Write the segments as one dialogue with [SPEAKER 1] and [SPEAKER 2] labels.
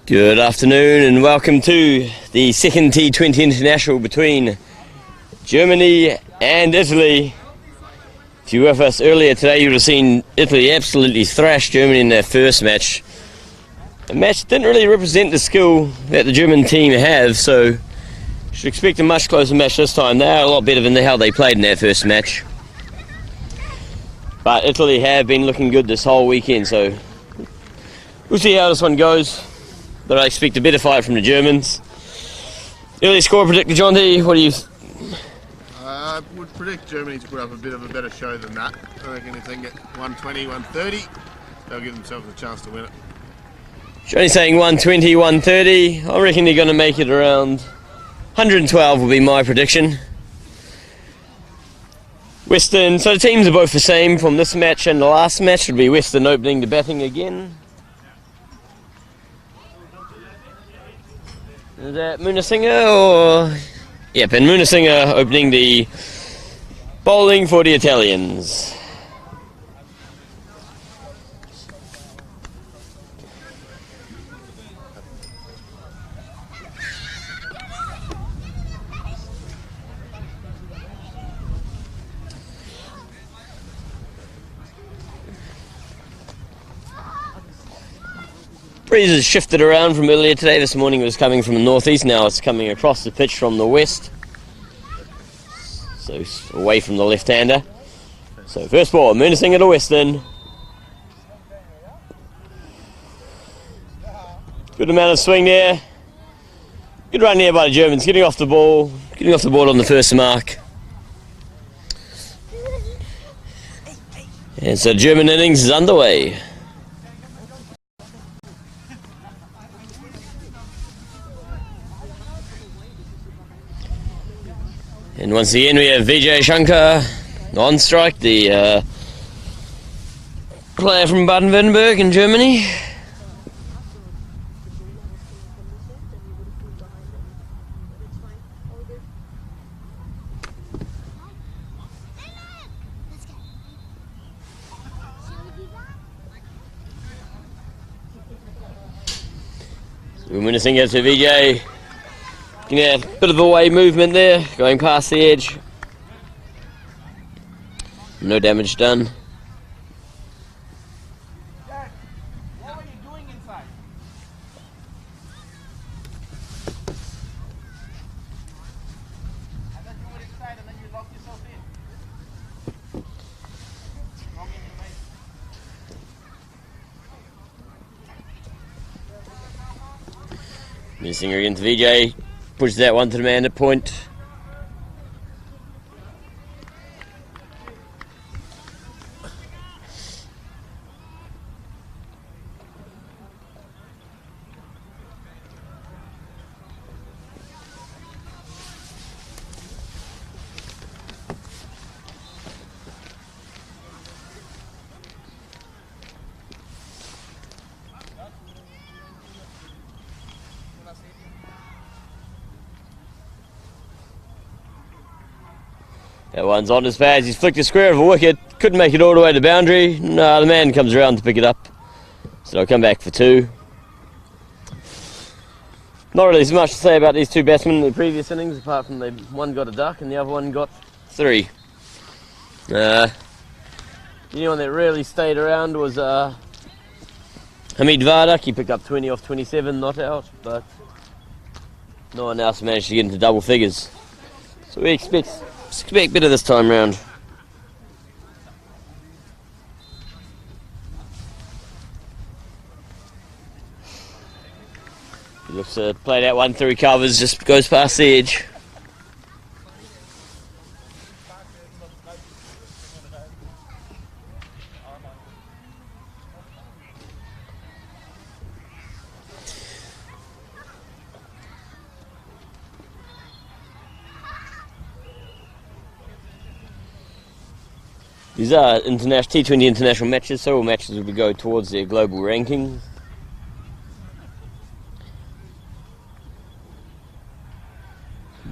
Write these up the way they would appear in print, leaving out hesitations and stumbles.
[SPEAKER 1] Good afternoon and welcome to the second T20 International between Germany and Italy. If you were with us earlier today, you would have seen Italy absolutely thrash Germany in their first match. The match didn't really represent the skill that the German team have, so you should expect a much closer match this time. They are a lot better than how they played in that first match. But Italy have been looking good this whole weekend, so we'll see how this one goes. But I expect a better fight from the Germans. Early score predictor, John D, what do you...
[SPEAKER 2] I would predict Germany to put up a bit of a better show than that. I reckon if they can get 120, 130, they'll give themselves a chance to win it.
[SPEAKER 1] Johnny's saying 120, 130. I reckon they're going to make it around 112 will be my prediction. Western, so the teams are both the same from this match and the last match. It'll be Western opening the batting again. Is that Munisinger or... Yep, and Munisinger opening the bowling for the Italians. Breeze has shifted around from earlier today. This morning it was coming from the northeast, now it's coming across the pitch from the west. So away from the left-hander. So first ball, Munisinger to Western. Good amount of swing there. Good run there by the Germans, getting off the ball on the first mark. And so German innings is underway. And once again we have Vijay Shankar on strike, the player from Baden-Württemberg in Germany. We're Munisinger to Vijay. Yeah, bit of a way movement there, going past the edge. No damage done.
[SPEAKER 3] Dad, what were you doing inside? I thought you were inside and then you locked yourself in. Wrong in your mate.
[SPEAKER 1] Munisinger again to Vijay. Pushes that one to the man at point. That one's on his pads. He's flicked a square of a wicket. Couldn't make it all the way to the boundary. No, the man comes around to pick it up. So they'll come back for two. Not really so much to say about these two batsmen in the previous innings, apart from one got a duck and the other one got three. The only one that really stayed around was Hamid Vardak. He picked up 20 off 27, not out, but no one else managed to get into double figures. So we expect better this time round. He looks to play that one through covers, just goes past the edge. These are T20 international matches, so all matches will go towards their global ranking.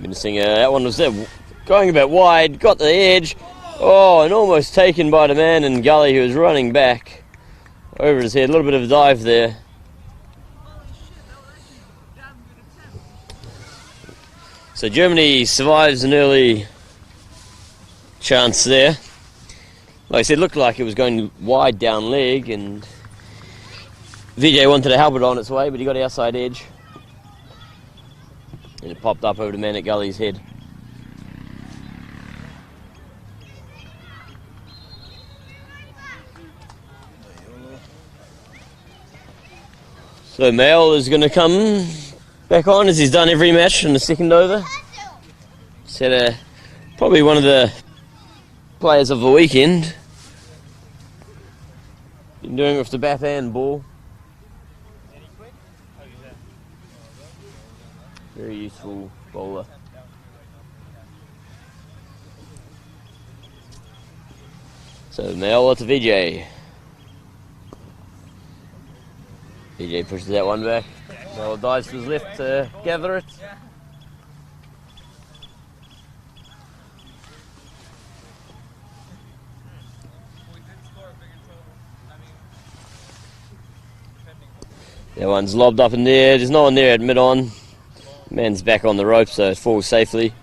[SPEAKER 1] Munisinger, that one was there, going a bit wide, got the edge, oh, and almost taken by the man in Gully who was running back over his head. A little bit of a dive there. So Germany survives an early chance there. Like I said, it looked like it was going wide down leg, and Vijay wanted to help it on its way, but he got outside edge. And it popped up over the man at Gully's head. So Mel is going to come back on, as he's done every match in the second over. He's had probably one of the players of the weekend. Been doing it with the bat and ball. Very useful bowler. So Mel to Vijay. Vijay pushes that one back. Mel dives to his left to gather it. That one's lobbed up in there. There's no one there at mid-on. Man's back on the rope, so it falls safely.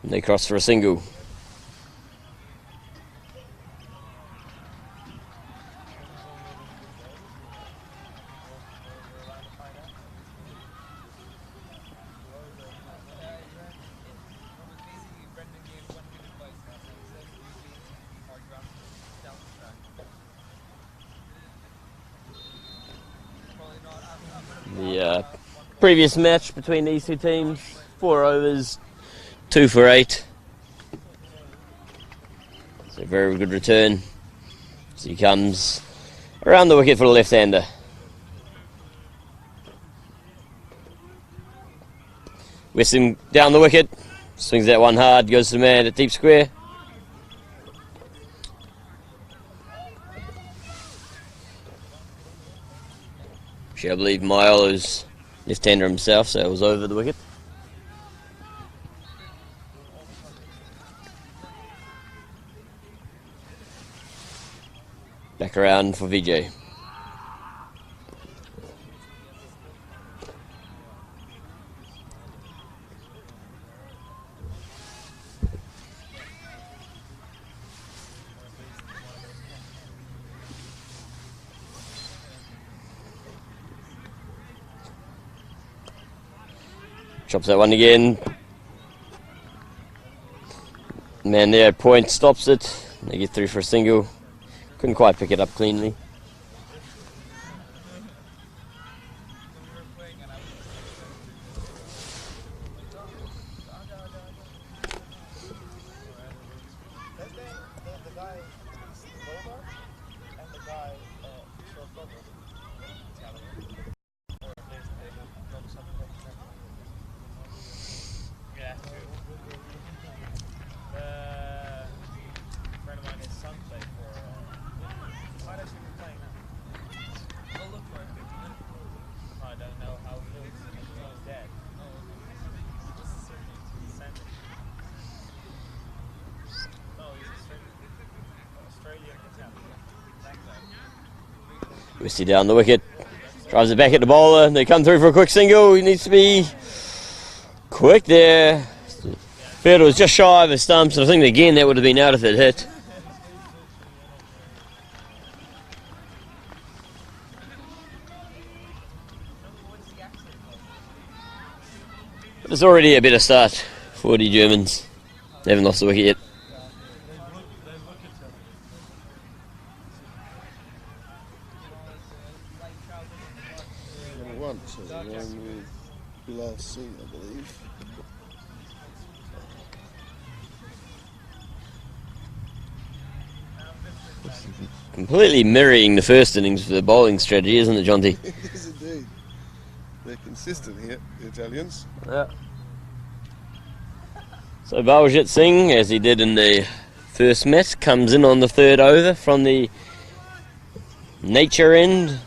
[SPEAKER 1] And they cross for a single. The previous match between these two teams, 4 overs, 2 for 8. So very good return. As he comes around the wicket for the left-hander. Weston down the wicket, swings that one hard, goes to the man at deep square. I believe Mile is left-hander himself, so it was over the wicket. Back around for Vijay. Chops that one again. Man there at point stops it. They get through for a single. Couldn't quite pick it up cleanly. Westy down the wicket, drives it back at the bowler. They come through for a quick single. He needs to be quick there. Fielder was just shy of the stumps, and I think again that would have been out if it hit. But it's already a better start for the Germans. They haven't lost the wicket yet.
[SPEAKER 2] Last seat, I believe.
[SPEAKER 1] Completely mirroring the first innings for the bowling strategy, isn't it, John T?
[SPEAKER 2] It is indeed. They're consistent here, the Italians.
[SPEAKER 1] Yeah. So Baljit Singh, as he did in the first match, comes in on the third over from the nature end.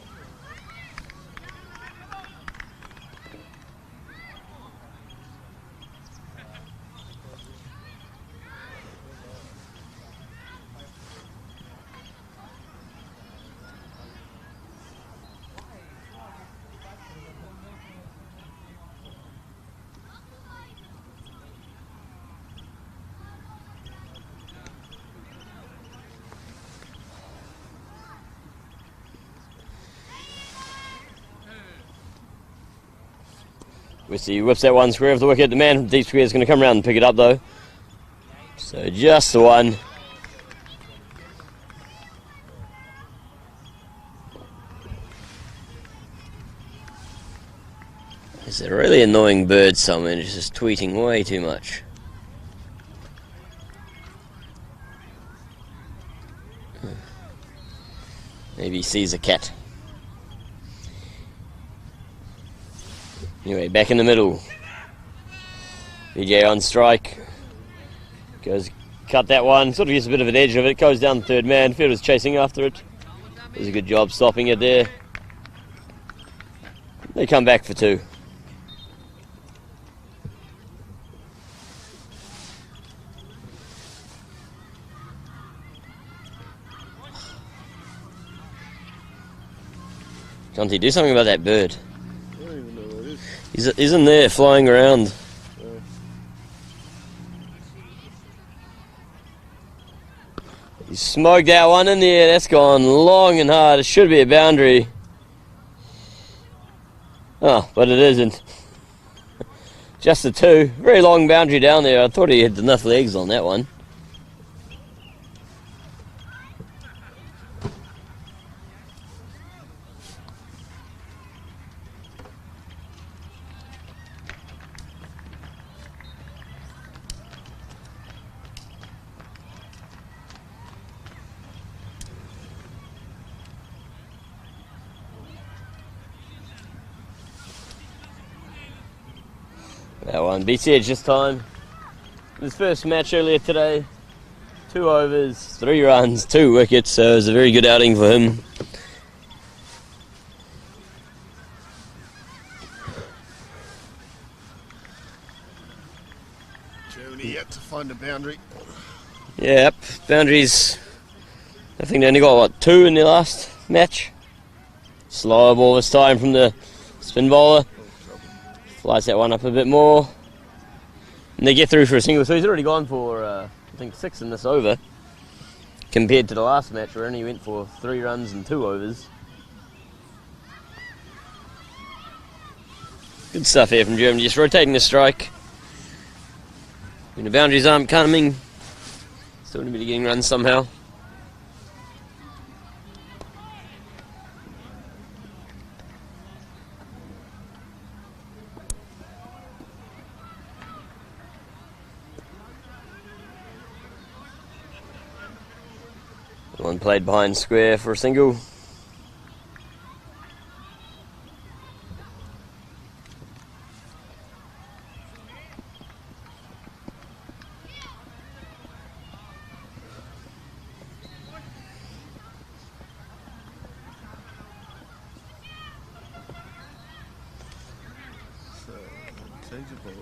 [SPEAKER 1] Westy whips that one square of the wicket. The man from deep square is going to come around and pick it up though. So just the one. There's a really annoying bird somewhere just tweeting way too much. Maybe he sees a cat. Anyway, back in the middle. VJ on strike. Goes, cut that one. Sort of gets a bit of an edge of it. Goes down the third man. Fielder's chasing after it. Does a good job stopping it there. They come back for two. Jonty, do something about that bird.
[SPEAKER 2] I don't even know what it is.
[SPEAKER 1] He's in there flying around. He smoked that one in the air. That's gone long and hard. It should be a boundary. Oh, but it isn't. Just a two. Very long boundary down there. I thought he had enough legs on that one. That one beats the edge this time. His first match earlier today. 2 overs, 3 runs, 2 wickets, so it was a very good outing for him.
[SPEAKER 2] Germany yet to find a boundary.
[SPEAKER 1] Yep, boundaries. I think they only got, what, 2 in their last match? Slower ball this time from the spin bowler. Flies that one up a bit more. And they get through for a single, so he's already gone for, I think, 6 in this over. Compared to the last match where he only went for 3 runs and 2 overs. Good stuff here from Germany, just rotating the strike. When the boundaries aren't coming, still going to be getting runs somehow. One played behind square for a single.
[SPEAKER 2] So, change the ball.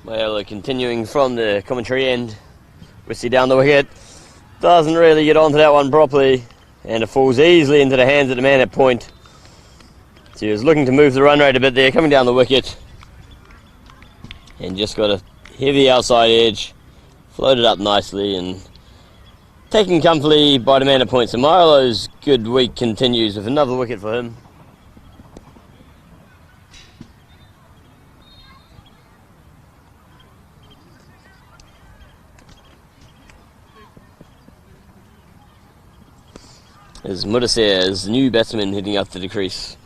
[SPEAKER 1] Mayolo continuing from the commentary end. Westy down the wicket. Doesn't really get onto that one properly. And it falls easily into the hands of the man at point. So he was looking to move the run rate a bit there, coming down the wicket. And just got a heavy outside edge. Floated up nicely and taken comfortably by the man at point. So Mayolo's good week continues with another wicket for him. As Mudasir is the new batsman heading up to the crease.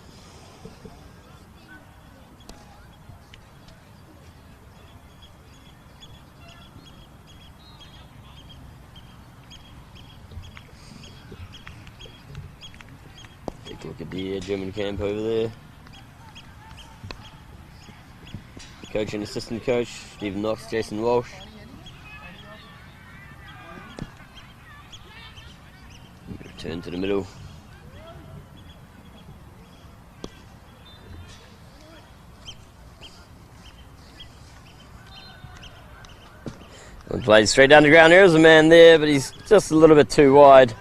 [SPEAKER 1] Take a look at the German camp over there. Coach and assistant coach, Stephen Knox, Jason Walsh. Turn to the middle. One played straight down the ground. There's a man there, but he's just a little bit too wide.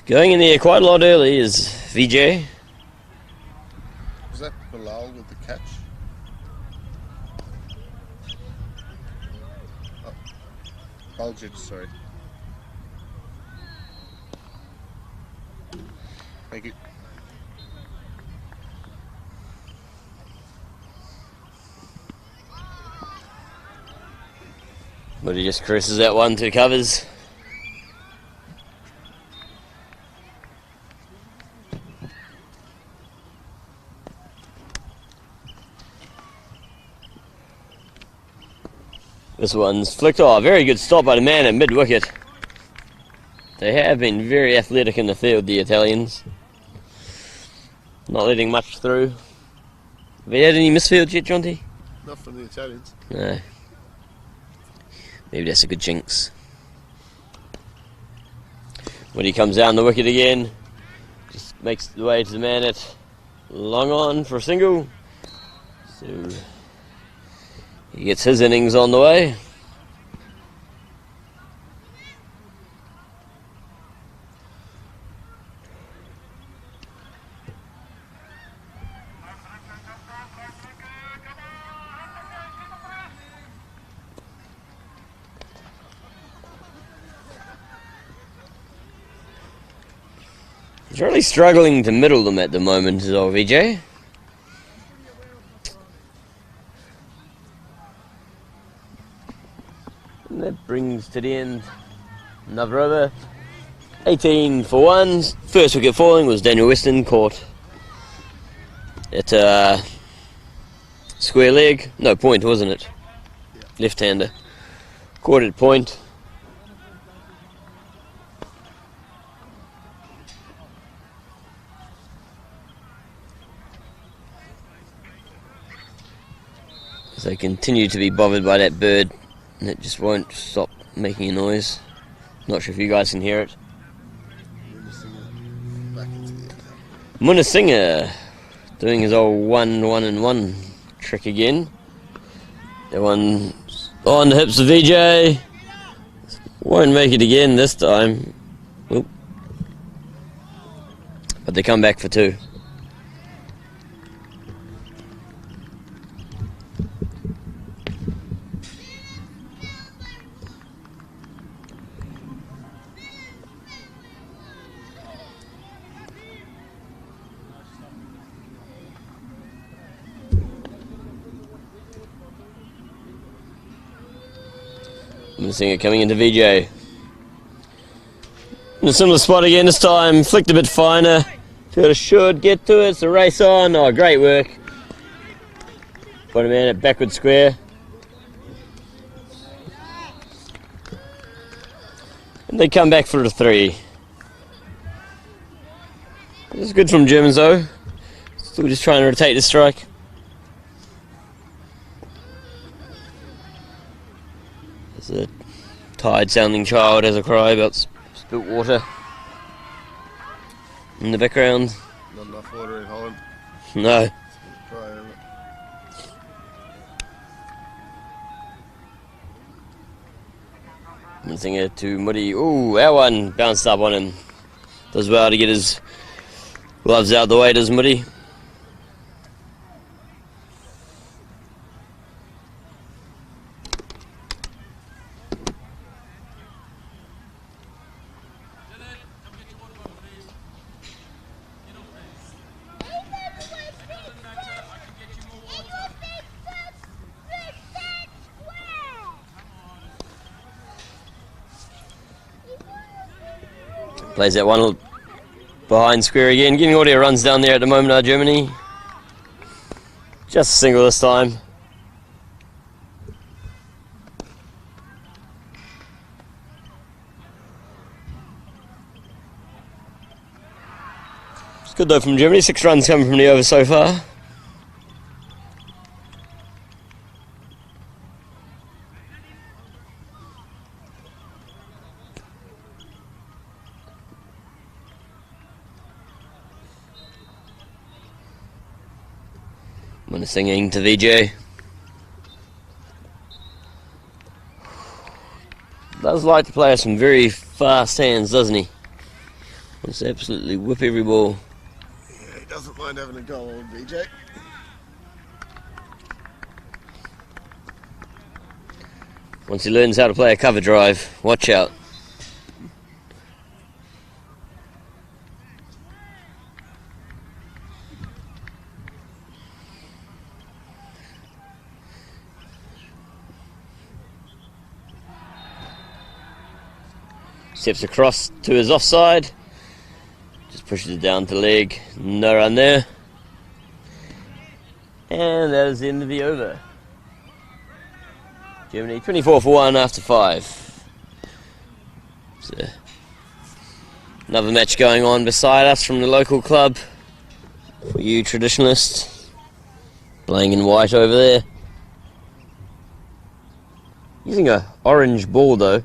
[SPEAKER 1] Going in there quite a lot early is VJ.
[SPEAKER 2] Was that Bilal with the catch? Oh, Bulged, sorry. Thank you.
[SPEAKER 1] But he just caresses that one to covers. This one's flicked. Oh, very good stop by the man at mid-wicket. They have been very athletic in the field, the Italians. Not letting much through. Have you had any misfields yet, Jonty?
[SPEAKER 2] Not from the Italians.
[SPEAKER 1] No. Maybe that's a good jinx. When he comes down the wicket again, just makes the way to the man at long on for a single. So he gets his innings on the way. He's really struggling to middle them at the moment, is old VJ. And that brings to the end another over. 18 for 1. First wicket falling was Daniel Weston, caught at square leg. No, point, wasn't it?
[SPEAKER 2] Yeah.
[SPEAKER 1] Left-hander. Caught at point. As they continue to be bothered by that bird, and it just won't stop making a noise. Not sure if you guys can hear it.
[SPEAKER 2] Back into the
[SPEAKER 1] Munasinger doing his old 1-1-1 trick again. That one on the hips of VJ. Won't make it again this time. Oop. But they come back for 2. Singer coming into VJ. In a similar spot again this time, flicked a bit finer. Fielder should get to it, it's a race on. Oh, great work. Got him in at backward square. And they come back for a 3. It's good from Germans though. Still just trying to rotate the strike. There's a tired sounding child has a cry about spilt water in the background.
[SPEAKER 2] Not enough water in Holland.
[SPEAKER 1] No.
[SPEAKER 2] Dry, isn't it?
[SPEAKER 1] Singer to Muddy. Ooh, that one bounced up on him. Does well to get his gloves out the way, does Muddy. Plays that one behind square again. Getting audio runs down there at the moment, Germany. Just a single this time. It's good though from Germany. 6 runs coming from the over so far. Singing to VJ. Does like to play some very fast hands, doesn't he? Wants to absolutely whip every ball.
[SPEAKER 2] Yeah, he doesn't mind having a go on VJ.
[SPEAKER 1] Once he learns how to play a cover drive, watch out. Steps across to his offside. Just pushes it down to leg. No run there. And that is the end of the over. Germany 24 for 1 after 5. So, another match going on beside us from the local club. For you traditionalists. Playing in white over there. Using a orange ball though.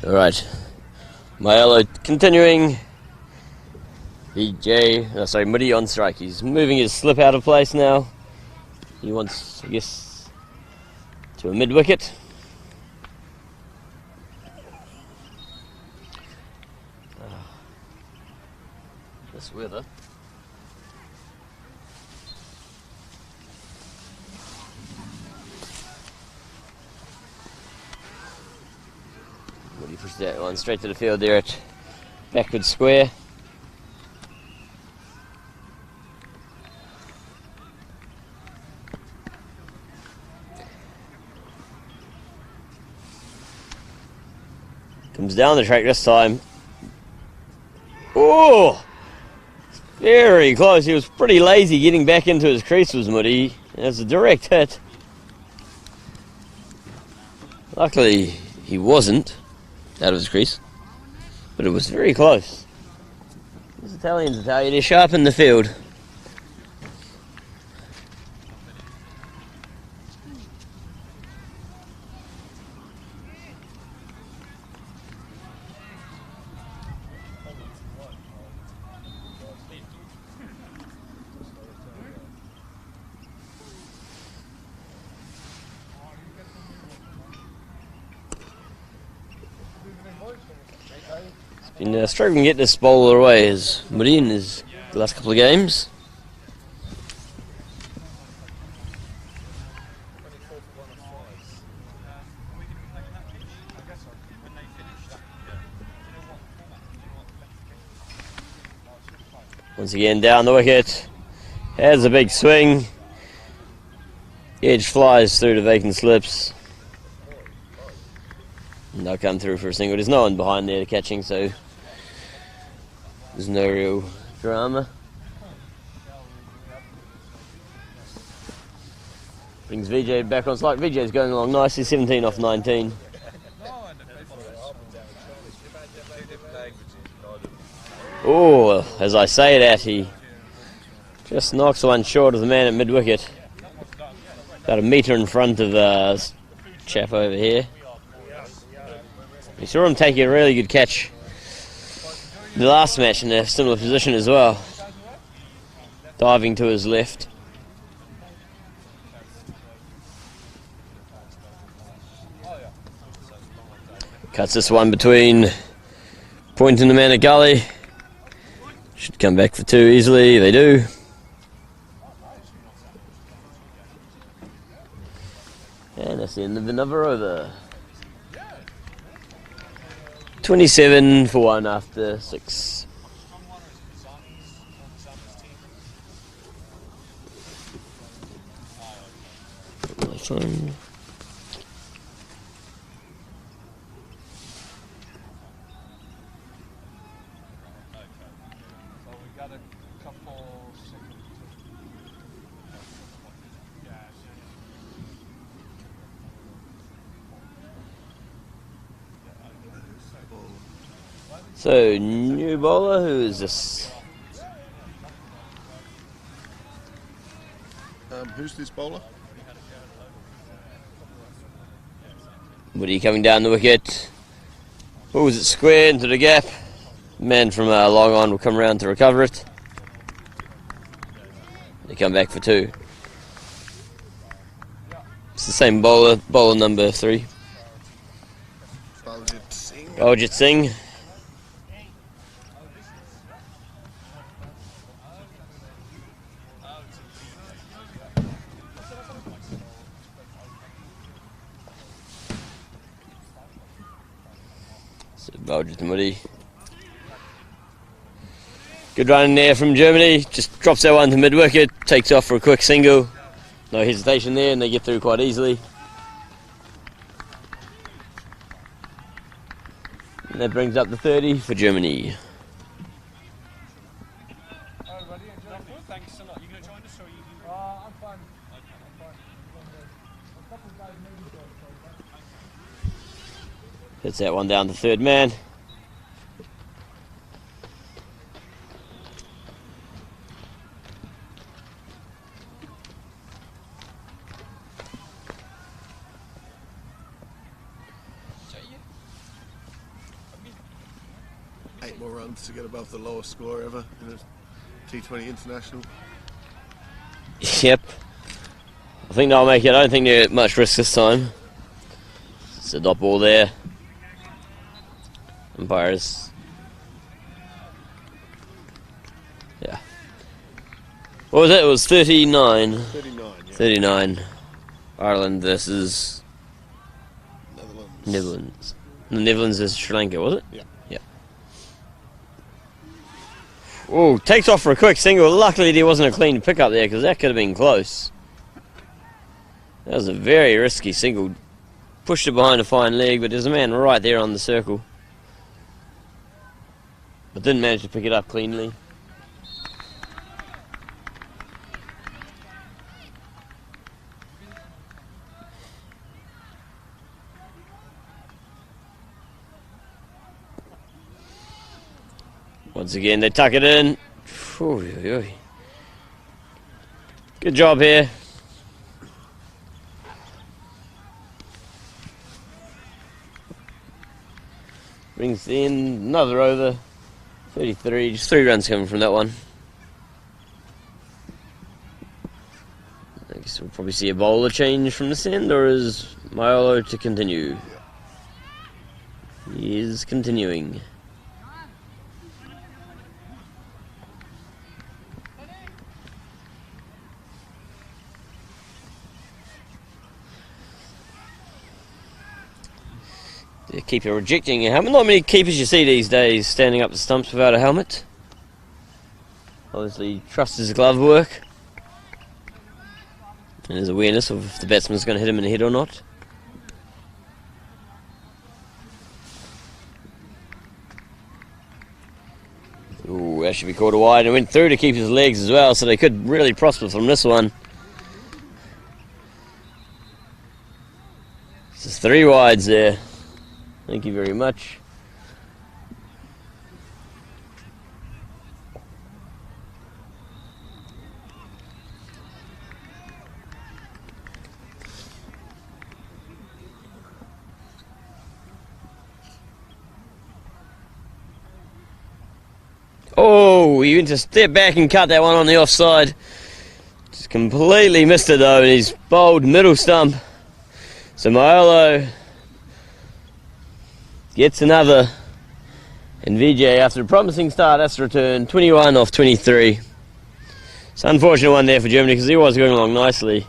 [SPEAKER 1] Alright, Maelo continuing. Moody on strike. He's moving his slip out of place now. He wants, I guess, to a mid-wicket. This weather. He pushes that one straight to the field there at backward square. Comes down the track this time. Oh! Very close. He was pretty lazy getting back into his crease, was Moody. That's a direct hit. Luckily, he wasn't out of his crease, but it was very close. These Italians tell you they're sharp in the field. Been struggling to get this bowler away as Moody in his last couple of games. Once again down the wicket, has a big swing, edge flies through to vacant slips. And they'll come through for a single. There's no one behind there catching, so there's no real drama. Brings VJ back on strike. VJ's going along nicely, 17 off 19. Oh, as I say that, he just knocks one short of the man at mid-wicket. About a metre in front of this chap over here. We saw him take a really good catch the last match in a similar position as well. Diving to his left. Cuts this one between Point and the man at gully. Should come back for 2 easily, they do. And that's the end of another over. 27 for 1 after 6. Phone. So, new bowler, who is this?
[SPEAKER 2] Who's this bowler?
[SPEAKER 1] Woody coming down the wicket. Oh, was it square into the gap? man from long on will come around to recover it. They come back for 2. It's the same bowler number 3. Baljit Singh. So Baljit Mudi. Good run in there from Germany. Just drops that one to mid wicket, takes off for a quick single. No hesitation there, and they get through quite easily. And that brings up the 30 for Germany.
[SPEAKER 3] Thanks a lot. You going to join us or are you? I'm fine.
[SPEAKER 1] Hits that one down the 3rd man.
[SPEAKER 2] Eight more runs to get above the lowest score ever in a T20 International.
[SPEAKER 1] Yep. I think they'll make it. I don't think they're at much risk this time. It's a dot ball there. Umpires. Yeah. What was it? It was 39.
[SPEAKER 2] 39, yeah.
[SPEAKER 1] 39. Ireland versus
[SPEAKER 2] Netherlands.
[SPEAKER 1] Netherlands. The Netherlands is Sri Lanka, was it?
[SPEAKER 2] Yeah.
[SPEAKER 1] Yeah. Oh, takes off for a quick single. Luckily there wasn't a clean pick up there because that could have been close. That was a very risky single. Pushed it behind a fine leg, but there's a man right there on the circle. But didn't manage to pick it up cleanly. Once again, they tuck it in. Good job here. Brings in another over. 33, just 3 runs coming from that one. I guess we'll probably see a bowler change from this end, or is Maiolo to continue? He is continuing. The keeper rejecting a helmet. Not many keepers you see these days standing up the stumps without a helmet. Obviously trusts his glove work and his awareness of if the batsman's going to hit him in the head or not. Ooh, that should be caught wide, and it went through to keep his legs as well, so they could really prosper from this one. Just 3 wides there. Thank you very much. Oh, he went to step back and cut that one on the offside. Just completely missed it though, and he's bowled middle stump. So Maiolo gets another, and Vijay, after a promising start, has to return 21 off 23. It's an unfortunate one there for Germany because he was going along nicely.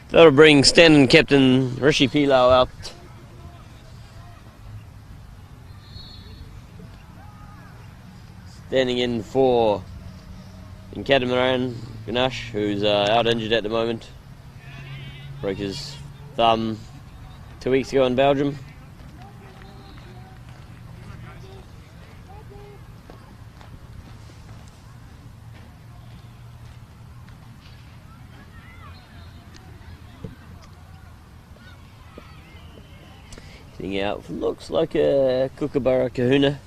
[SPEAKER 1] That'll bring standing captain Rishi Pilau out. Standing in for Catamaran Ganesh, who's out injured at the moment. Broke his thumb 2 weeks ago in Belgium. Hitting out looks like a Kookaburra Kahuna.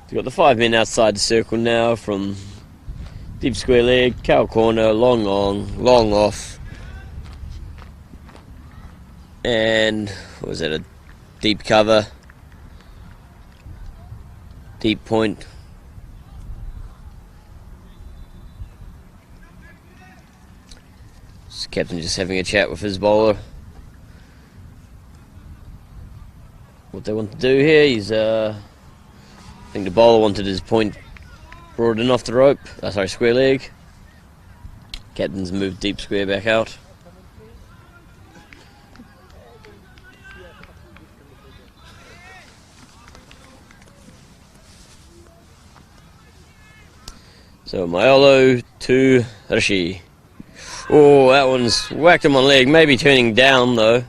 [SPEAKER 1] We've got the 5 men outside the circle now from deep square leg, cow corner, long on, long off. And what was that, a deep cover, deep point. So captain just having a chat with his bowler. What they want to do here is, I think the bowler wanted his point brought in off the rope, sorry, square leg. Captain's moved deep square back out. So Maiolo to Rishi. Oh, that one's whacked him on leg, maybe turning down though.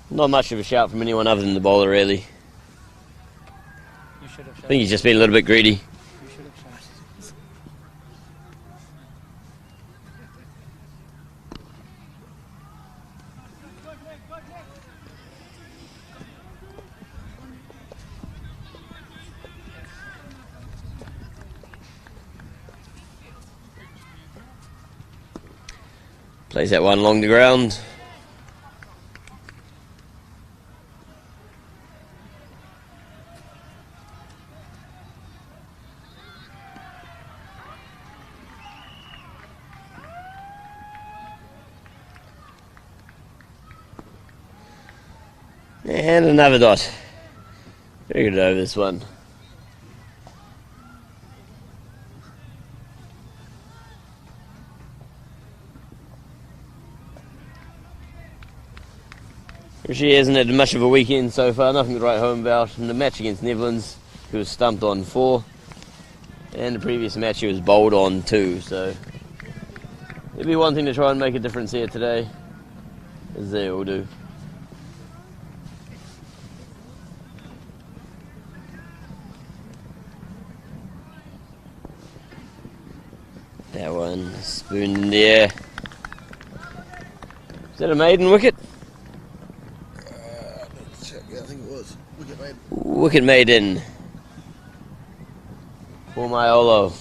[SPEAKER 1] Not much of a shout from anyone other than the bowler, really.
[SPEAKER 3] You should have
[SPEAKER 1] I
[SPEAKER 3] shot.
[SPEAKER 1] think he's just been a little bit greedy.
[SPEAKER 3] You should have shot.
[SPEAKER 1] Plays that one along the ground. And another dot. Very good over this one. Rishi hasn't had much of a weekend so far, nothing to write home about. In the match against Netherlands, he was stumped on 4. And the previous match he was bowled on 2, so it'll be one thing to try and make a difference here today, as they all do. That one, spoon in the air. Is that a maiden wicket?
[SPEAKER 2] Yeah, I think it was. Wicket made.
[SPEAKER 1] Wicket maiden for Maiolo.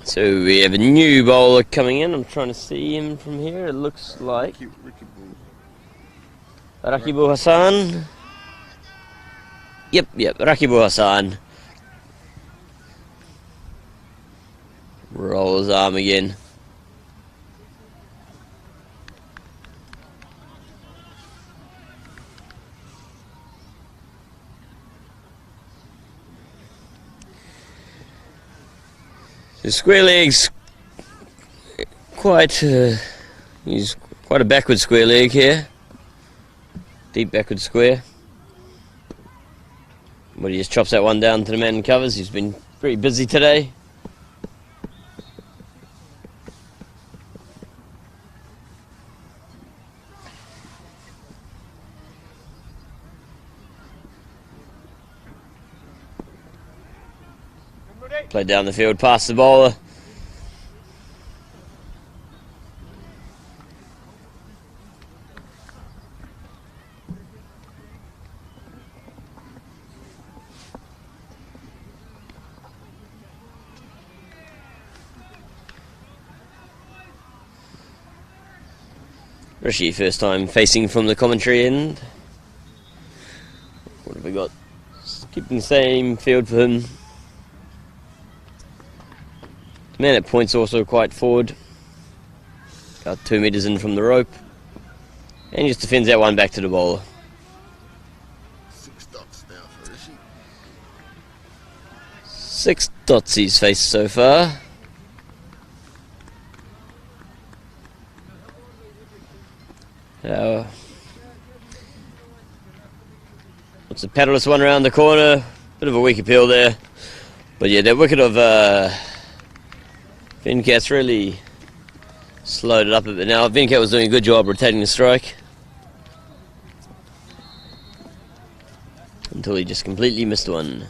[SPEAKER 1] So we have a new bowler coming in. I'm trying to see him from here. It looks like Rakibul Hassan. Yep, Rakibul Hassan. Roll his arm again. The square leg's he's quite a backward square leg here. Deep backward square. But he just chops that one down to the man and covers. He's been very busy today. Played down the field past the bowler. Rishi, first time facing from the commentary end. What have we got? Just keeping the same field for him. The man at point's also quite forward. About 2 metres in from the rope. And he just defends that one back to the bowler.
[SPEAKER 2] 6 dots now for Rishi.
[SPEAKER 1] 6 dots he's faced so far. What's the paddleless one around the corner? Bit of a weak appeal there. But yeah, that wicket of Venkat's really slowed it up a bit now. Venkat was doing a good job rotating the strike. Until he just completely missed one.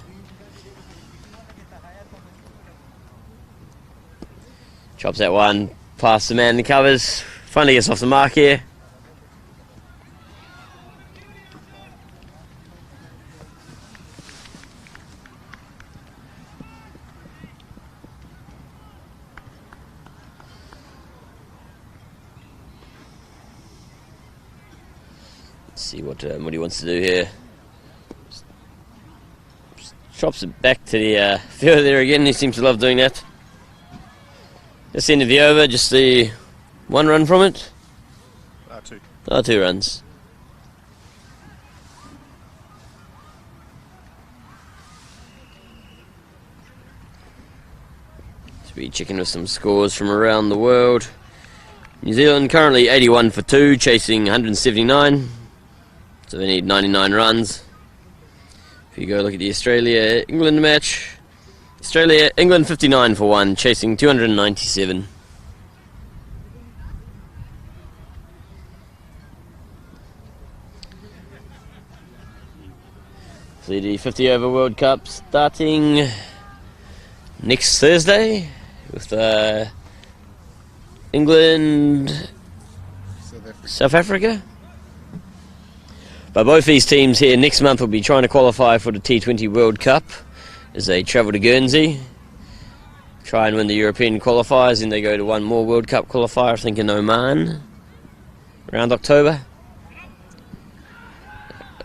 [SPEAKER 1] Chops that one past the man in the covers. Finally gets off the mark here. Let's see what he wants to do here. Chops it back to the field there again. He seems to love doing that. That's the end of the over. Just the 1 run from it.
[SPEAKER 2] 2.
[SPEAKER 1] 2 runs. To be checking with some scores from around the world. New Zealand currently 81 for 2, chasing 179. So they need 99 runs. If you go look at the Australia-England match, England 59 for 1, chasing 297. So the 50 over World Cup starting next Thursday with England, South Africa. But both these teams here next month will be trying to qualify for the T20 World Cup as they travel to Guernsey, try and win the European qualifiers, and they go to one more World Cup qualifier, I think in Oman, around October.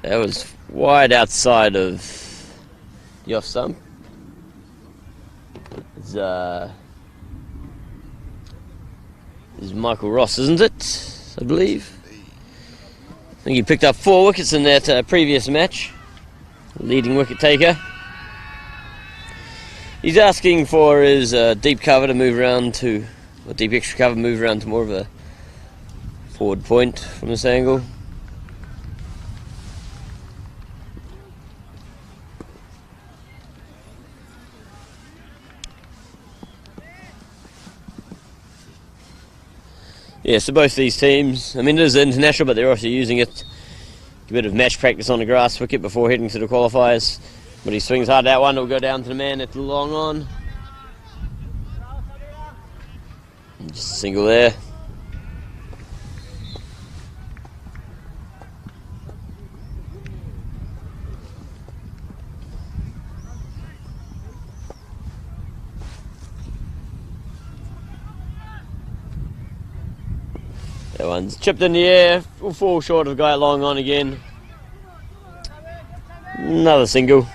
[SPEAKER 1] That was wide outside of the off stump. It's Michael Ross, isn't it? I believe. I think he picked up 4 wickets in that previous match. Leading wicket taker. He's asking for his deep cover to move around to, or deep extra cover move around to more of a forward point from this angle. Yeah, so both these teams, I mean it is international, but they're also using it a bit of match practice on the grass wicket before heading to the qualifiers. But he swings hard that one, it'll go down to the man at the long on. And just a single there. That one's chipped in the air, will fall short of the guy long on again. Another single.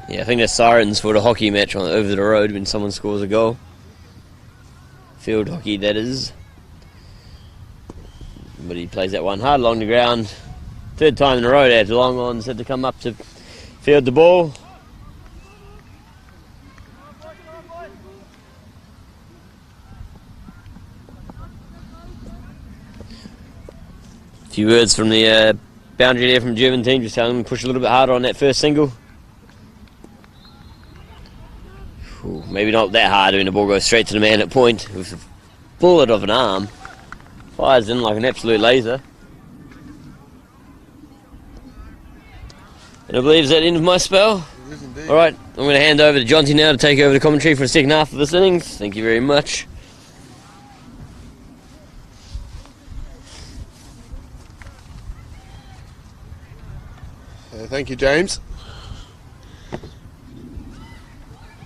[SPEAKER 1] Yeah, I think there's sirens for the hockey match on over the road when someone scores a goal. Field hockey, that is. But he plays that one hard along the ground. 3rd time in a row there, the long ons had to come up to field the ball. A few words from the boundary there from the German team, just telling them to push a little bit harder on that first single. Ooh, maybe not that hard when the ball goes straight to the man at point with a bullet of an arm. Fires in like an absolute laser. And I believe that's the end of my spell.
[SPEAKER 2] It is indeed.
[SPEAKER 1] Alright, I'm going to hand over to Jonty now to take over the commentary for the second half of this innings. Thank you very much.
[SPEAKER 2] Thank you, James.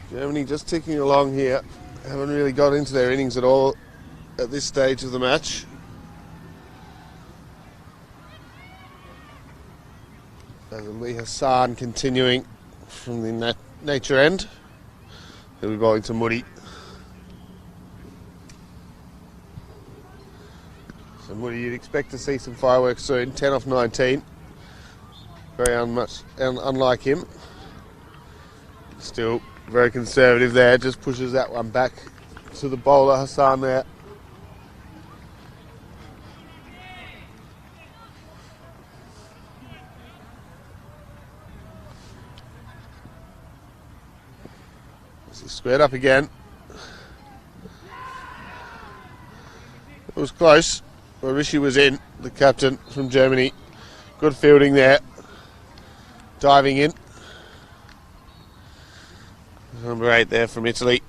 [SPEAKER 2] Germany just ticking along here. Haven't really got into their innings at all at this stage of the match. As Ali Hassan continuing from the nature end. He'll be bowling to Muddy. So Muddy, you'd expect to see some fireworks soon. 10 off 19. Very unlike him. Still very conservative there, just pushes that one back to the bowler Hassan there. Squared up again. It was close, but Rishi was in, the captain from Germany. Good fielding there. Diving in. Number 8 there from Italy.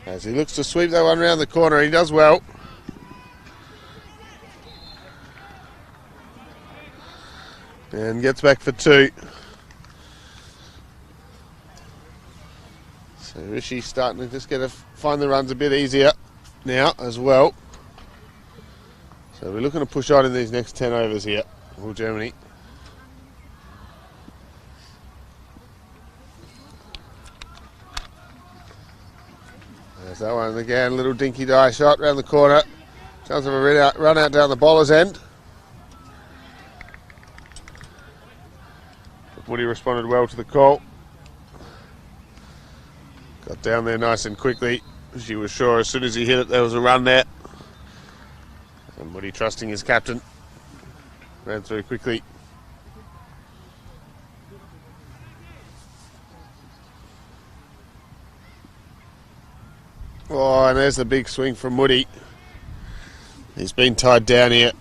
[SPEAKER 2] As he looks to sweep that one round the corner, he does well. And gets back for 2. So Rishi's starting to just find the runs a bit easier now as well. So we're looking to push on in these next 10 overs here for Germany. There's that one again, little dinky die shot round the corner. Chance of a run out down the bowler's end. Woody responded well to the call. Got down there nice and quickly. She was sure as soon as he hit it there was a run there. And Woody, trusting his captain, ran through quickly. Oh, and there's the big swing from Woody. He's been tied down here.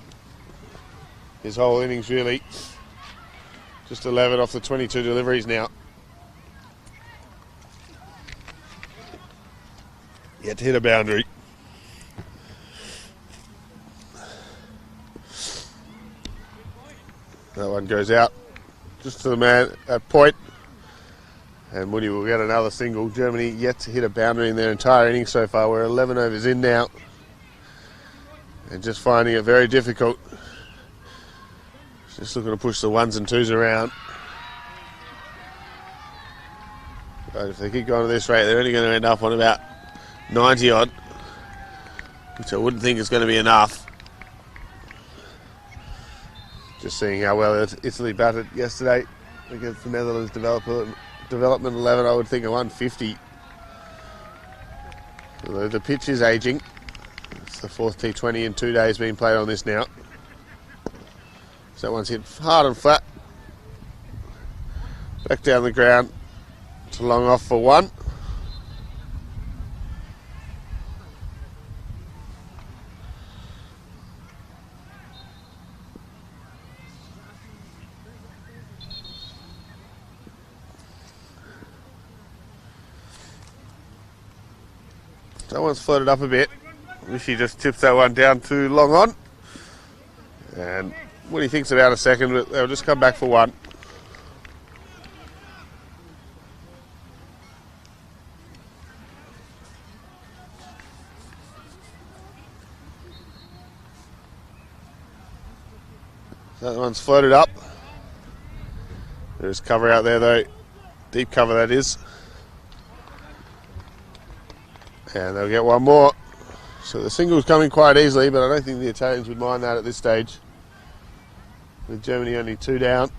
[SPEAKER 2] His whole innings really. Just 11 off the 22 deliveries now. Yet to hit a boundary. That one goes out just to the man at point. And Woody will get another single. Germany yet to hit a boundary in their entire innings so far. We're 11 overs in now. And just finding it very difficult. Just looking to push the 1s and 2s around. But if they keep going at this rate, they're only going to end up on about 90 odd. Which I wouldn't think is going to be enough. Just seeing how well Italy batted yesterday against the Netherlands Development 11, I would think a 150. Although the pitch is aging. It's the 4th T20 in 2 days being played on this now. So that one's hit hard and flat. Back down the ground to long off for 1. That one's floated up a bit. Rishi just tips that one down too long on. And what he thinks about a second, but they'll just come back for 1. That one's floated up. There's cover out there though. Deep cover that is. And they'll get 1 more. So the single's coming quite easily, but I don't think the Italians would mind that at this stage. With Germany only 2 down.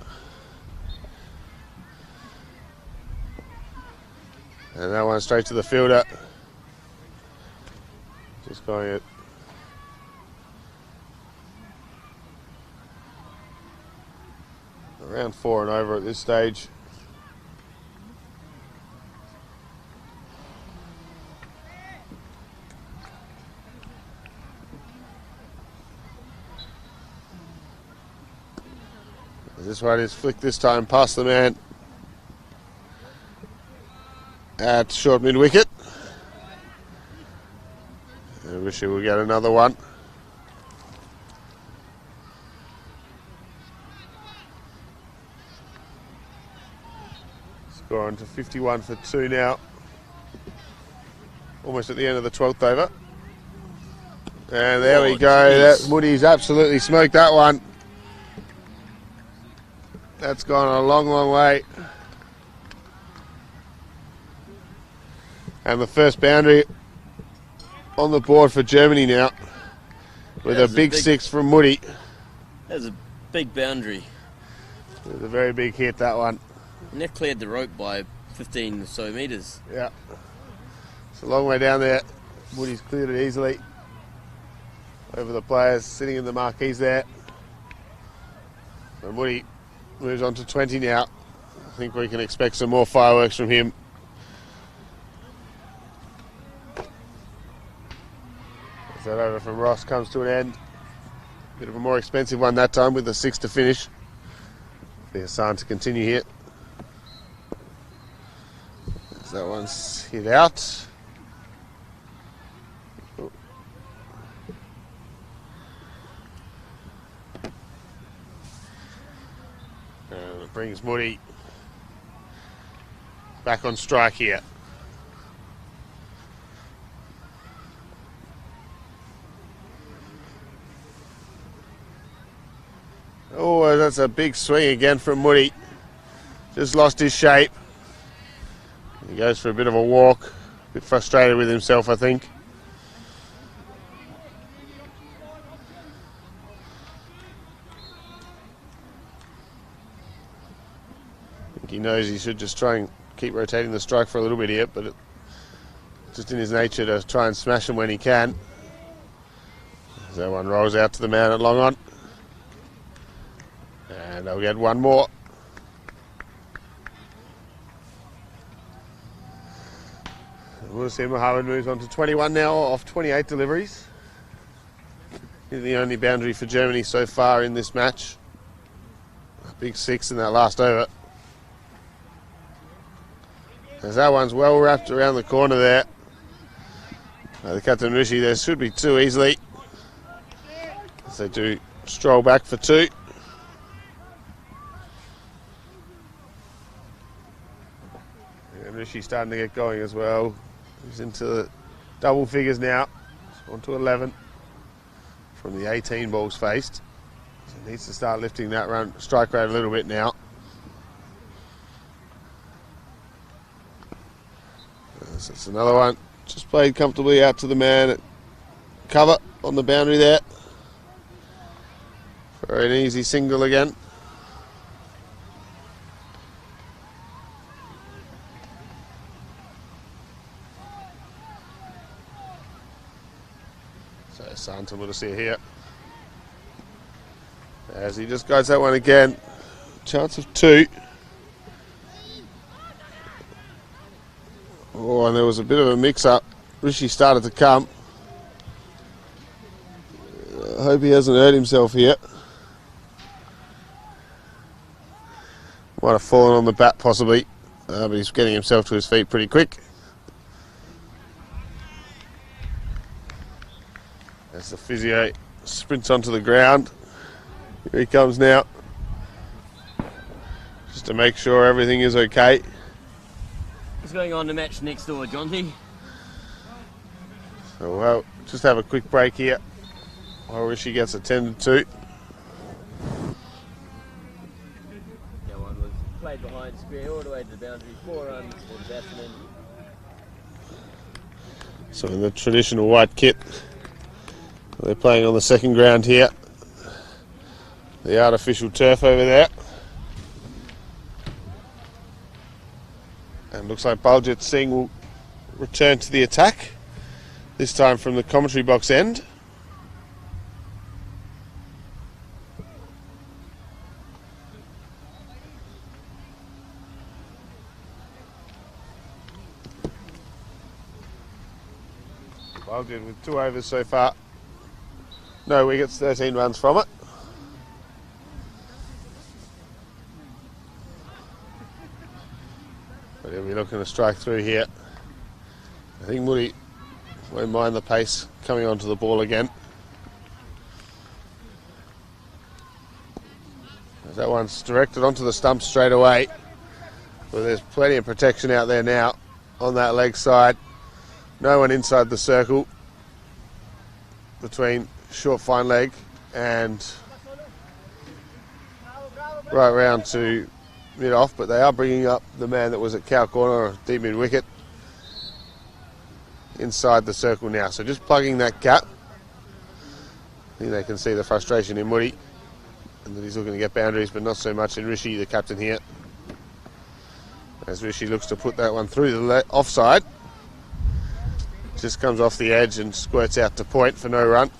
[SPEAKER 2] And that one straight to the fielder. Just going it. Around 4 and over at this stage. This one is flicked this time past the man at short mid wicket. I wish he will get another one. Scoring to 51 for 2 now. Almost at the end of the 12th over. And there we go. Moody's absolutely smoked that one. That's gone a long, long way. And the first boundary on the board for Germany now, with a big 6 from Moody.
[SPEAKER 1] That was a big boundary.
[SPEAKER 2] It was a very big hit, that one.
[SPEAKER 1] And that cleared the rope by 15 or so metres.
[SPEAKER 2] Yeah. It's a long way down there. Moody's cleared it easily. Over the players sitting in the marquees there. And Moody moves on to 20 now. I think we can expect some more fireworks from him. As that over from Ross comes to an end. Bit of a more expensive one that time with the 6 to finish. For Hassan to continue here. As that one's hit out. Oh. And it brings Moody back on strike here. Oh, that's a big swing again from Moody. Just lost his shape. He goes for a bit of a walk. A bit frustrated with himself, I think. He knows he should just try and keep rotating the strike for a little bit here, but it's just in his nature to try and smash him when he can. As that one rolls out to the man at long on. And they'll get one more. We'll see Mohammed moves on to 21 now off 28 deliveries. He's the only boundary for Germany so far in this match. A big 6 in that last over. As that one's well wrapped around the corner there. The Captain Rishi there should be 2 easily. As they do stroll back for 2. And Rishi's starting to get going as well. He's into the double figures now. On to 11 from the 18 balls faced. So he needs to start lifting that run strike rate a little bit now. So it's another one. Just played comfortably out to the man. Cover on the boundary there. For an easy single again. So Santa will see here. As he just guides that one again. Chance of 2. Oh, and there was a bit of a mix-up. Rishi started to come. I hope he hasn't hurt himself here. Might have fallen on the bat possibly, but he's getting himself to his feet pretty quick. As the physio sprints onto the ground. Here he comes now. Just to make sure everything is okay.
[SPEAKER 1] What's going on in the match next door, Jonty?
[SPEAKER 2] So we'll just have a quick break here while Rishi gets attended to.
[SPEAKER 1] That one was played behind square all the way to the boundary, 4 runs for the batsman.
[SPEAKER 2] So in the traditional white kit, they're playing on the second ground here. The artificial turf over there. And looks like Baljit Singh will return to the attack, this time from the commentary box end. Baljit with 2 overs so far. No wickets, 13 runs from it. But he'll be looking to strike through here. I think Moody won't mind the pace coming onto the ball again. As that one's directed onto the stump straight away. Well, there's plenty of protection out there now on that leg side. No one inside the circle between short fine leg and right round to mid off, but they are bringing up the man that was at cow corner, deep mid wicket. inside the circle now. So just plugging that gap. I think they can see the frustration in Woody and that he's looking to get boundaries, but not so much in Rishi, the captain here. As Rishi looks to put that one through the offside. Just comes off the edge and squirts out to point for no run.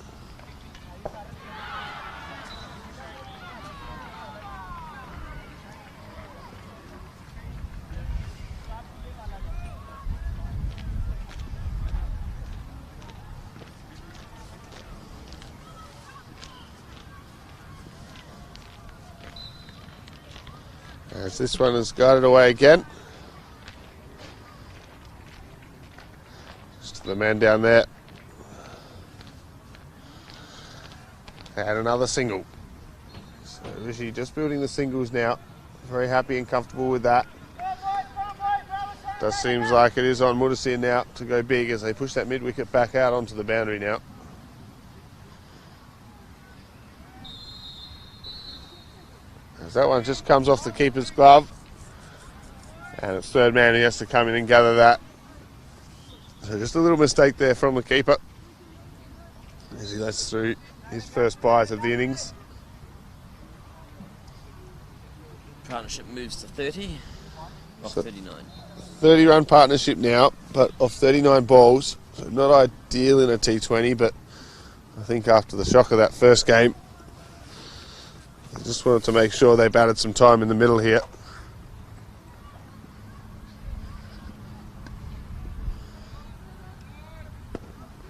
[SPEAKER 2] As this one has guided away again. Just the man down there. And another single. So Rishi just building the singles now. Very happy and comfortable with that. Does seems like it is on Mudasir now to go big as they push that mid wicket back out onto the boundary now. As that one just comes off the keeper's glove. And it's third man who has to come in and gather that. So just a little mistake there from the keeper as he lets through his first bite of the innings.
[SPEAKER 1] Partnership moves to 30 off 39.
[SPEAKER 2] 30 run partnership now, but off 39 balls. So not ideal in a T20, but I think after the shock of that first game, I just wanted to make sure they batted some time in the middle here.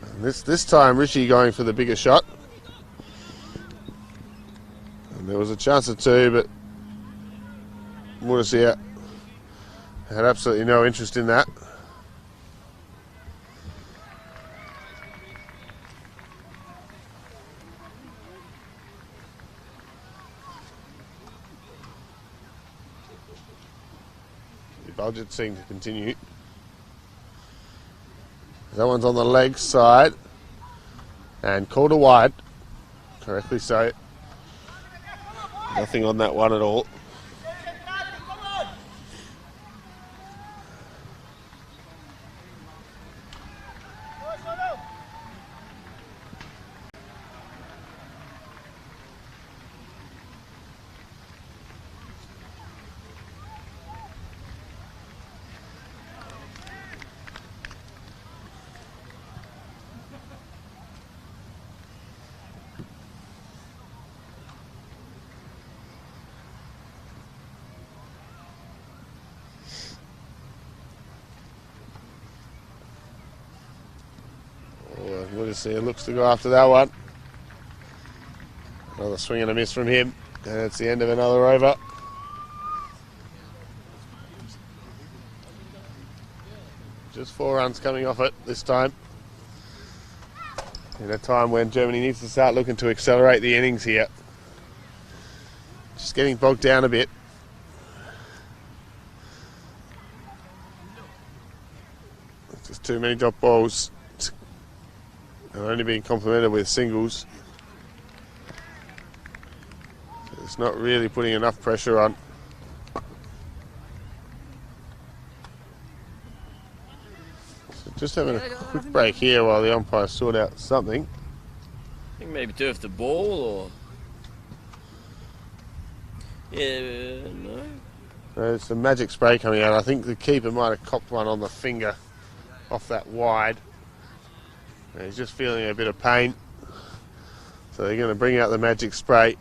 [SPEAKER 2] And this time Rishi going for the bigger shot. And there was a chance of two, but Mudasir had absolutely no interest in that. Budget seemed to continue. That one's on the leg side and called a wide. Correctly so. Nothing on that one at all. Mudasir looks to go after that one. Another swing and a miss from him, and it's the end of another over. Just 4 runs coming off it this time. In a time when Germany needs to start looking to accelerate the innings here. Just getting bogged down a bit. Just too many drop balls. And only being complemented with singles. It's not really putting enough pressure on. So just having a quick break here while the umpires sort out something.
[SPEAKER 1] I think maybe turf the ball or... Yeah, no.
[SPEAKER 2] There's some magic spray coming out. I think the keeper might have copped one on the finger off that wide. And he's just feeling a bit of pain. So they're going to bring out the magic spray.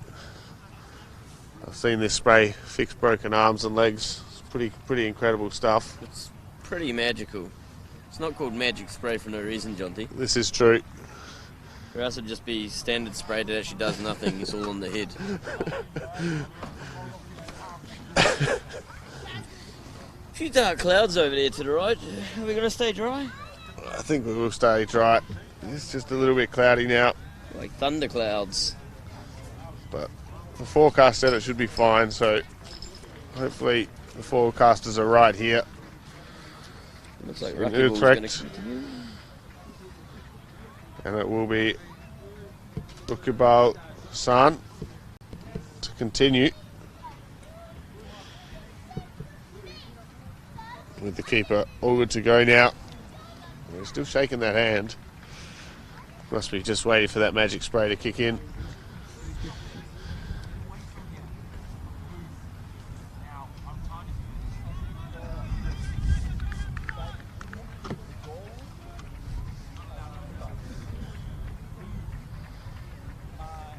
[SPEAKER 2] I've seen this spray fix broken arms and legs. It's pretty incredible stuff.
[SPEAKER 1] It's pretty magical. It's not called magic spray for no reason, Jonty.
[SPEAKER 2] This is true.
[SPEAKER 1] Or else it'd just be standard spray that actually does nothing. It's all on the head. A few dark clouds over there to the right. Are we going to stay dry?
[SPEAKER 2] I think we will stay dry. It's just a little bit cloudy now.
[SPEAKER 1] Like thunder clouds.
[SPEAKER 2] But the forecast said it should be fine, so hopefully the forecasters are right here.
[SPEAKER 1] Looks like
[SPEAKER 2] In
[SPEAKER 1] rugby ball's going to
[SPEAKER 2] Utrecht.
[SPEAKER 1] continue.
[SPEAKER 2] And it will be Ukibal San to continue. With the keeper all good to go now. He's still shaking that hand. Must be just waiting for that magic spray to kick in.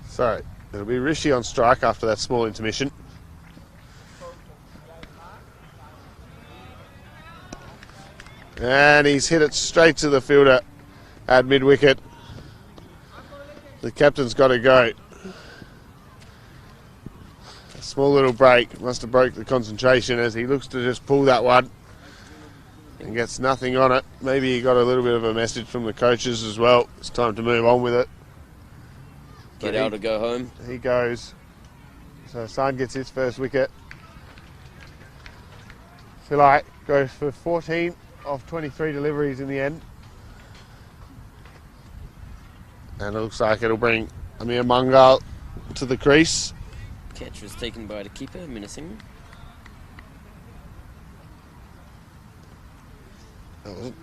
[SPEAKER 2] So, it'll be Rishi on strike after that small intermission. And he's hit it straight to the fielder at mid-wicket. The captain's got to go. A small little break. Must have broke the concentration as he looks to just pull that one and gets nothing on it. Maybe he got a little bit of a message from the coaches as well. It's time to move on with it.
[SPEAKER 1] Get out to go home.
[SPEAKER 2] He goes. So Hassan gets his first wicket. Philai goes for 14 of 23 deliveries in the end. And it looks like it'll bring Amir Mangal to the crease.
[SPEAKER 1] Catch was taken by the keeper, menacing.
[SPEAKER 2] That wasn't.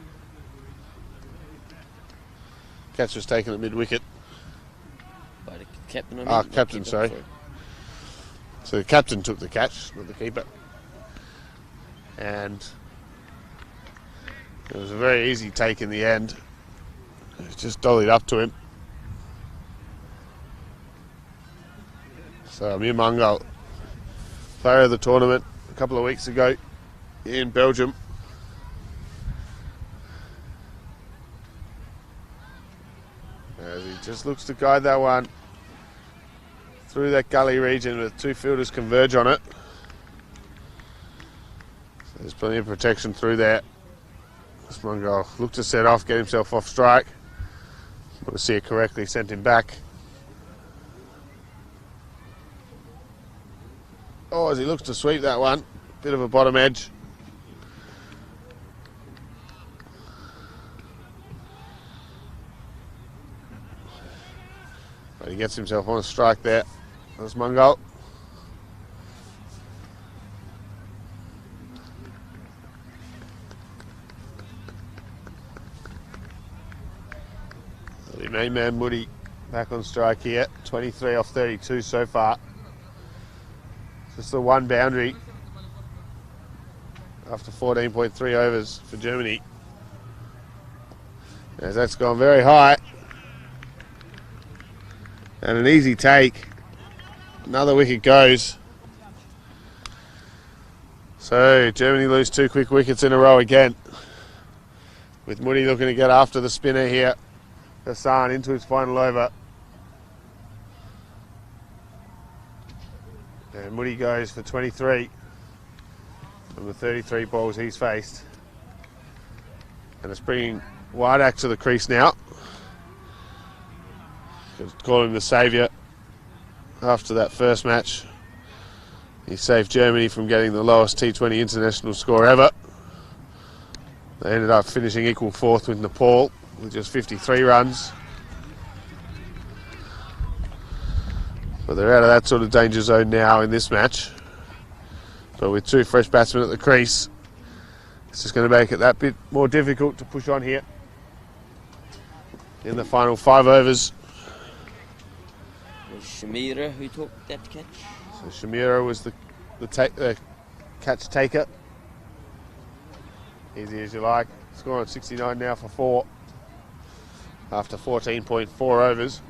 [SPEAKER 2] Catch was taken at mid-wicket.
[SPEAKER 1] By the captain,
[SPEAKER 2] Captain,
[SPEAKER 1] keeper,
[SPEAKER 2] sorry. So the captain took the catch, not the keeper. And it was a very easy take in the end. It just dollied up to him. So Amir Mangal, player of the tournament a couple of weeks ago in Belgium. As he just looks to guide that one through that gully region with two fielders converge on it. So there's plenty of protection through there. This Mangal looked to set off, get himself off strike. Want to see it correctly, sent him back. Oh, as he looks to sweep that one, bit of a bottom edge. But he gets himself on a strike there. That's Mangal. The main man Moody back on strike here. 23 off 32 so far. Just the one boundary after 14.3 overs for Germany. As that's gone very high. And an easy take. Another wicket goes. So Germany lose two quick wickets in a row again. With Moody looking to get after the spinner here. Hassan into his final over. And Moody goes for 23 from the 33 balls he's faced. And it's bringing Wardak to the crease now. Call him the saviour after that first match. He saved Germany from getting the lowest T20 International score ever. They ended up finishing equal fourth with Nepal with just 53 runs. But they're out of that sort of danger zone now in this match. But with two fresh batsmen at the crease, it's just going to make it that bit more difficult to push on here in the final 5 overs.
[SPEAKER 1] It was Shamira who took that catch.
[SPEAKER 2] So Shamira was the catch taker. Easy as you like. Score on 69 now for 4 after 14.4 overs.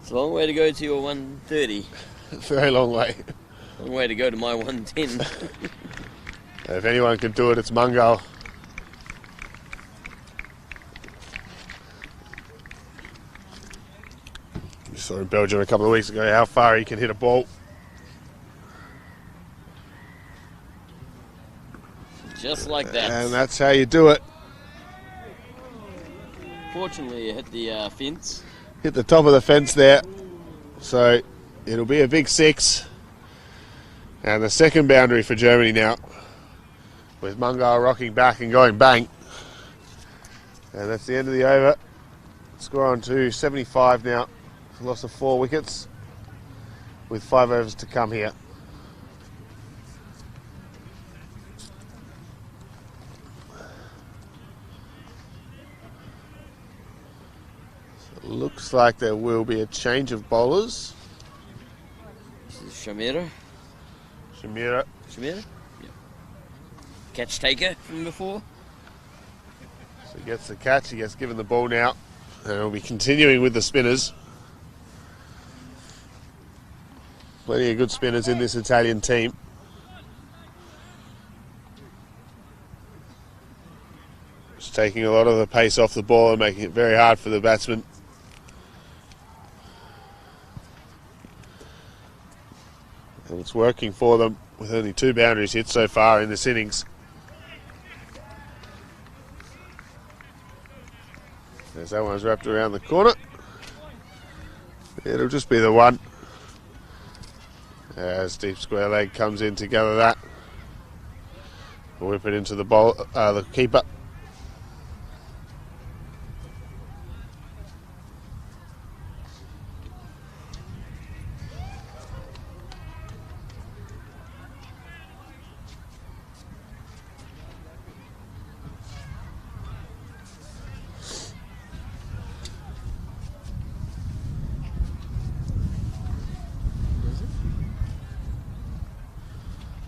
[SPEAKER 1] It's a long way to go to your 130.
[SPEAKER 2] Very long way.
[SPEAKER 1] Long way to go to my 110.
[SPEAKER 2] If anyone could do it, it's Mangal. We saw in Belgium a couple of weeks ago how far he can hit a ball.
[SPEAKER 1] Just like that.
[SPEAKER 2] And that's how you do it.
[SPEAKER 1] Fortunately, you hit the fence.
[SPEAKER 2] Hit the top of the fence there. So it'll be a big 6. And the second boundary for Germany now. With Mangal rocking back and going bang. And that's the end of the over. Score on to 75 now. Loss of 4 wickets. With 5 overs to come here. Looks like there will be a change of bowlers.
[SPEAKER 1] This is Shamira.
[SPEAKER 2] Shamira.
[SPEAKER 1] Shamira? Yep. Catch taker from before.
[SPEAKER 2] So he gets the catch, he gets given the ball now. And we'll be continuing with the spinners. Plenty of good spinners in this Italian team. Just taking a lot of the pace off the ball and making it very hard for the batsmen. And it's working for them with only 2 boundaries hit so far in this innings. As that one's wrapped around the corner. It'll just be the one. As deep square leg comes in to gather that. Whip it into the bowl, the keeper.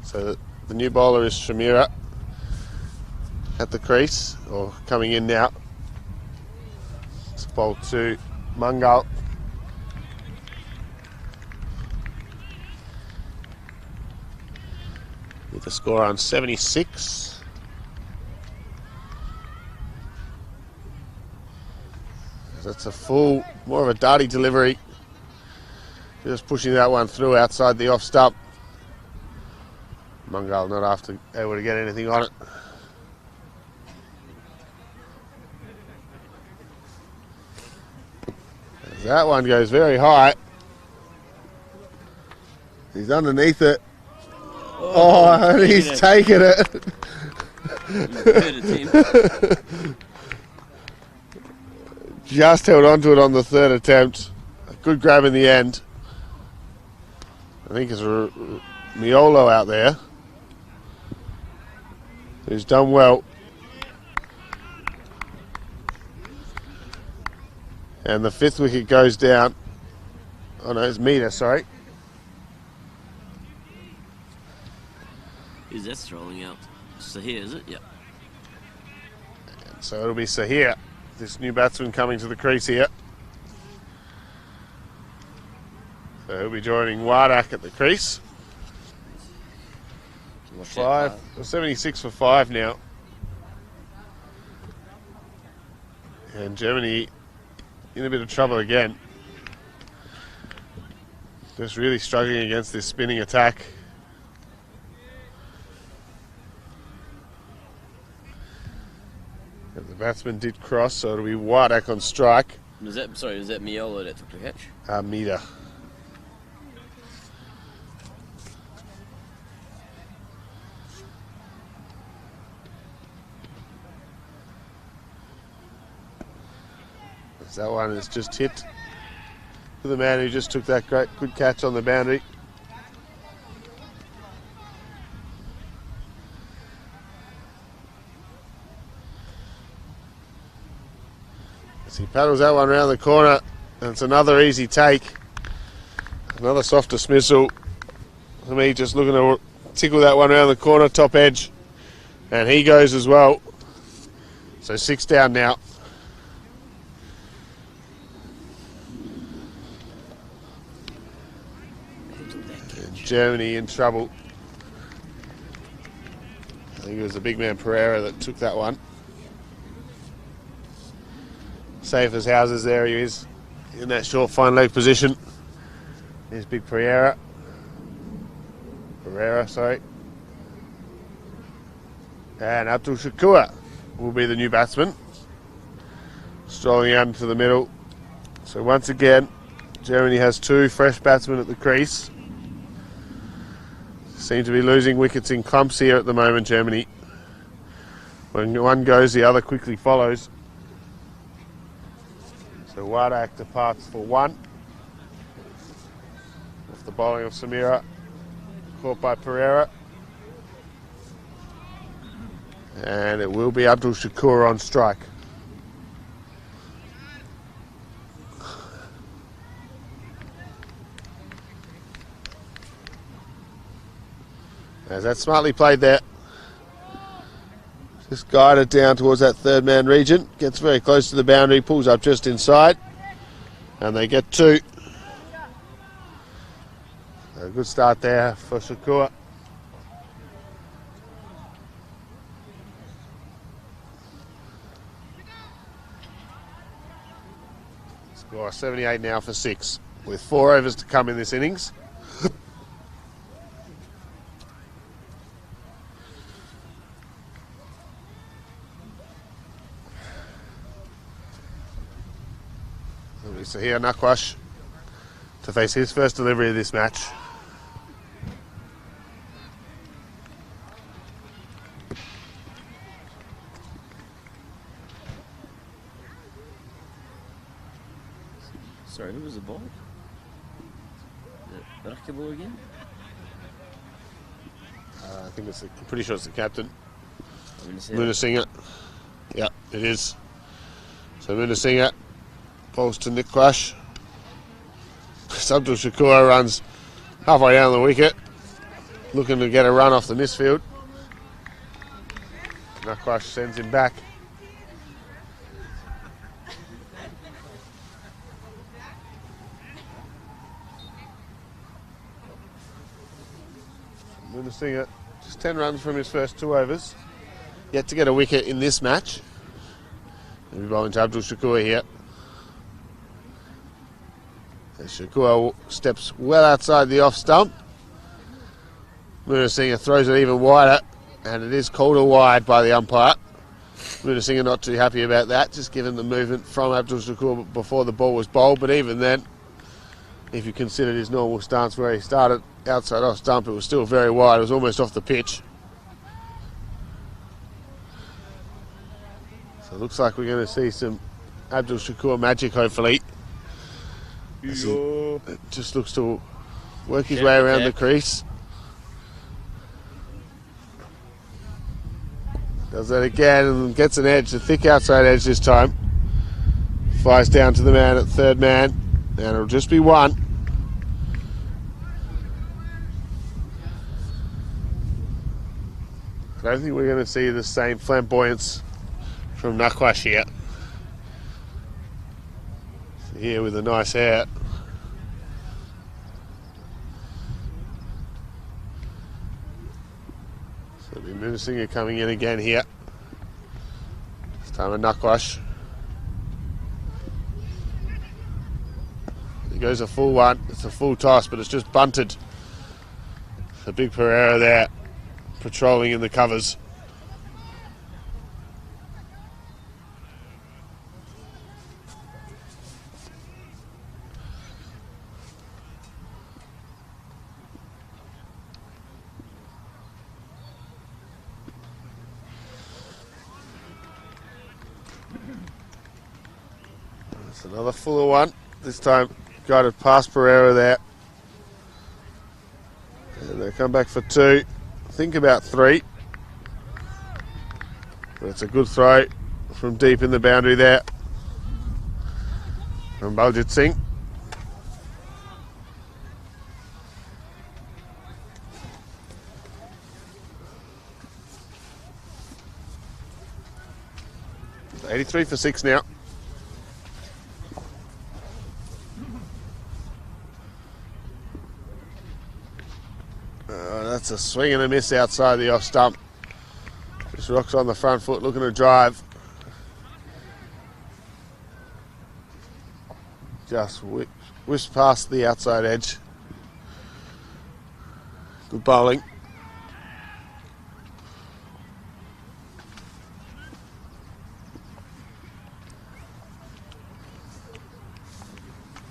[SPEAKER 2] So the new bowler is Shamira at the crease, or coming in now. It's bowl to Mangal. With the score on 76. That's a full, more of a darty delivery. Just pushing that one through outside the off stump. Mangal not able to get anything on it. As that one goes very high. He's underneath it. Oh, and he's taken it. Just held onto it on the 3rd attempt. A good grab in the end. I think it's Miolo out there, who's done well. And the 5th wicket goes down. Oh no, it's Meter, sorry.
[SPEAKER 1] Who's that strolling out? Sahir, is it? Yep.
[SPEAKER 2] And so it'll be Sahir, this new batsman coming to the crease here. So he'll be joining Wardak at the crease. 76 for 5 now. And Germany in a bit of trouble again. Just really struggling against this spinning attack. And the batsman did cross, so it'll be Wardak on strike.
[SPEAKER 1] Was that Miolo that took the catch?
[SPEAKER 2] Mida. That one is just hit to the man who just took that good catch on the boundary. As he paddles that one around the corner, and it's another easy take. Another soft dismissal. For me, just looking to tickle that one around the corner, top edge. And he goes as well. So 6 down now. Germany in trouble. I think it was the big man Pereira that took that one. Safe as houses there he is in that short fine leg position. Here's big Pereira, sorry. And Abdul Shakur will be the new batsman. Strolling out into the middle. So once again, Germany has 2 fresh batsmen at the crease. Seem to be losing wickets in clumps here at the moment, Germany. When one goes, the other quickly follows. So Wardak departs for 1. Off the bowling of Samira. Caught by Pereira. And it will be Abdul Shakur on strike. As that's smartly played there. Just guided down towards that third man region. Gets very close to the boundary, pulls up just inside. And they get 2. A good start there for Shakur. Score 78 now for 6, with 4 overs to come in this innings. So here, Nakwash to face his first delivery of this match.
[SPEAKER 1] Sorry, who was the ball? The Rakiball again?
[SPEAKER 2] I think I'm pretty sure it's the captain,
[SPEAKER 1] Munasinghe.
[SPEAKER 2] Munasinghe. Yeah, it is. So Munasinghe falls to Nick Crush. Abdul Shakur runs halfway down the wicket, looking to get a run off the misfield. Nakwash sends him back. Munasinghe, just 10 runs from his first 2 overs. Yet to get a wicket in this match. He'll be bowling to Abdul Shakur here. As Shakur steps well outside the off stump. Munasinghe throws it even wider, and it is called a wide by the umpire. Munasinghe not too happy about that, just given the movement from Abdul Shakur before the ball was bowled. But even then, if you considered his normal stance where he started outside off stump, it was still very wide. It was almost off the pitch. So it looks like we're going to see some Abdul Shakur magic, hopefully. It just looks to work his way around the crease. Does that again and gets an edge, a thick outside edge this time. Flies down to the man at third man, and it'll just be 1. I don't think we're going to see the same flamboyance from Nakwash here. So here with a nice out. So it'll be Munasinghe coming in again here. This time a Nakwash. He goes a full 1. It's a full toss, but it's just bunted. A big Pereira there, patrolling in the covers. That's another fuller 1. This time guided past Pereira there. And they come back for 2. Think about 3. But it's a good throw from deep in the boundary there from Baljit Singh. So 83 for 6 now. That's a swing and a miss outside the off stump. Just rocks on the front foot, looking to drive. Just whisks past the outside edge. Good bowling.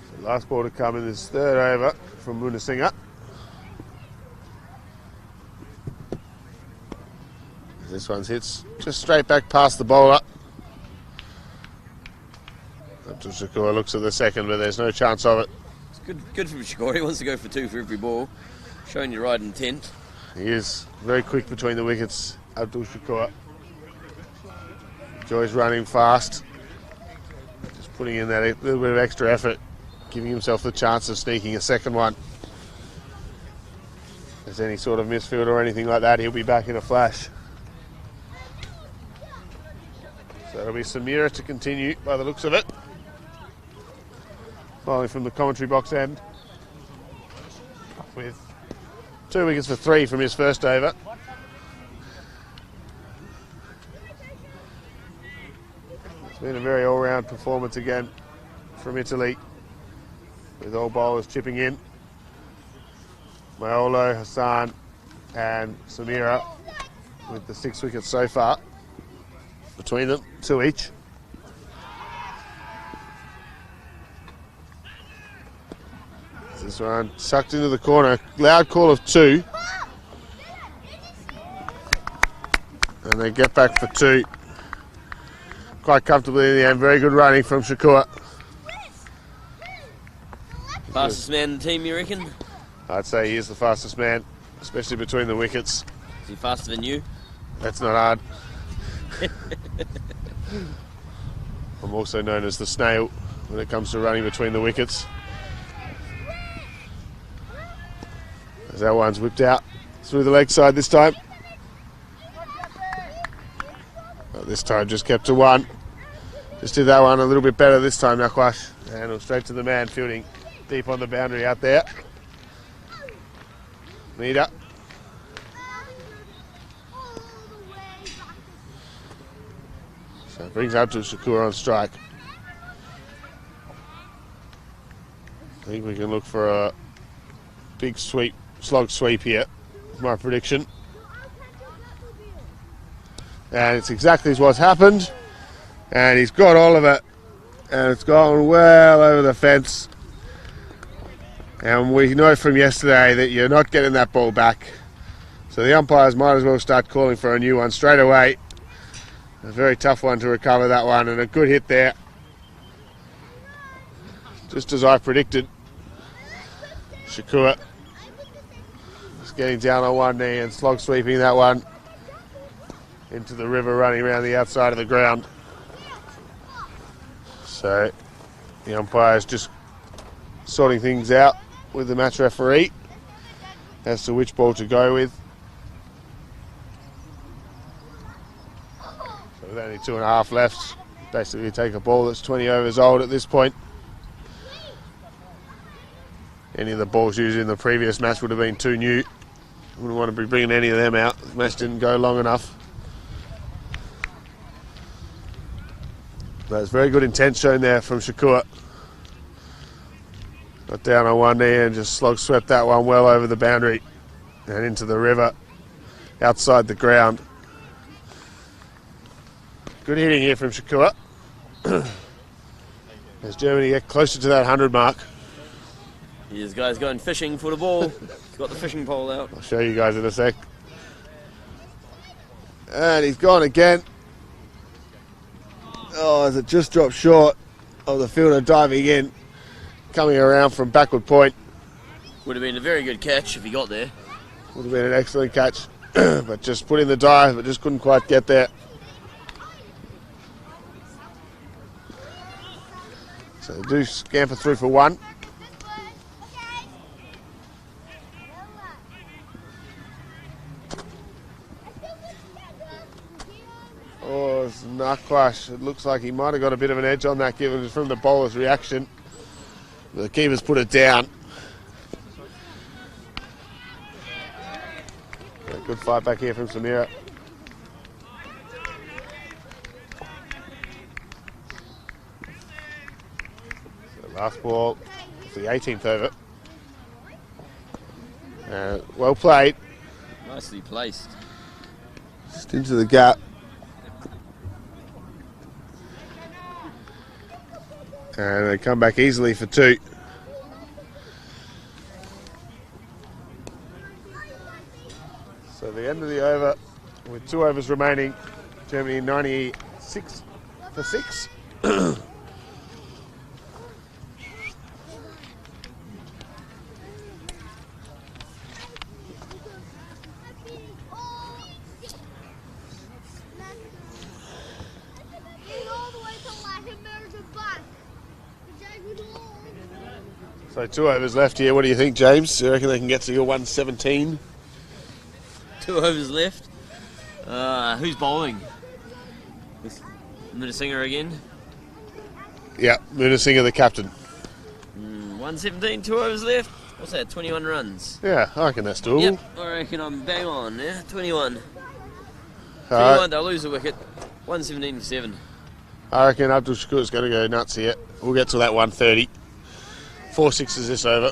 [SPEAKER 2] So last ball to come in this third over from Munasinghe. This one's hits just straight back past the bowler. Abdul Shakur looks at the second, but there's no chance of it.
[SPEAKER 1] It's good from Shakur. He wants to go for 2 for every ball, showing your right intent.
[SPEAKER 2] He is very quick between the wickets, Abdul Shakur. Enjoys running fast. Just putting in that little bit of extra effort, giving himself the chance of sneaking a second one. there's any sort of misfield or anything like that, he'll be back in a flash. So it'll be Samira to continue by the looks of it. Finally from the commentary box end, with 2 wickets for 3 from his first over. It's been a very all-round performance again from Italy, with all bowlers chipping in. Maiolo, Hassan and Samira with the 6 wickets so far between them, 2 each. This one sucked into the corner, loud call of 2. And they get back for 2. Quite comfortably in the end, very good running from Shakur.
[SPEAKER 1] Fastest man in the team, you reckon?
[SPEAKER 2] I'd say he is the fastest man, especially between the wickets.
[SPEAKER 1] Is he faster than you?
[SPEAKER 2] That's not hard. I'm also known as the snail when it comes to running between the wickets. As that one's whipped out through the leg side this time. But this time just kept to 1. Just did that one a little bit better this time, Nakwash. And it was straight to the man fielding deep on the boundary out there. Meter. So it brings Abdul Shakur on strike. I think we can look for a big sweep, slog sweep here, my prediction. And it's exactly what's happened. And he's got all of it. And it's gone well over the fence. And we know from yesterday that you're not getting that ball back. So the umpires might as well start calling for a new one straight away. A very tough one to recover that one, and a good hit there. Just as I predicted. Shakur just getting down on one knee and slog sweeping that one into the river, running around the outside of the ground. So the umpire's just sorting things out with the match referee as to which ball to go with. So with only 2.5 left, basically take a ball that's 20 overs old at this point. Any of the balls used in the previous match would have been too new. Wouldn't want to be bringing any of them out. The match didn't go long enough. But it's very good intent shown there from Shakur. Got down on one knee and just slog swept that one well over the boundary and into the river outside the ground. Good hitting here from Shakur. As Germany get closer to that 100 mark.
[SPEAKER 1] This guy's going fishing for the ball. He's got the fishing pole out.
[SPEAKER 2] I'll show you guys in a sec. And he's gone again. Oh, as it just dropped short of the fielder diving in, coming around from backward point.
[SPEAKER 1] Would have been a very good catch if he got there.
[SPEAKER 2] Would have been an excellent catch, but just put in the dive, but just couldn't quite get there. So they do scamper through for 1. Oh, it's Nakwash. It looks like he might have got a bit of an edge on that given from the bowler's reaction. The keeper's put it down. Yeah, good fight back here from Samira. So last ball for the 18th over. Well played.
[SPEAKER 1] Nicely placed.
[SPEAKER 2] Just into the gap. And they come back easily for 2. So the end of the over, with 2 overs remaining, Germany 96 for 6. So 2 overs left here. What do you think, James? You reckon they can get to your 117?
[SPEAKER 1] 2 overs left. Who's bowling? Singer again.
[SPEAKER 2] Yeah, Singer, the captain.
[SPEAKER 1] 117, 2 overs left. What's that, 21 runs?
[SPEAKER 2] Yeah, I reckon that's doable.
[SPEAKER 1] Yep, I reckon I'm bang on, yeah, 21.
[SPEAKER 2] All right.
[SPEAKER 1] 21, they'll lose a wicket. 117 for 7.
[SPEAKER 2] I reckon Abdul Shakur's going to go nuts here. We'll get to that 130. 4 sixes this over.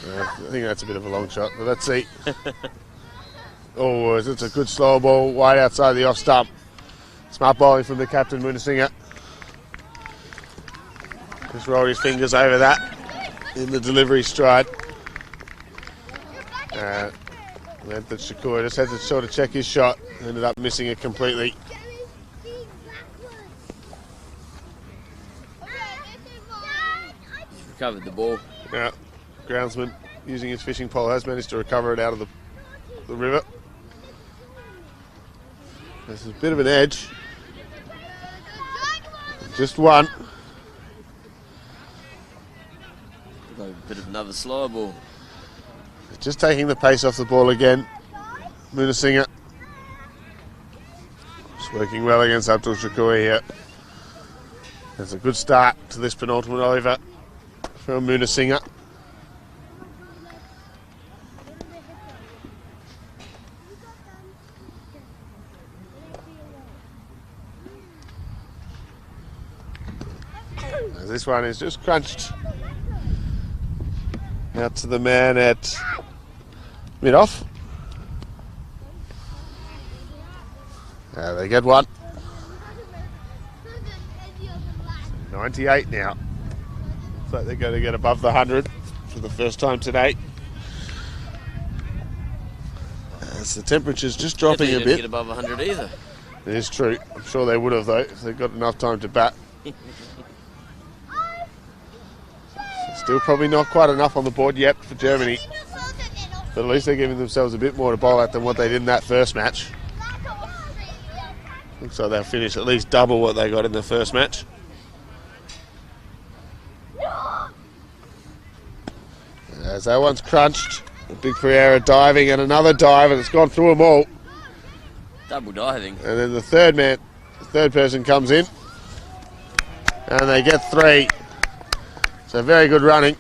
[SPEAKER 2] I think that's a bit of a long shot, but let's see. Oh, it's a good slow ball, wide outside the off stump. Smart bowling from the captain, Singer. Just rolled his fingers over that in the delivery stride. Then Shakur just had to sort of check his shot. Ended up missing it completely.
[SPEAKER 1] He's recovered the ball.
[SPEAKER 2] Yeah, groundsman using his fishing pole has managed to recover it out of the river. This is a bit of an edge. Just one.
[SPEAKER 1] A bit of another slow ball.
[SPEAKER 2] Just taking the pace off the ball again. Singer. Just working well against Abdul Shakur here. It's a good start to this penultimate over from Singer. This one is just crunched out to the man at mid-off. They get one. 98 now. Looks like they're going to get above the 100 for the first time today. As the temperature's just dropping a bit.
[SPEAKER 1] Get above 100 either.
[SPEAKER 2] It is true. I'm sure they would have though if they've got enough time to bat. Still probably not quite enough on the board yet for Germany. But at least they're giving themselves a bit more to bowl at than what they did in that first match. Looks like they'll finish at least double what they got in the first match. As that one's crunched, the big Pereira diving and another dive, and it's gone through them all.
[SPEAKER 1] Double diving.
[SPEAKER 2] And then the third person comes in, and they get 3. So very good running.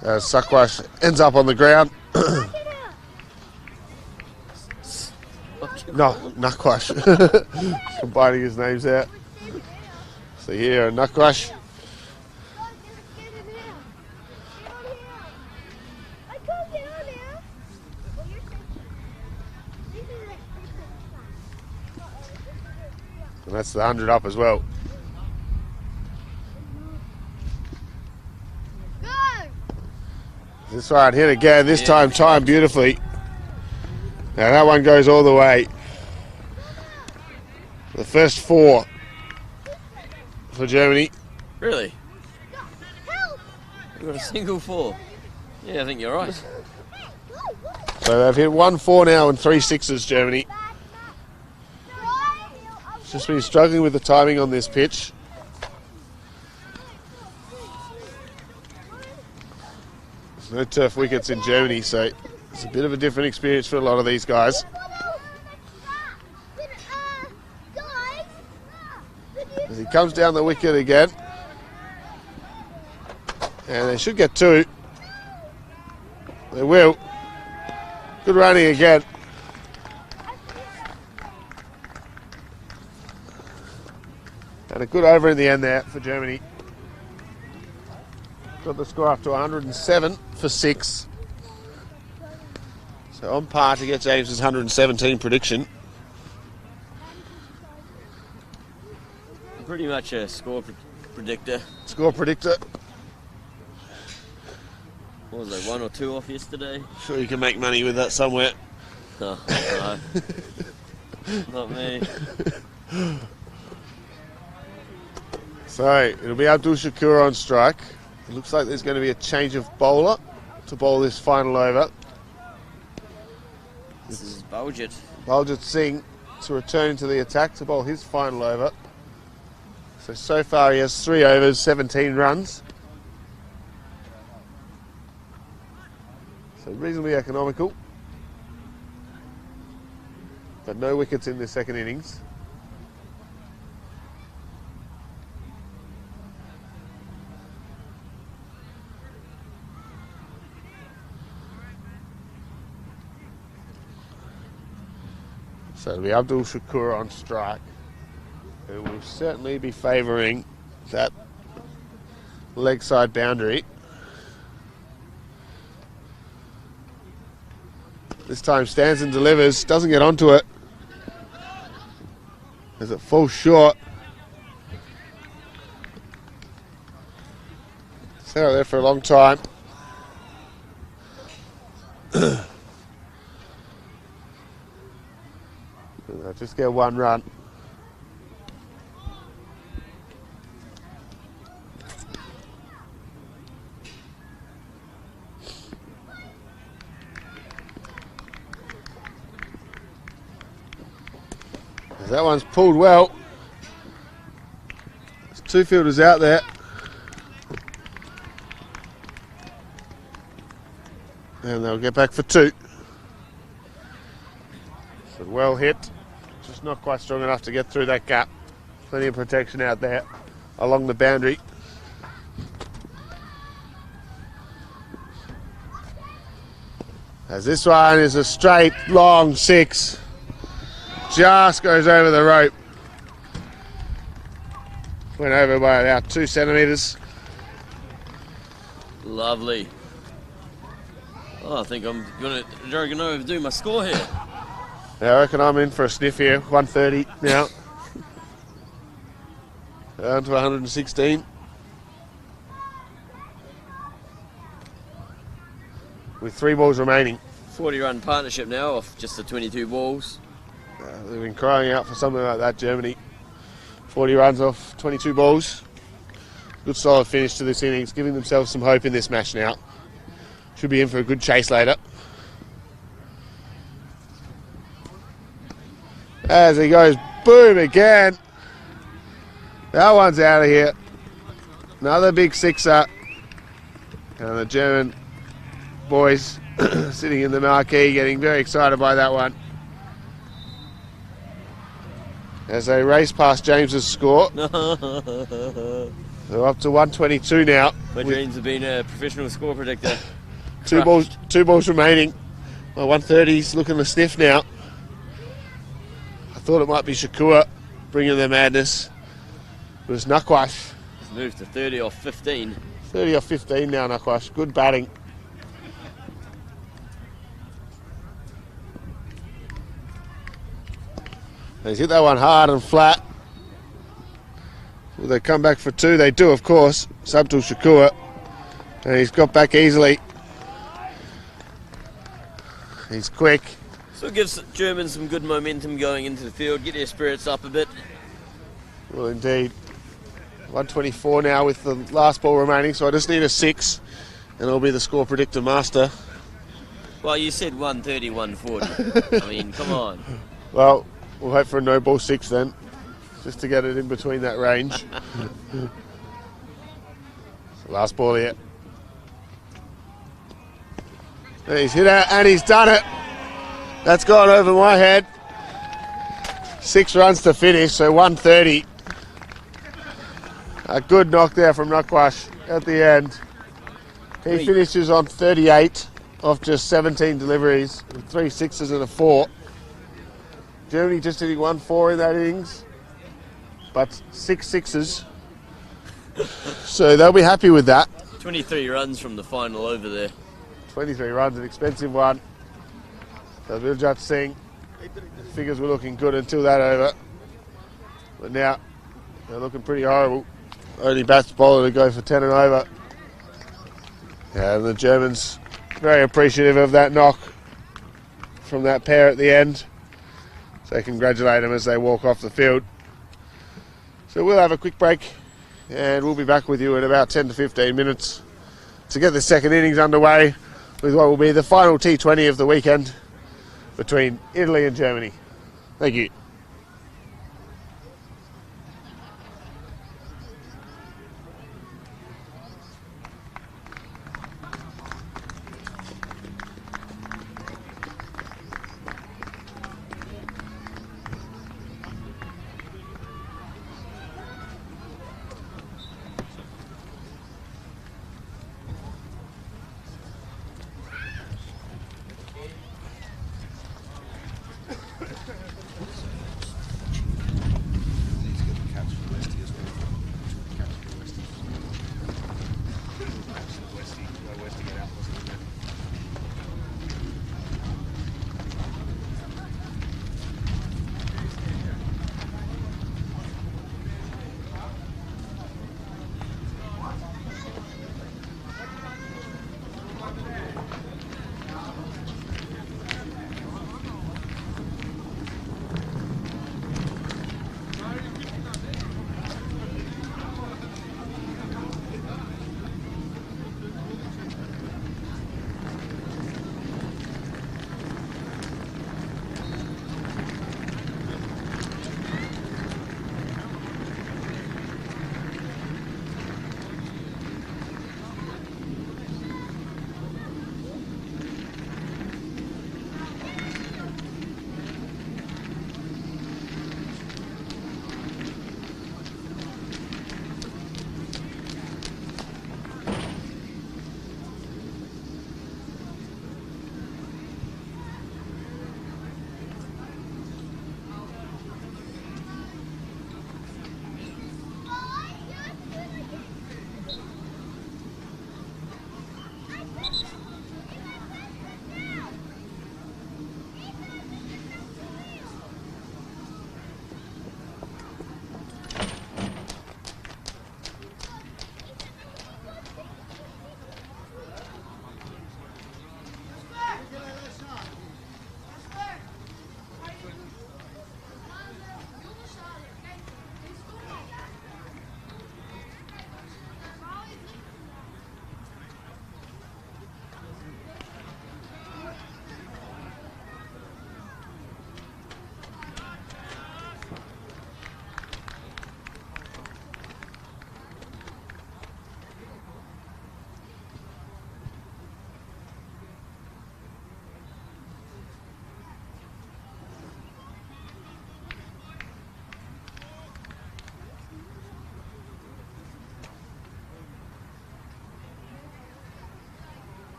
[SPEAKER 2] Sakwash ends up on the ground. No, Nakwash. Combining his names out. So here, Nakwash. And that's the 100 up as well. This one hit again, this time timed beautifully. Now that one goes all the way. The first 4 for Germany.
[SPEAKER 1] Really? We've got a single 4. Yeah, I think you're right.
[SPEAKER 2] So they've hit 1 4 now and 3 6s, Germany. It's just been struggling with the timing on this pitch. There's no turf wickets in Germany, so it's a bit of a different experience for a lot of these guys. As he comes down the wicket again. And they should get 2. They will. Good running again. And a good over in the end there for Germany. Got the score up to 107 for 6. So on par to get James's 117 prediction.
[SPEAKER 1] Pretty much a score predictor.
[SPEAKER 2] Score predictor.
[SPEAKER 1] What was it, 1 or 2 off yesterday?
[SPEAKER 2] Sure you can make money with that somewhere.
[SPEAKER 1] Oh, no. Not me.
[SPEAKER 2] So it'll be Abdul Shakur on strike. It looks like there's going to be a change of bowler to bowl this final over.
[SPEAKER 1] This is Baljit.
[SPEAKER 2] Baljit Singh to return to the attack to bowl his final over. So far he has 3 overs, 17 runs. So reasonably economical. But no wickets in the second innings. So it'll be Abdul Shakur on strike, who will certainly be favouring that leg side boundary. This time stands and delivers, doesn't get onto it as it falls short. Sat out there for a long time. They'll just get one run. That one's pulled well. There's two fielders out there. And they'll get back for two. But well hit. Just not quite strong enough to get through that gap. Plenty of protection out there along the boundary. As this one is a straight, long six. Just goes over the rope. Went over by about 2 centimetres.
[SPEAKER 1] Lovely. Oh, I think I'm gonna do my score here.
[SPEAKER 2] Yeah, I reckon I'm in for a sniff here. 130 now. Down to 116. With 3 balls remaining.
[SPEAKER 1] 40-run partnership now off just the 22 balls.
[SPEAKER 2] They've been crying out for something like that, Germany. 40 runs off 22 balls. Good solid finish to this innings, giving themselves some hope in this match now. Should be in for a good chase later. As he goes, boom again. That one's out of here. Another big sixer. And the German boys sitting in the marquee getting very excited by that one. As they race past James's score. They're up to 122 now.
[SPEAKER 1] My dreams of being a professional score predictor.
[SPEAKER 2] Two balls remaining. My 130's looking a sniff now. I thought it might be Shakur bringing the madness. It was Nakwash.
[SPEAKER 1] He's moved to 30 off 15.
[SPEAKER 2] 30 off 15 now, Nakwash. Good batting. He's hit that one hard and flat. Will they come back for two? They do, of course. It's Abdul Shakur. And he's got back easily. He's quick.
[SPEAKER 1] So it gives Germans some good momentum going into the field, get their spirits up a bit.
[SPEAKER 2] Well, indeed. 124 now with the last ball remaining, so I just need a 6, and I'll be the score predictor master.
[SPEAKER 1] Well, you said 130, 140. I mean, come on.
[SPEAKER 2] Well, we'll hope for a no ball 6 then, just to get it in between that range. Last ball here. And he's hit out and he's done it. That's gone over my head. 6 runs to finish, so 130. A good knock there from Nakwash at the end. He finishes on 38 off just 17 deliveries, with 3 sixes and a 4. Germany just hitting 1-4 in that innings, but 6 sixes. So they'll be happy with that.
[SPEAKER 1] 23 runs from the final over there.
[SPEAKER 2] 23 runs, an expensive one. So Viljat Singh, figures were looking good until that over. But now they're looking pretty horrible. Only bats bowler to go for 10 and over. Yeah, and the Germans very appreciative of that knock from that pair at the end. So congratulate them as they walk off the field. So we'll have a quick break and we'll be back with you in about 10 to 15 minutes to get the second innings underway with what will be the final T20 of the weekend between Italy and Germany. Thank you.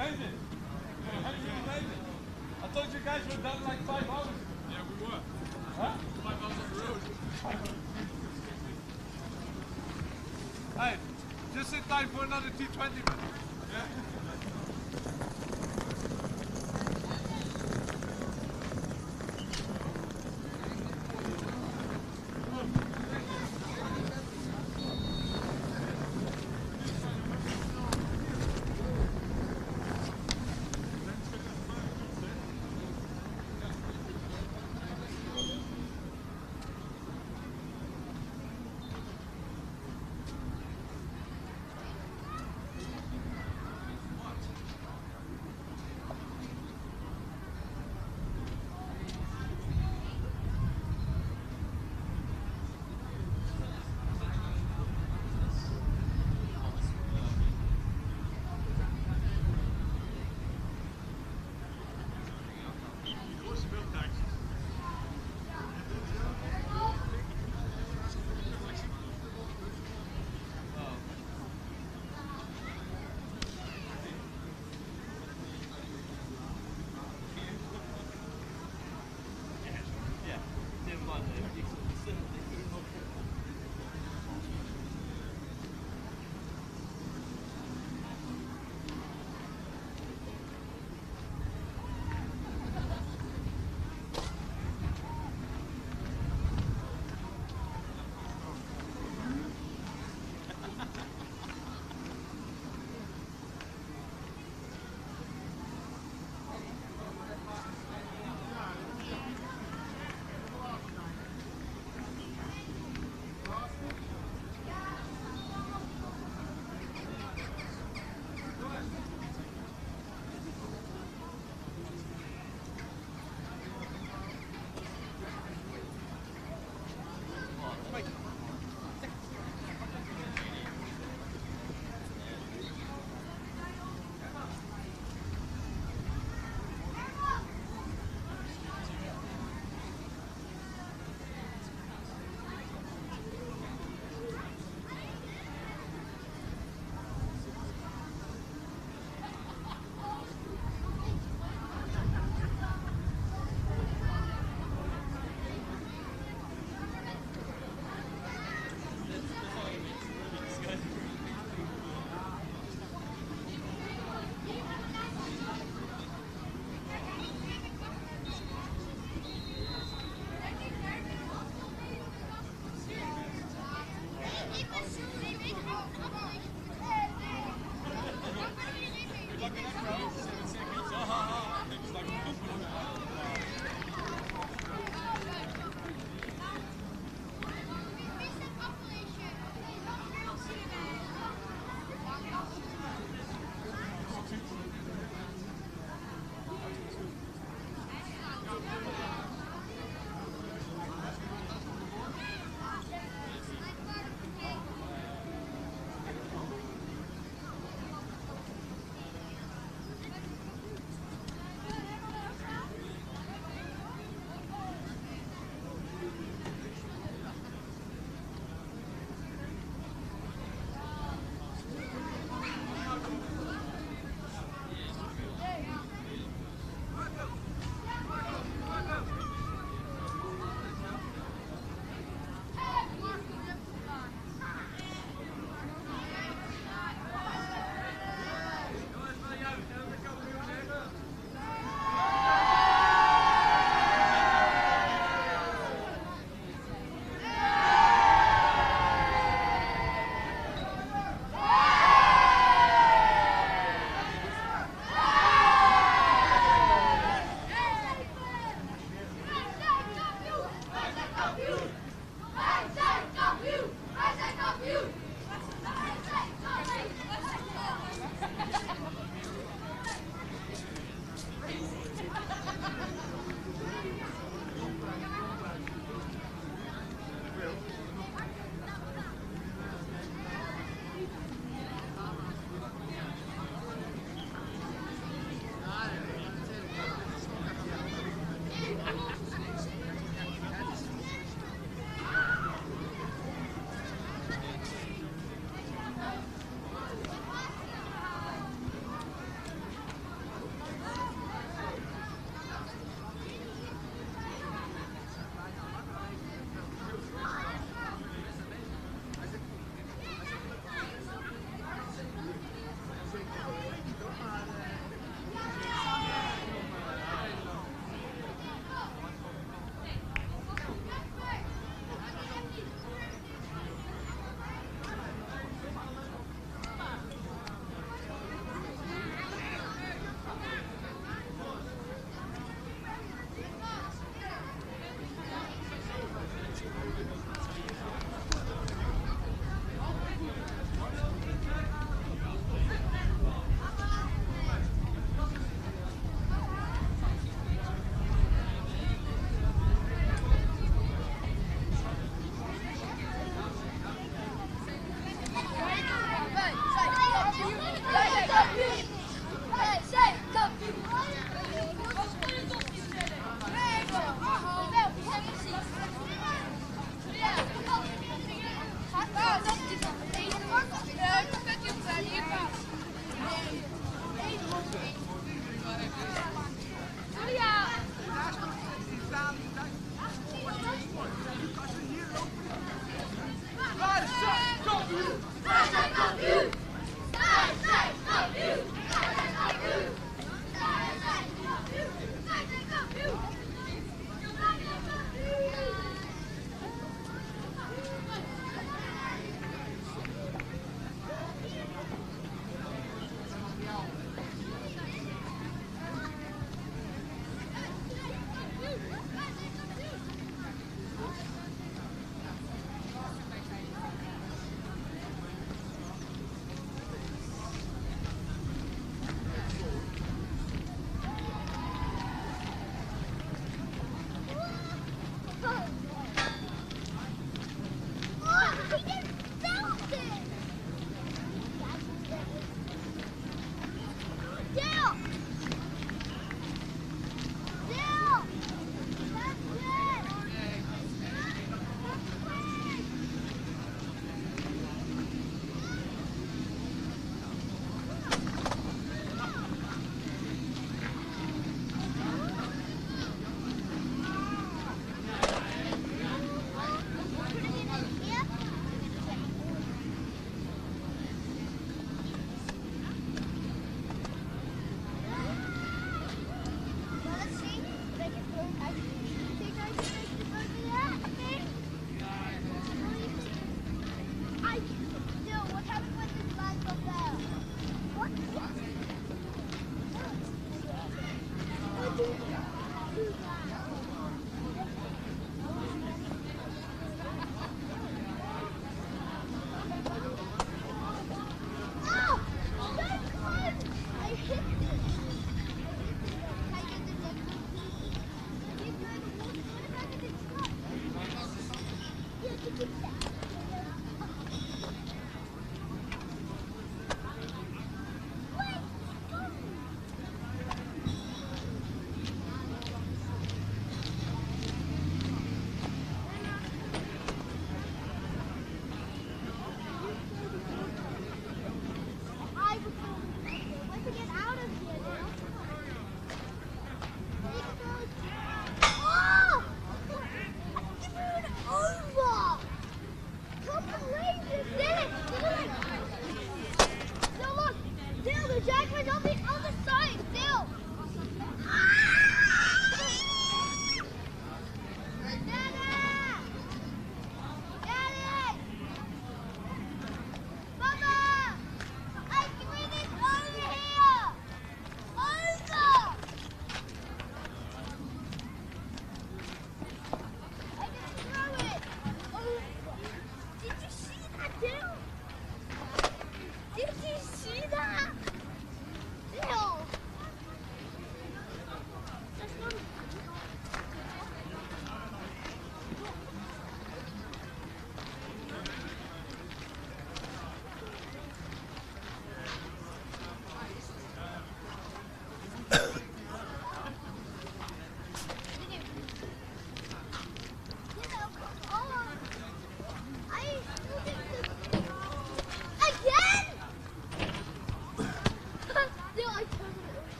[SPEAKER 3] amazing. Amazing. I thought you guys were done like 5 hours. Yeah, we were. Huh? 5 hours on the road. Hey, just in time for another T20, man. Yeah.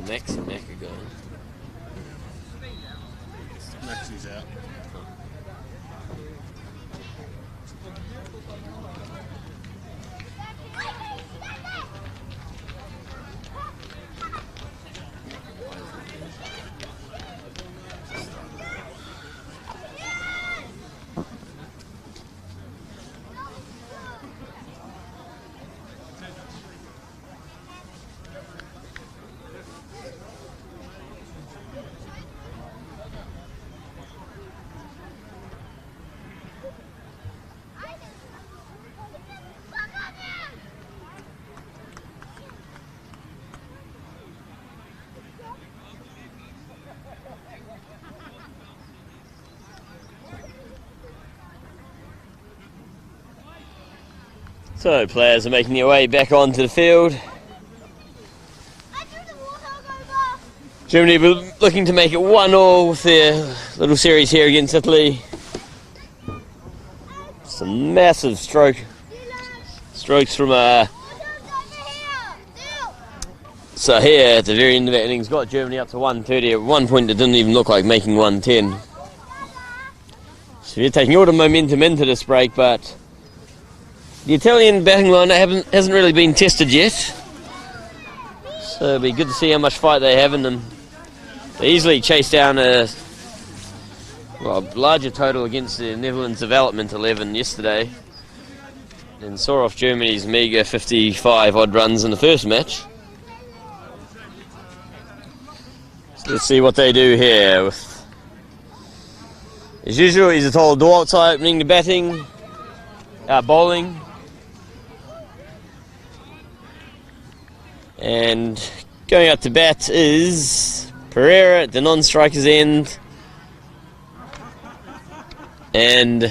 [SPEAKER 1] Max and Mac are going.
[SPEAKER 2] Maxi's out.
[SPEAKER 1] So players are making their way back onto the field. Germany were looking to make it 1-1 with their little series here against Italy. Some massive strokes from so here at the very end of the innings got Germany up to 130. At one point it didn't even look like making 110. So they're taking all the momentum into this break, but the Italian batting line hasn't really been tested yet, so it'll be good to see how much fight they have in them. They easily chased down a larger total against the Netherlands Development 11 yesterday and saw off Germany's meagre 55 odd runs in the first match. So let's see what they do here. As usual, he's told Duarte opening the bowling. And going out to bat is Pereira at the non-striker's end. And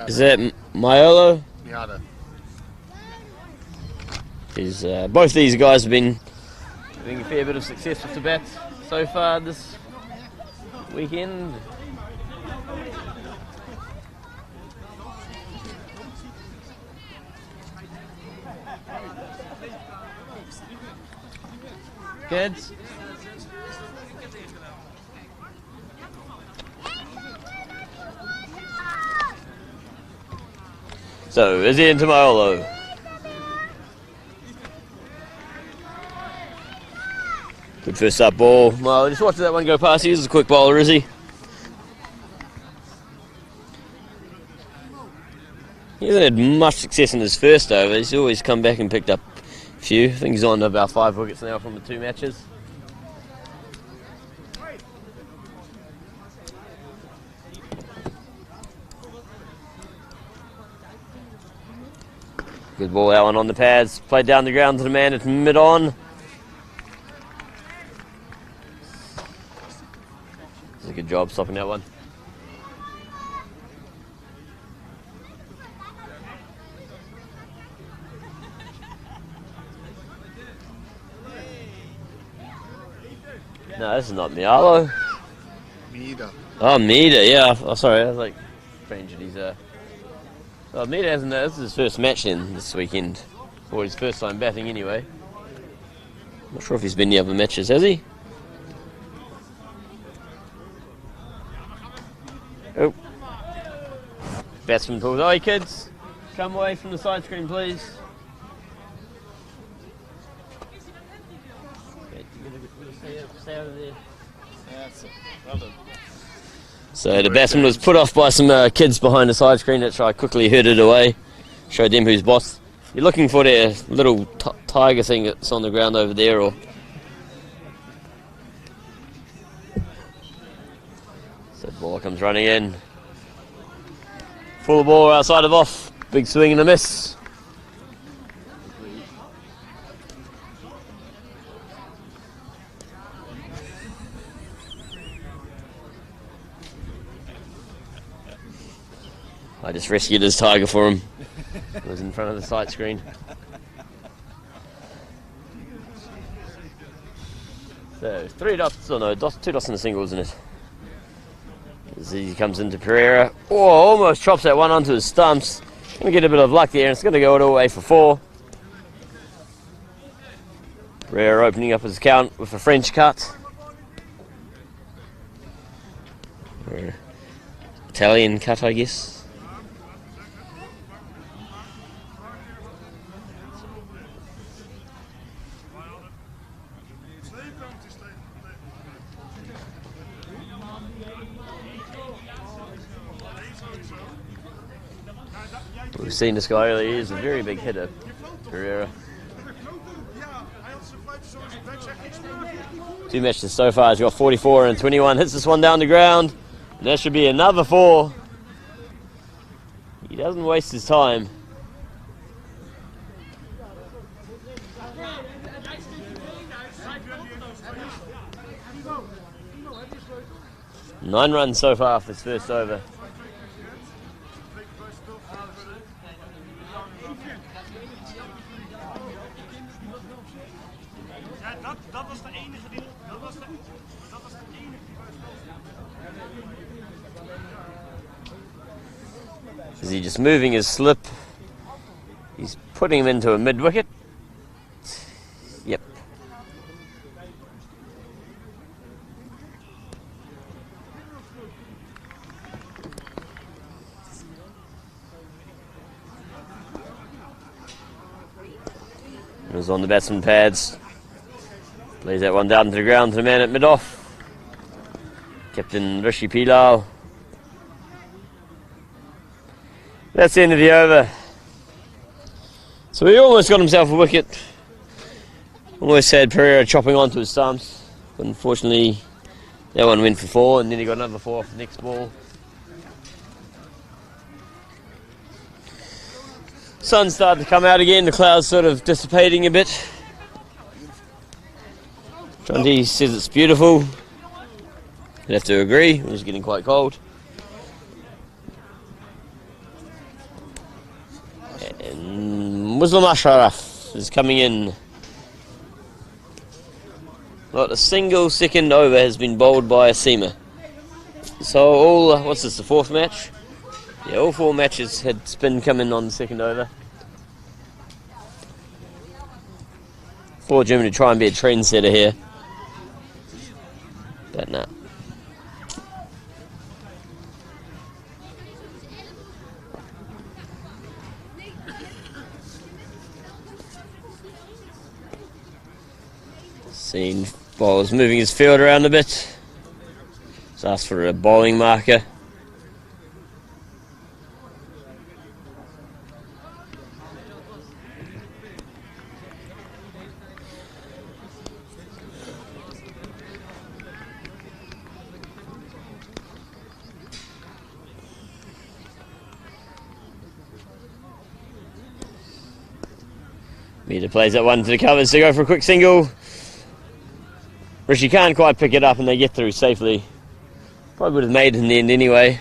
[SPEAKER 1] is that Maiolo?
[SPEAKER 2] Miata.
[SPEAKER 1] Both these guys have been having a fair bit of success with the bat so far this weekend. Good. So, is he into Maiolo? Good first up ball. Well, just watching that one go past. He is a quick bowler, is he? He hasn't had much success in his first over. He's always come back and picked up a few. I think he's on to about 5 wickets now from the 2 matches. Good ball, that one on the pads. Played down the ground to the man at mid-on. Does a good job stopping that one. No, this is not Mialo.
[SPEAKER 2] Mida.
[SPEAKER 1] Oh, Mida, yeah. Oh, sorry, I was like, strange that he's Well, Mida hasn't. This is his first match then this weekend, or his first time batting anyway. Not sure if he's been in the other matches, has he? Oh, batsman pulls. Oi, kids, come away from the side screen, please. Stay over there. So the batsman was put off by some kids behind the side screen that tried quickly herded away. Showed them who's boss. You're looking for their little tiger thing that's on the ground over there, or so the ball comes running in. Full ball outside of off. Big swing and a miss. I just rescued his tiger for him. It was in front of the sight screen. So 3 dots, oh no, 2 dots and a single, isn't it? As he comes into Pereira. Oh, almost chops that one onto his stumps. Gonna get a bit of luck there, and it's gonna go all the way for 4. Pereira opening up his count with a French cut. Or Italian cut, I guess. We've seen this guy earlier. He's a very big hitter, Pereira. 2 matches so far. He's got 44 and 21. Hits this one down the ground. And that should be another 4. He doesn't waste his time. Nine runs so far for his first over. Is he just moving his slip? He's putting him into a mid-wicket. Yep. It was on the batsman pads. Plays that one down to the ground to the man at mid-off. Captain Rishi Pilau. That's the end of the over. So he almost got himself a wicket. Almost had Pereira chopping onto his stumps. But unfortunately, that one went for 4, and then he got another 4 off the next ball. Sun started to come out again. The clouds sort of dissipating a bit. T20 says it's beautiful. You'd have to agree. It was getting quite cold. And Muslim Ashraf is coming in. Not a single second over has been bowled by a seamer. So all, what's this, the 4th match? Yeah, all 4 matches had spin come in on the second over. For Germany to try and be a trendsetter here. But no. Seen bowlers moving his field around a bit. He's asked for a bowling marker. Meter plays that one to the covers to go for a quick single. Rishi can't quite pick it up and they get through safely. Probably would have made it in the end anyway.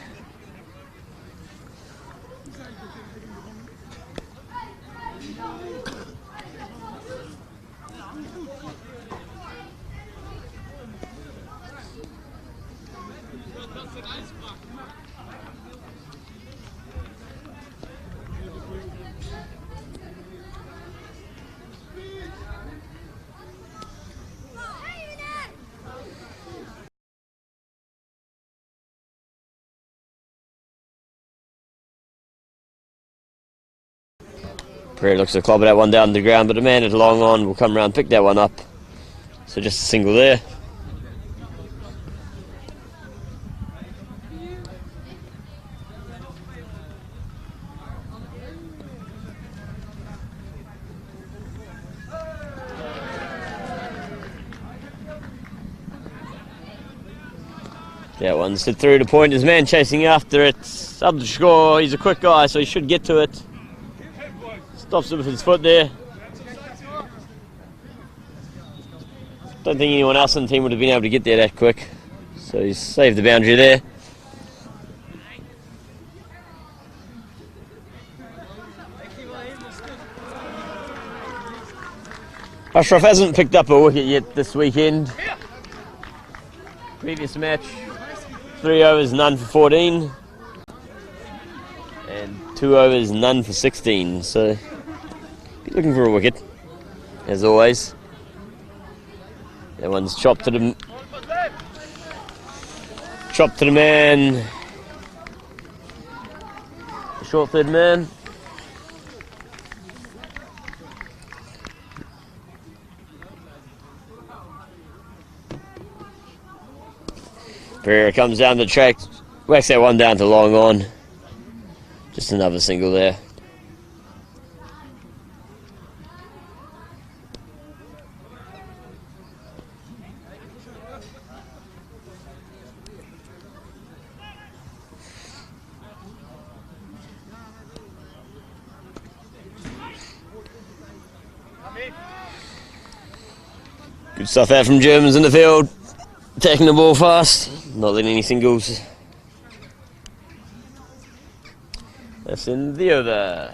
[SPEAKER 1] Pereira looks to clobber that one down to the ground, but the man at long on will come around, pick that one up. So just a single there. That one slid through the point. His man chasing after it. Up the score. He's a quick guy, so he should get to it. Stops it with his foot there. Don't think anyone else on the team would have been able to get there that quick. So he's saved the boundary there. Ashraf hasn't picked up a wicket yet this weekend. Previous match, 3 overs, none for 14. And 2 overs, none for 16. So, be looking for a wicket, as always. That one's chopped to the man. Short third man. Pereira comes down the track, whacks that one down to long on. Just another single there. Good stuff out from Germans in the field. Taking the ball fast, not letting any singles. That's in the over.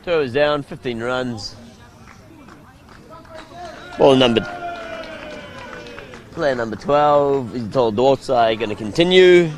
[SPEAKER 1] 2 overs down, 15 runs. Ball player number 12, he's told Dortsai going to continue.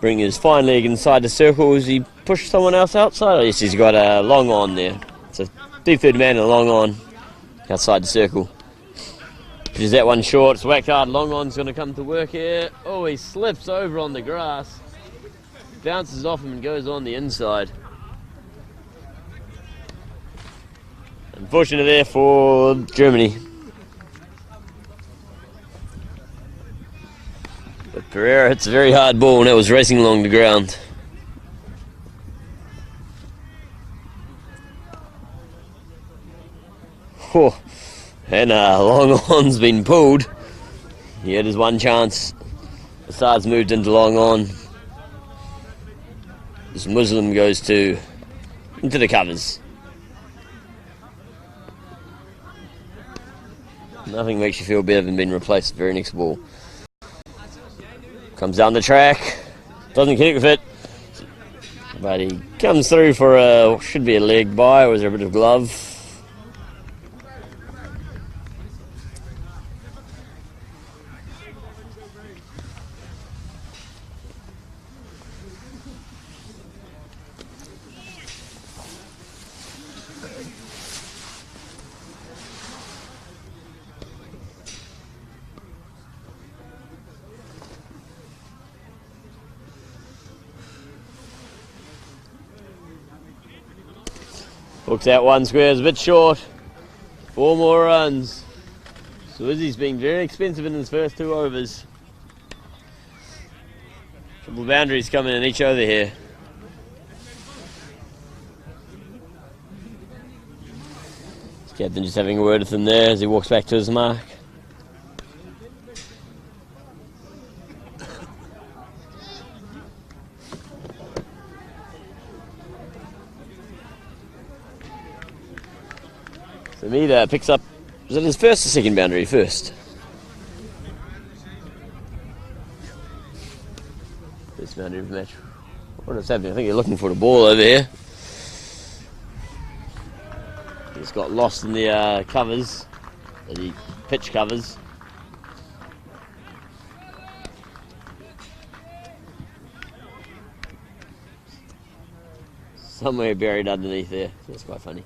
[SPEAKER 1] Bring his fine leg inside the circle as he pushed someone else outside. Oh, yes, he's got a long on there. It's a deep third man and a long on outside the circle. Pitches that one short. It's whacked hard. Long on's going to come to work here. Oh, he slips over on the grass. Bounces off him and goes on the inside. Unfortunate there for Germany. But Pereira hits a very hard ball and it was racing along the ground. Oh, and long on's been pulled. He had his one chance. The side's moved into long on. This Muslim goes into the covers. Nothing makes you feel better than being replaced the very next ball. Comes down the track, doesn't connect with it, but he comes through for a, should be a leg by, was there a bit of glove? Hooks out one, squares a bit short. 4 more runs. So Izzy's been very expensive in his first 2 overs. Triple boundaries coming in each over here. Captain just having a word with him there as he walks back to his mark. So Mida picks up, was it his first or second boundary? First. First boundary of the match. What is happening? I think they're looking for the ball over here. He's got lost in the covers, the pitch covers. Somewhere buried underneath there. That's quite funny.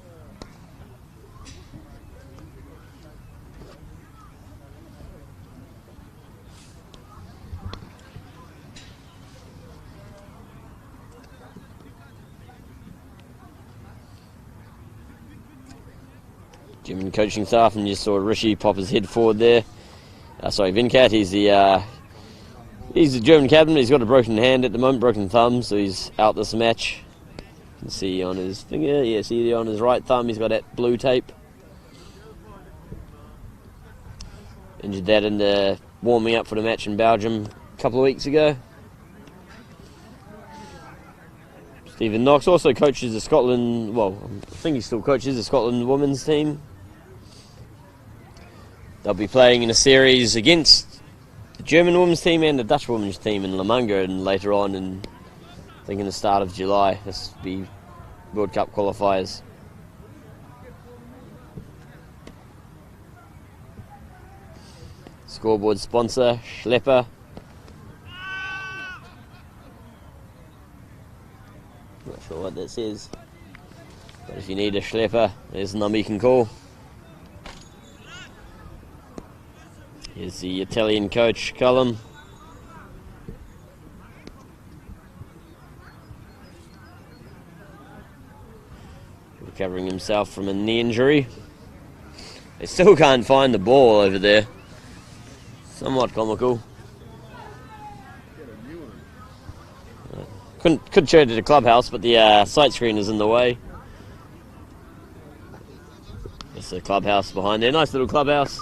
[SPEAKER 1] German coaching staff, and you saw Rishi pop his head forward there. Venkat, he's the German captain. He's got a broken hand at the moment, broken thumb, so he's out this match. You can see on his finger, yeah, see there on his right thumb, he's got that blue tape. Injured that in the warming up for the match in Belgium a couple of weeks ago. Stephen Knox also coaches the Scotland, well, I think he still coaches the Scotland women's team. They'll be playing in a series against the German women's team and the Dutch women's team in La Manga, and later on in, I think, in the start of July. This will be World Cup qualifiers. Scoreboard sponsor, Schlepper. Not sure what this is, but if you need a Schlepper, there's the number you can call. Here's the Italian coach, Cullum. Recovering himself from a knee injury. They still can't find the ball over there. Somewhat comical. Could show it at the clubhouse, but the sight screen is in the way. There's the clubhouse behind there. Nice little clubhouse.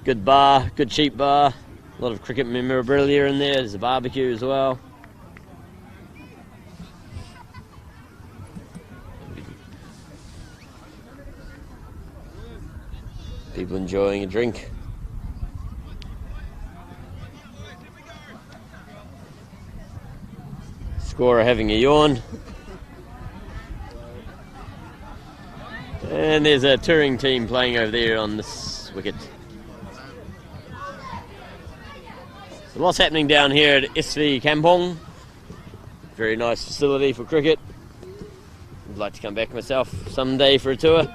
[SPEAKER 1] Good bar, good cheap bar. A lot of cricket memorabilia in there. There's a barbecue as well. People enjoying a drink. Scorer having a yawn. And there's a touring team playing over there on this wicket. So lots happening down here at SV Kampong. Very nice facility for cricket. I'd like to come back myself someday for a tour.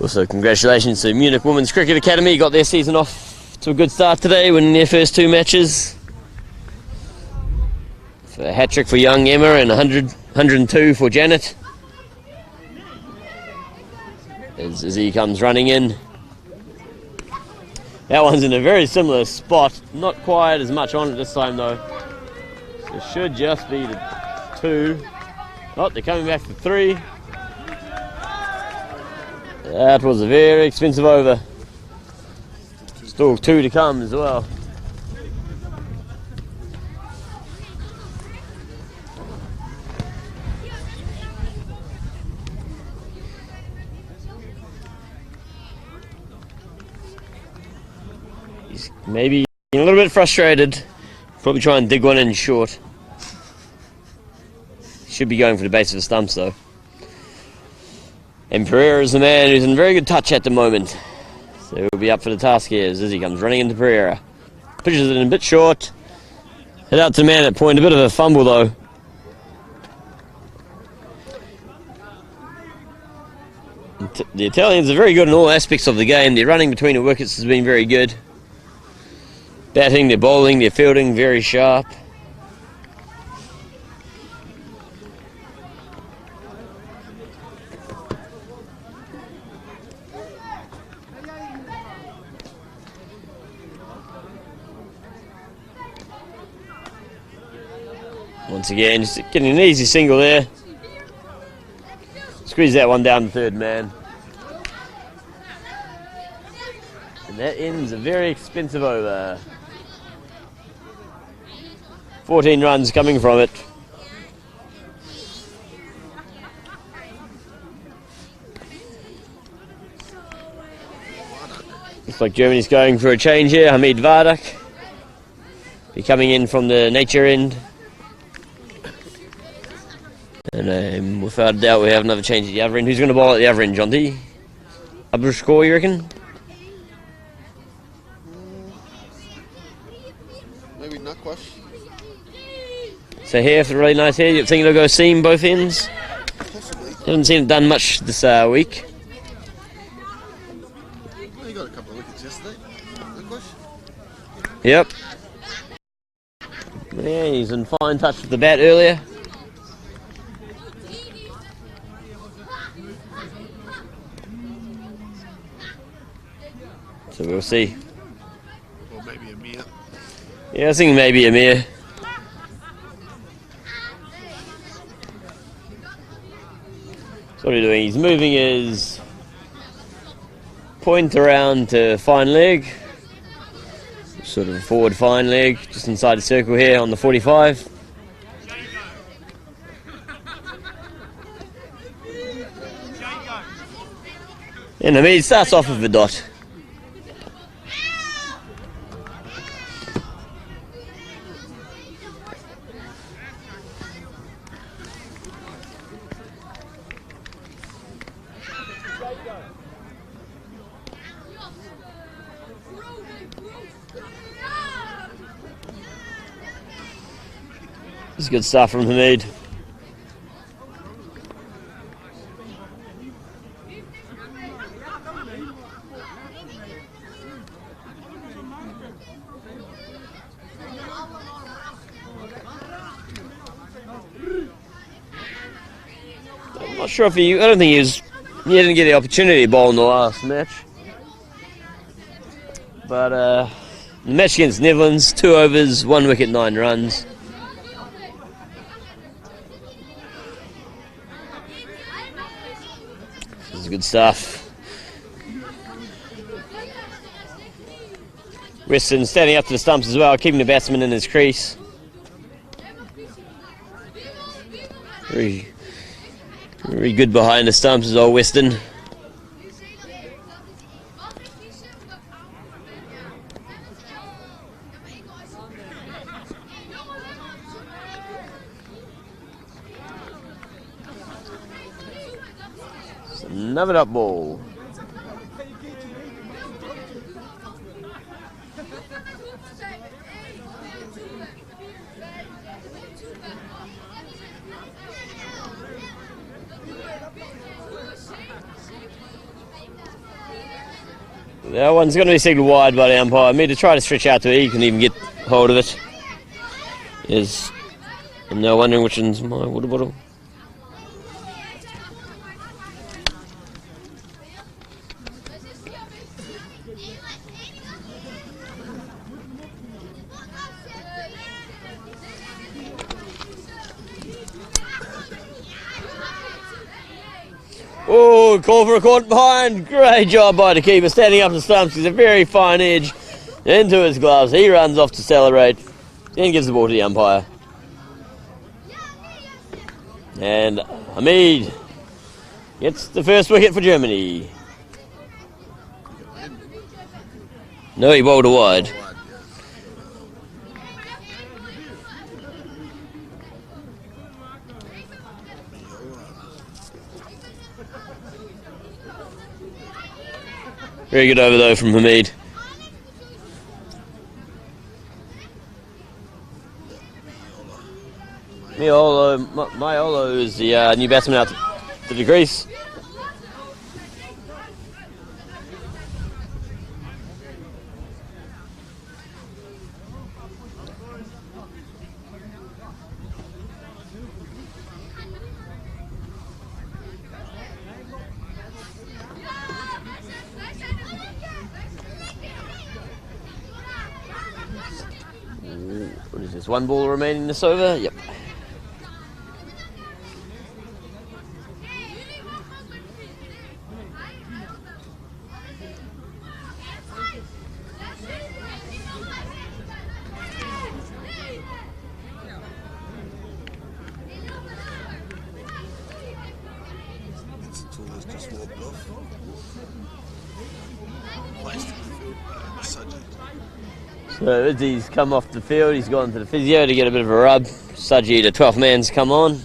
[SPEAKER 1] Also, congratulations to Munich Women's Cricket Academy. Got their season off to a good start today, winning their first 2 matches. A hat-trick for young Emma and 102 for Janet. As he comes running in. That one's in a very similar spot. Not quite as much on it this time though. So it should just be the 2. Oh, they're coming back for 3. That was a very expensive over. Still 2 to come as well. He's maybe a little bit frustrated. Probably try and dig one in short. Should be going for the base of the stumps though. And Pereira is the man who's in very good touch at the moment. So he'll be up for the task here as he comes running into Pereira. Pitches it in a bit short. Hit out to man at point. A bit of a fumble though. The Italians are very good in all aspects of the game. Their running between the wickets has been very good. Batting, their bowling, their fielding, very sharp. Once again, just getting an easy single there. Squeeze that one down to third man. And that ends a very expensive over. 14 runs coming from it. Looks like Germany's going for a change here. Hamid Vardak be coming in from the nature end. And without a doubt we have another change at the other end. Who's going to bowl at the other end, John D? Abrushko, you reckon?
[SPEAKER 2] Maybe Nakwash.
[SPEAKER 1] So here, for the really nice hair, you think it'll go seam both ends?
[SPEAKER 2] Possibly.
[SPEAKER 1] Haven't seen it done much this week.
[SPEAKER 2] Well, he got a couple of wickets yesterday. Nakwash.
[SPEAKER 1] Yep. Yeah, he's in fine touch with the bat earlier. So we'll see.
[SPEAKER 2] Or maybe Amir.
[SPEAKER 1] Yeah, I think maybe Amir. So what are you doing? He's moving his point around to fine leg. Sort of a forward fine leg, just inside the circle here on the 45. And I mean, it starts off with a dot. This is good stuff from Hamid. I'm not sure if I don't think he didn't get the opportunity to bowl in the last match. But the match against Netherlands, 2 overs, 1 wicket, 9 runs. This is good stuff. Weston standing up to the stumps as well, keeping the batsman in his crease. Very good behind the stumps is old Weston. Another up ball. That one's going to be signalled wide by the umpire. I mean, to try to stretch out to it, you can even get hold of it. I'm now wondering which one's my water bottle. Oh, call for a caught behind. Great job by the keeper, standing up to stumps. He's a very fine edge into his gloves. He runs off to celebrate, then gives the ball to the umpire. And Hamid gets the first wicket for Germany. No, he bowled a wide. Very good over though from Hamid. Maiolo is the new batsman out to the crease. What is this? 1 ball remaining this over? Yep. So Izzy's come off the field, he's gone to the physio to get a bit of a rub. Saji, the 12th man's come on.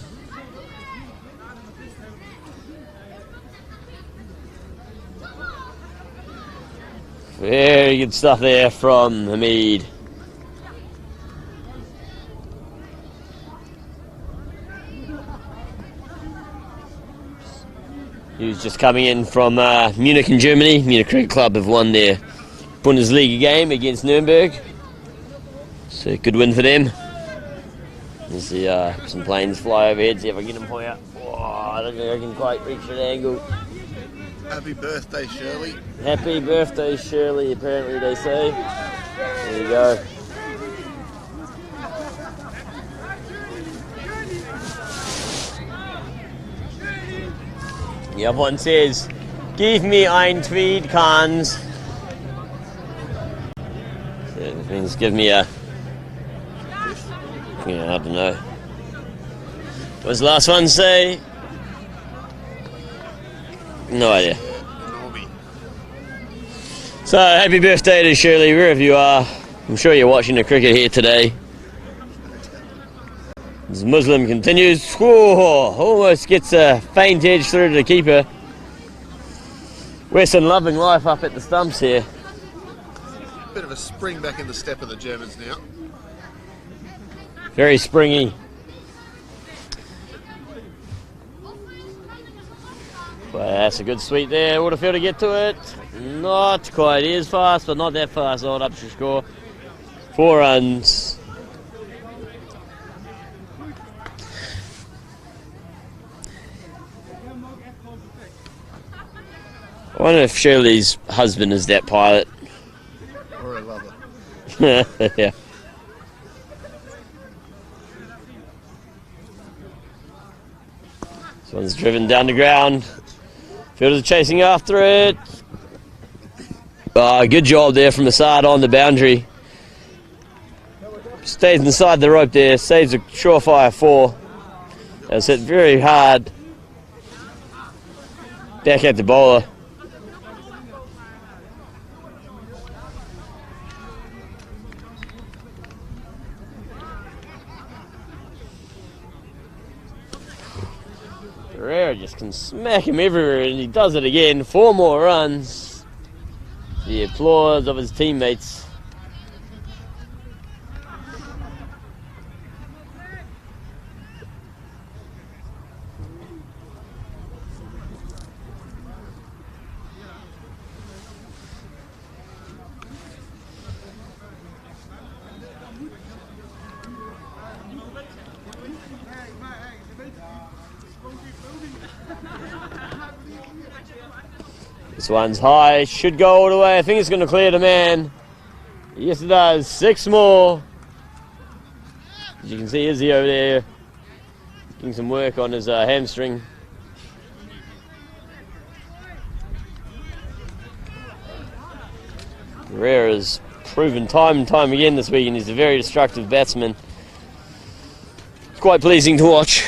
[SPEAKER 1] Very good stuff there from Hamid. He was just coming in from Munich in Germany. Munich Cricket Club have won their Bundesliga game against Nuremberg. So good win for them. There's some planes fly overhead, see if I can get them for you. Oh, I don't think I can quite reach that angle.
[SPEAKER 2] Happy birthday, Shirley.
[SPEAKER 1] Happy birthday, Shirley, apparently they say. There you go. The other one says, "Give me ein Tweed cans." So that means give me a... Yeah, I don't know. What does the last one say? No idea. So, happy birthday to Shirley, wherever you are. I'm sure you're watching the cricket here today. As Muslim continues, whoa, almost gets a faint edge through to the keeper. Weston loving life up at the stumps here.
[SPEAKER 2] Bit of a spring back in the step of the Germans now.
[SPEAKER 1] Very springy. Well, that's a good sweep there. Waterfield to get to it. Not quite. He is fast, but not that fast. Old up to score. 4 runs. I wonder if Shirley's husband is that pilot.
[SPEAKER 2] Or a lover.
[SPEAKER 1] Yeah. This one's driven down the ground. Fielders chasing after it. Good job there from the side on the boundary. Stays inside the rope there. Saves a surefire 4. That's hit very hard. Back at the bowler. Pereira just can smack him everywhere, and he does it again. 4 more runs. The applause of his teammates. This one's high, should go all the way. I think it's going to clear the man. Yes, it does. 6 more. As you can see, Izzy over there doing some work on his hamstring. Pereira's proven time and time again this week, and he's a very destructive batsman. It's quite pleasing to watch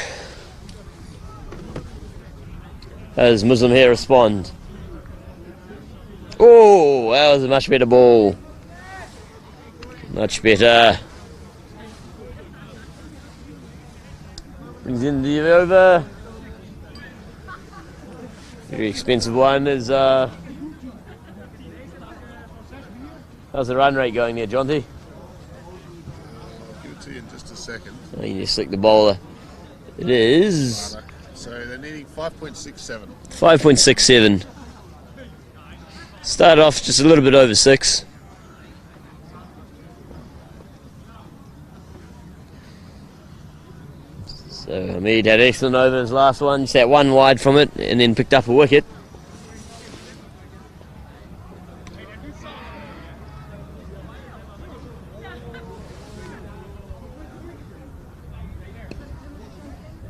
[SPEAKER 1] as Muslim here respond. Oh, that was a much better ball. Much better. Brings in the over. Very expensive one is how's the run rate going there, Jonty?
[SPEAKER 2] I'll give it to you in just a second.
[SPEAKER 1] Oh, you just slick the bowler. It is
[SPEAKER 2] So they're needing 5.67.
[SPEAKER 1] 5.67. Started off just a little bit over 6. So Hamid had excellent over his last one, just that one wide from it, and then picked up a wicket.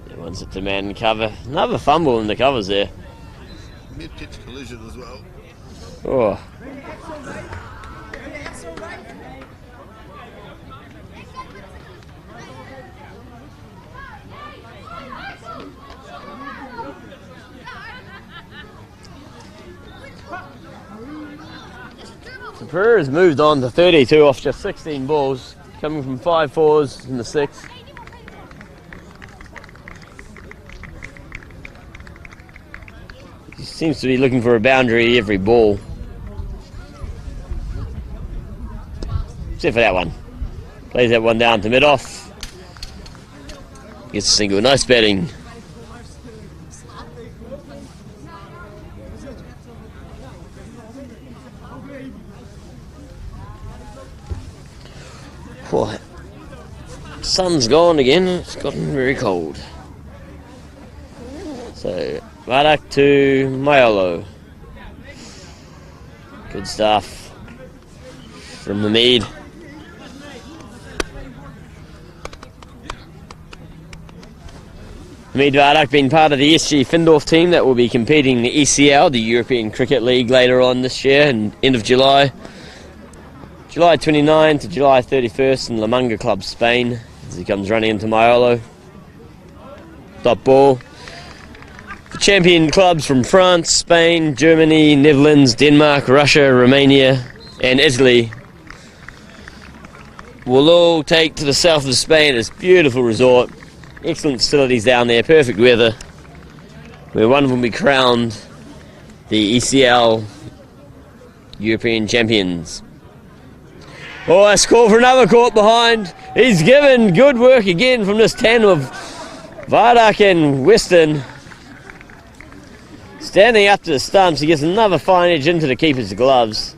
[SPEAKER 1] That one's at the man cover. Another fumble in the covers there.
[SPEAKER 2] Mid-pitch collision as well.
[SPEAKER 1] Oh. Pereira has moved on to 32 off just 16 balls, coming from 5 fours in the 6th. He seems to be looking for a boundary every ball. Except for that one. Plays that one down to mid-off. Gets a single. Nice batting. What? Sun's gone again. It's gotten very cold. So, Barak to Mayolo. Good stuff from Hamid. Hamid Barak being part of the SG Findorf team that will be competing in the ECL, the European Cricket League, later on this year, in end of July. July 29 to July 31st in La Manga Club, Spain, as he comes running into Mayolo. Top ball. The champion clubs from France, Spain, Germany, Netherlands, Denmark, Russia, Romania and Italy will all take to the south of Spain. It's a beautiful resort, excellent facilities down there, perfect weather, where one of them will be crowned the ECL European champions. Oh, that's call for another caught behind. He's given good work again from this tandem of Vardak and Weston. Standing up to the stumps, he gets another fine edge into the keeper's gloves.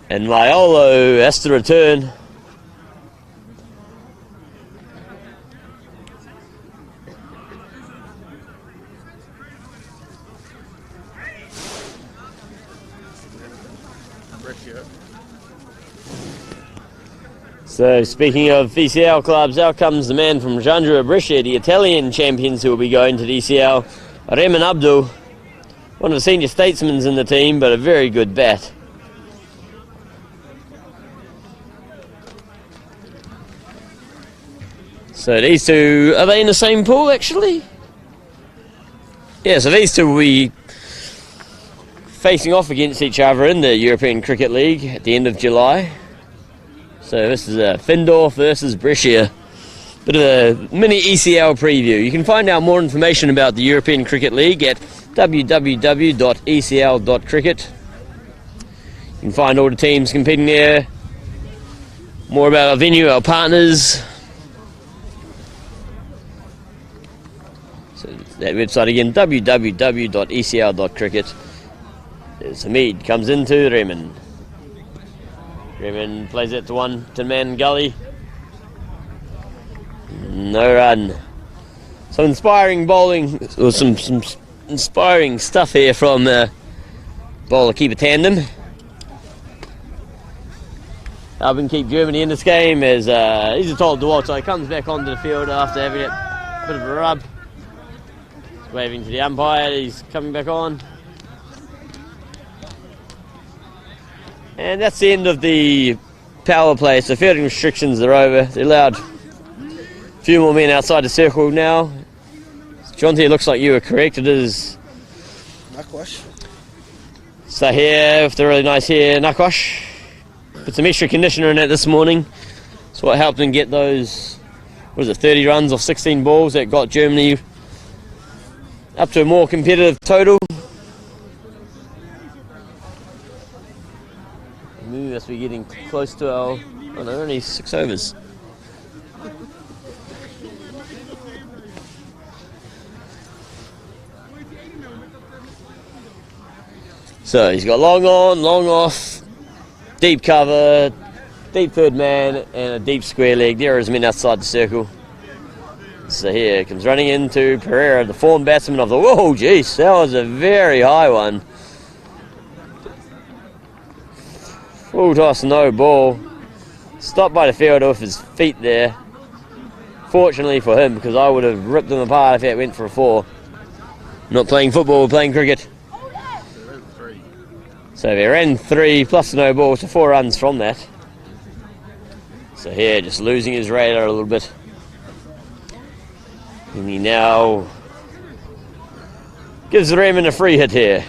[SPEAKER 1] And Maiolo has to return. So speaking of ECL clubs, out comes the man from Giandro Brescia, the Italian champions who will be going to the ECL, Reman Abdul, one of the senior statesmen in the team, but a very good bat. So these two, are they in the same pool actually? Yeah, so these two will be facing off against each other in the European Cricket League at the end of July. So this is Findorf versus Brescia. Bit of a mini ECL preview. You can find out more information about the European Cricket League at www.ecl.cricket. You can find all the teams competing there, more about our venue, our partners. So that website again, www.ecl.cricket. There's Hamid, comes into Raymond. Raymond plays it to one to man Gully. No run. Some inspiring bowling, or some inspiring stuff here from bowler keeper tandem. Helping keep Germany in this game as he's told Duarte, so he comes back onto the field after having a bit of a rub. He's waving to the umpire, he's coming back on. And that's the end of the power play, so fielding restrictions are over. They allowed a few more men outside the circle now. Jonty, it looks like you were correct, it is
[SPEAKER 4] Nakwash.
[SPEAKER 1] So here, with the really nice hair, Nakwash. Put some extra conditioner in it this morning. That's what helped them get those, 30 runs off 16 balls that got Germany up to a more competitive total. We must be getting close to our, only 6 overs. So he's got long on, long off, deep cover, deep third man, and a deep square leg. There is men outside the circle. So here comes running into Pereira, the form batsman of the... Whoa, geez, that was a very high one. Full toss, no ball. Stopped by the fielder with his feet there. Fortunately for him, because I would have ripped them apart if it went for a 4. Not playing football, we're playing cricket. So they ran 3 plus no ball, so 4 runs from that. So here, just losing his radar a little bit. And he now gives the Raymond a free hit here.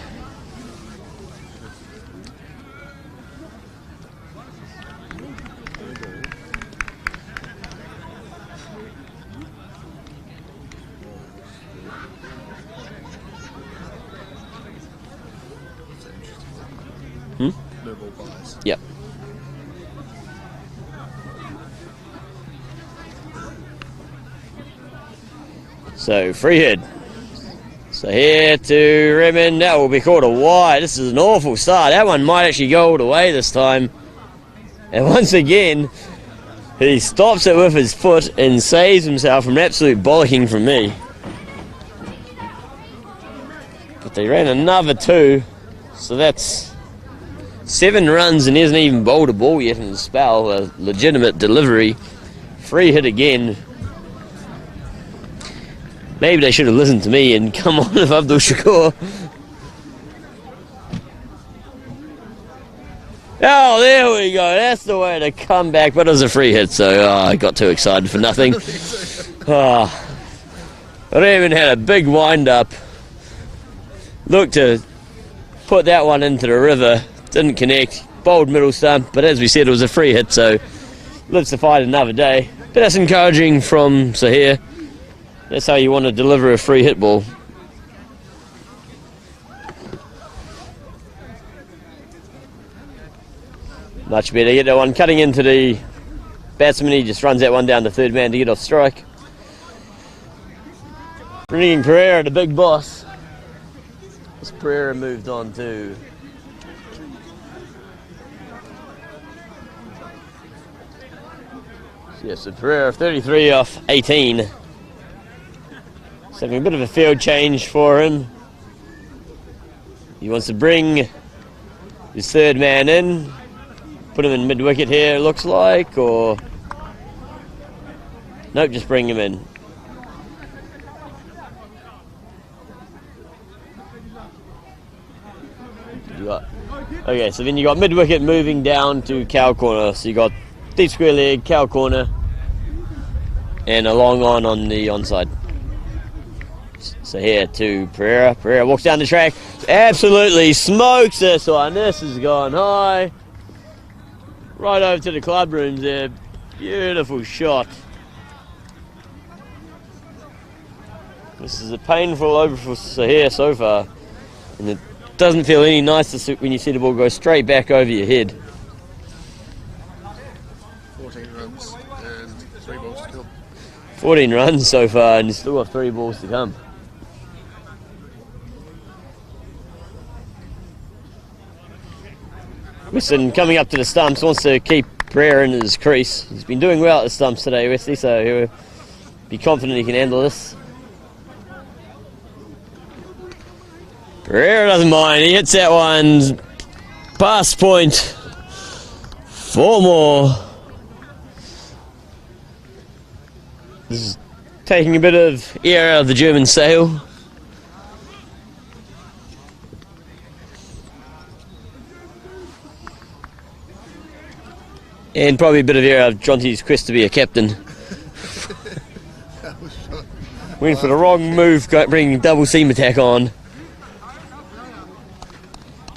[SPEAKER 4] No ball bias.
[SPEAKER 1] Yep. So free hit. So here to Raymond. That will be called a wide. This is an awful start. That one might actually go all the way this time. And once again, he stops it with his foot and saves himself from absolute bollocking from me. But they ran another 2. So that's 7 runs and he hasn't even bowled a ball yet in the spell. A legitimate delivery. Free hit again. Maybe they should have listened to me and come on with Abdul Shakur. Oh, there we go. That's the way to come back. But it was a free hit, so I got too excited for nothing. Raymond had a big wind-up. Looked to put that one into the river. Didn't connect. Bowled middle stump. But as we said, it was a free hit, so lives to fight another day. But that's encouraging from Sahir. That's how you want to deliver a free hit ball. Much better. Get that one cutting into the batsman. He just runs that one down to third man to get off strike. Bringing Pereira, the big boss. As Pereira moved on to so Pereira 33 off 18. He's having a bit of a field change for him. He wants to bring his third man in. Put him in mid-wicket here, it looks like, or... Nope, just bring him in. Okay, so then you got mid-wicket moving down to cow corner. So you got deep square leg, cow corner, and a long on the onside. So here to Pereira. Pereira walks down the track, absolutely smokes this one. This has gone high. Right over to the club rooms there. Beautiful shot. This is a painful over for Sahir so far. And it doesn't feel any nicer when you see the ball go straight back over your head.
[SPEAKER 2] 14 runs and 3 balls to come.
[SPEAKER 1] 14 runs so far and you still got 3 balls to come. Weston coming up to the stumps, wants to keep Pereira in his crease. He's been doing well at the stumps today, Wesley, so he'll be confident he can handle this. Pereira doesn't mind, he hits that one past point. 4 more. This is taking a bit of air out of the German sail. And probably a bit of air out of Jonty's quest to be a captain. Went for the wrong move, bringing double seam attack on.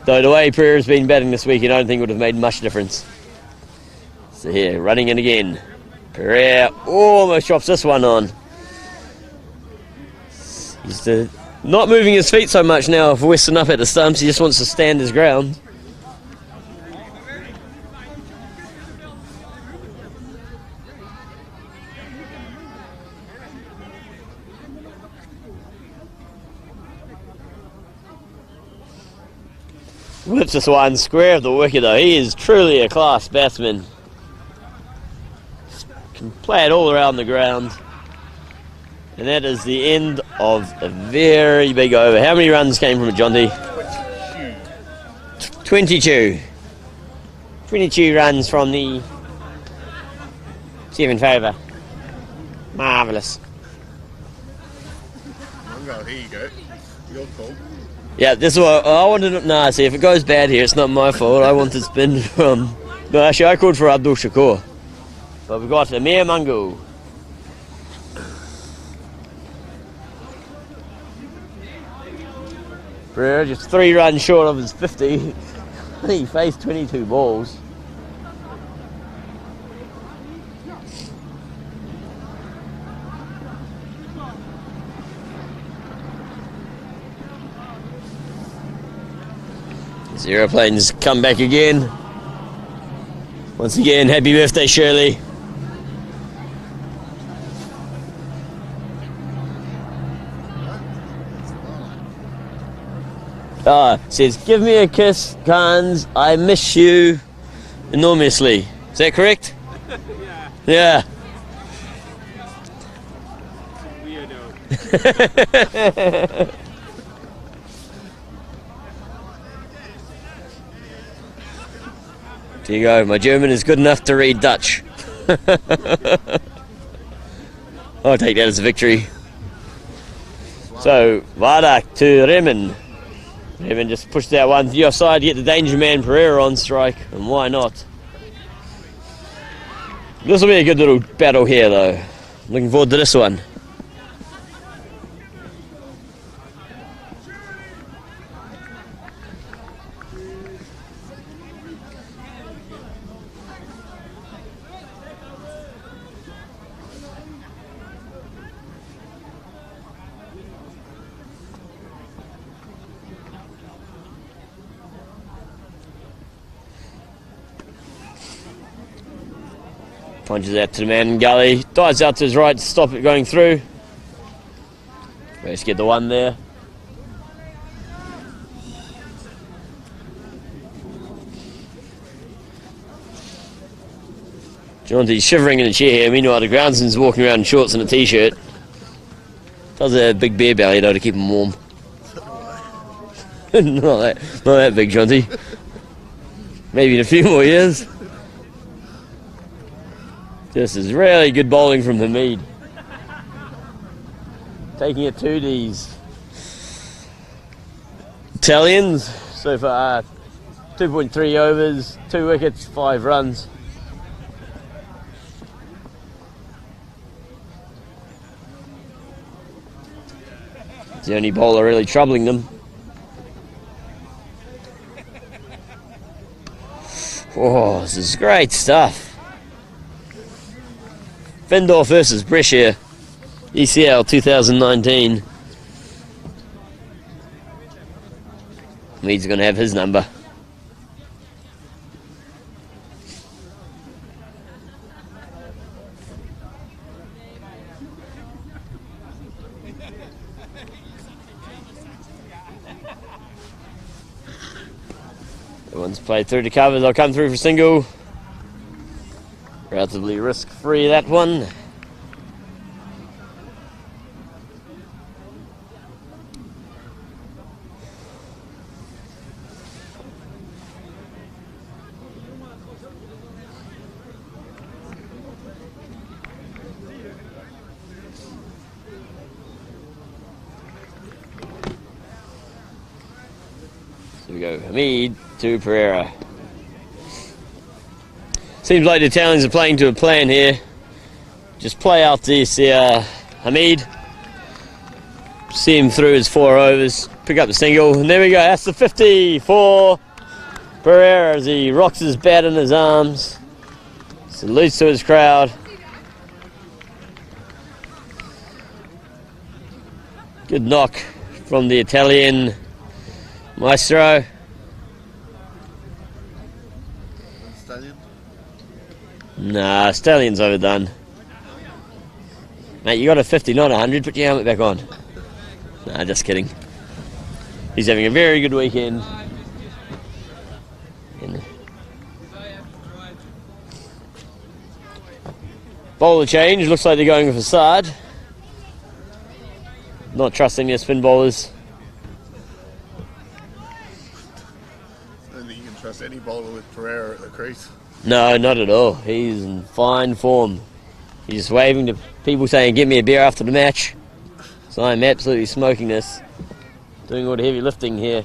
[SPEAKER 1] Though the way Pereira's been batting this week, I don't think it would have made much difference. So here, running in again. Pereira almost drops this one on. He's not moving his feet so much now for Weston up at the stumps. He just wants to stand his ground. Whips this one square of the wicket though. He is truly a class batsman. Can play it all around the ground. And that is the end of a very big over. How many runs came from it, Jonty? 22. 22 runs from the 7th over. Marvellous.
[SPEAKER 2] Here you go. Your call.
[SPEAKER 1] Yeah, this is what I wanted. Nah, see, if it goes bad here, it's not my fault. I wanted spin from. No, actually, I called for Abdul Shakur. But we've got Amir Mungu. Pereira just 3 runs short of his 50. He faced 22 balls. This aeroplane's come back again. Once again, happy birthday, Shirley. Says, give me a kiss, Khans. I miss you enormously. Is that correct? Yeah. Weirdo. There you go, my German is good enough to read Dutch. I'll take that as a victory. So, Vardak to Remen. Evan just pushed that one to the offside to get the danger man Pereira on strike, and why not? This will be a good little battle here though. Looking forward to this one. Punches out to the man in gully, dives out to his right to stop it going through. Let's get the one there. Jaunty's shivering in a chair here, meanwhile the groundsman's walking around in shorts and a t-shirt. Does a big beer belly though to keep him warm. not that big, Jaunty. Maybe in a few more years. This is really good bowling from Hamid. Taking it to these Italians. So far, 2.3 overs, 2 wickets, 5 runs. It's the only bowler really troubling them. Oh, this is great stuff. Fendorf versus Bresh here, ECL 2019. He's going to have his number. Everyone's played through the covers. I'll come through for single. Relatively risk-free, that one. So we go Hamid to Pereira. Seems like the Italians are playing to a plan here. Just play out this Hamid. See him through his 4 overs. Pick up the single. And there we go. That's the 50 for Pereira as he rocks his bat in his arms. Salutes to his crowd. Good knock from the Italian maestro. Nah, Stallion's overdone. Mate, you got a 50, not 100. Put your helmet back on. Nah, just kidding. He's having a very good weekend. Bowler change. Looks like they're going with Assad. Not trusting their spin bowlers.
[SPEAKER 2] I don't think you can trust any bowler with Pereira at the crease.
[SPEAKER 1] No, not at all. He's in fine form. He's just waving to people saying, "Get me a beer after the match." So I'm absolutely smoking this. Doing all the heavy lifting here.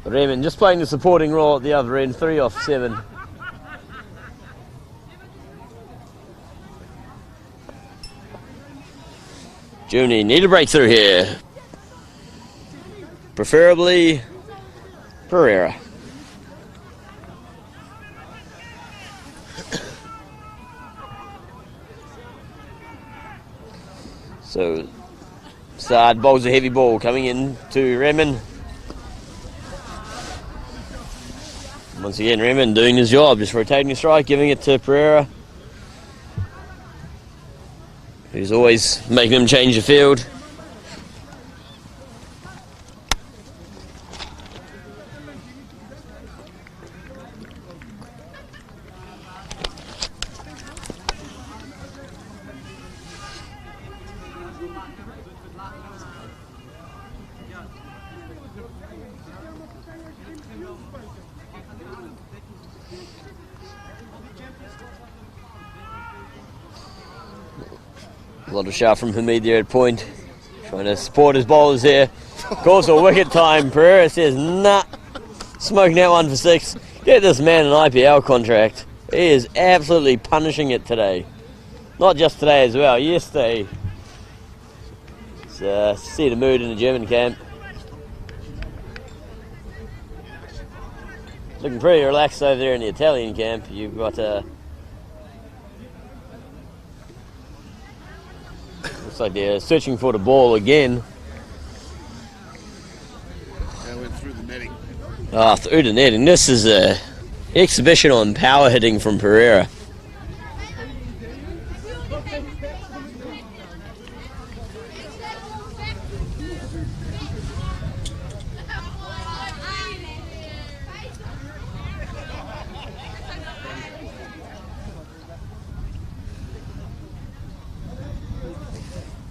[SPEAKER 1] Raymond just playing the supporting role at the other end, 3 off 7. Juni need a breakthrough here. Preferably Pereira. So Saad bowls a heavy ball coming in to Raymond. Once again, Raymond doing his job, just rotating the strike, giving it to Pereira, who's always making him change the field. A lot of shot from Hamid there at point. Trying to support his bowlers there. Calls for wicket time. Pereira says, nah. Smoking that one for 6. Get this man an IPL contract. He is absolutely punishing it today. Not just today as well, yesterday. See the mood in the German camp. Looking pretty relaxed over there in the Italian camp. You've got looks like they're searching for the ball again.
[SPEAKER 2] They went through the netting.
[SPEAKER 1] Through the netting. This is a exhibition on power hitting from Pereira.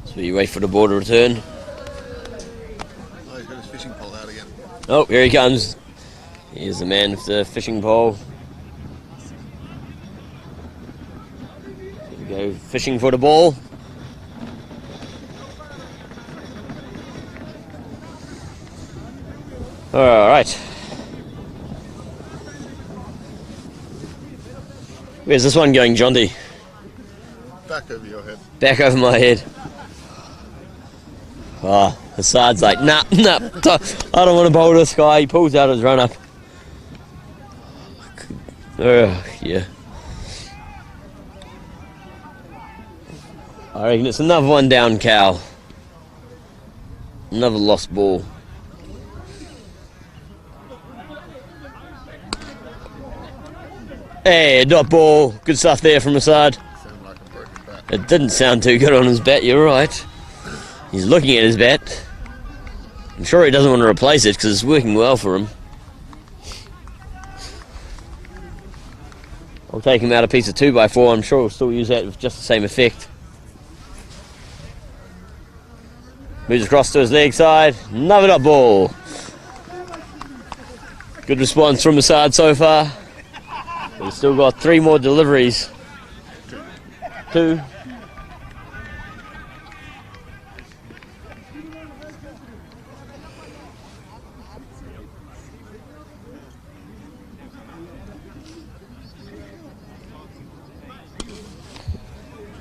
[SPEAKER 1] So you wait for the ball to return.
[SPEAKER 2] Oh, he's got his fishing pole out again.
[SPEAKER 1] Oh, here he comes. Here's the man with the fishing pole. Here we go, fishing for the ball. All right. Where's this one going, Jonty?
[SPEAKER 2] Back over your head.
[SPEAKER 1] Back over my head. Oh, Hassad's like, nah, I don't want to bowl this guy. He pulls out his run-up. Yeah. I reckon it's another one down, Cal. Another lost ball. Hey, dot ball. Good stuff there from Hassad.
[SPEAKER 2] Sounded like a broken bat.
[SPEAKER 1] It didn't sound too good on his bat, you're right. He's looking at his bat. I'm sure he doesn't want to replace it because it's working well for him. I'll take him out a piece of 2x4. I'm sure he'll still use that with just the same effect. Moves across to his leg side. Another dot ball. Good response from Hassad so far. He's still got 3 more deliveries. 2.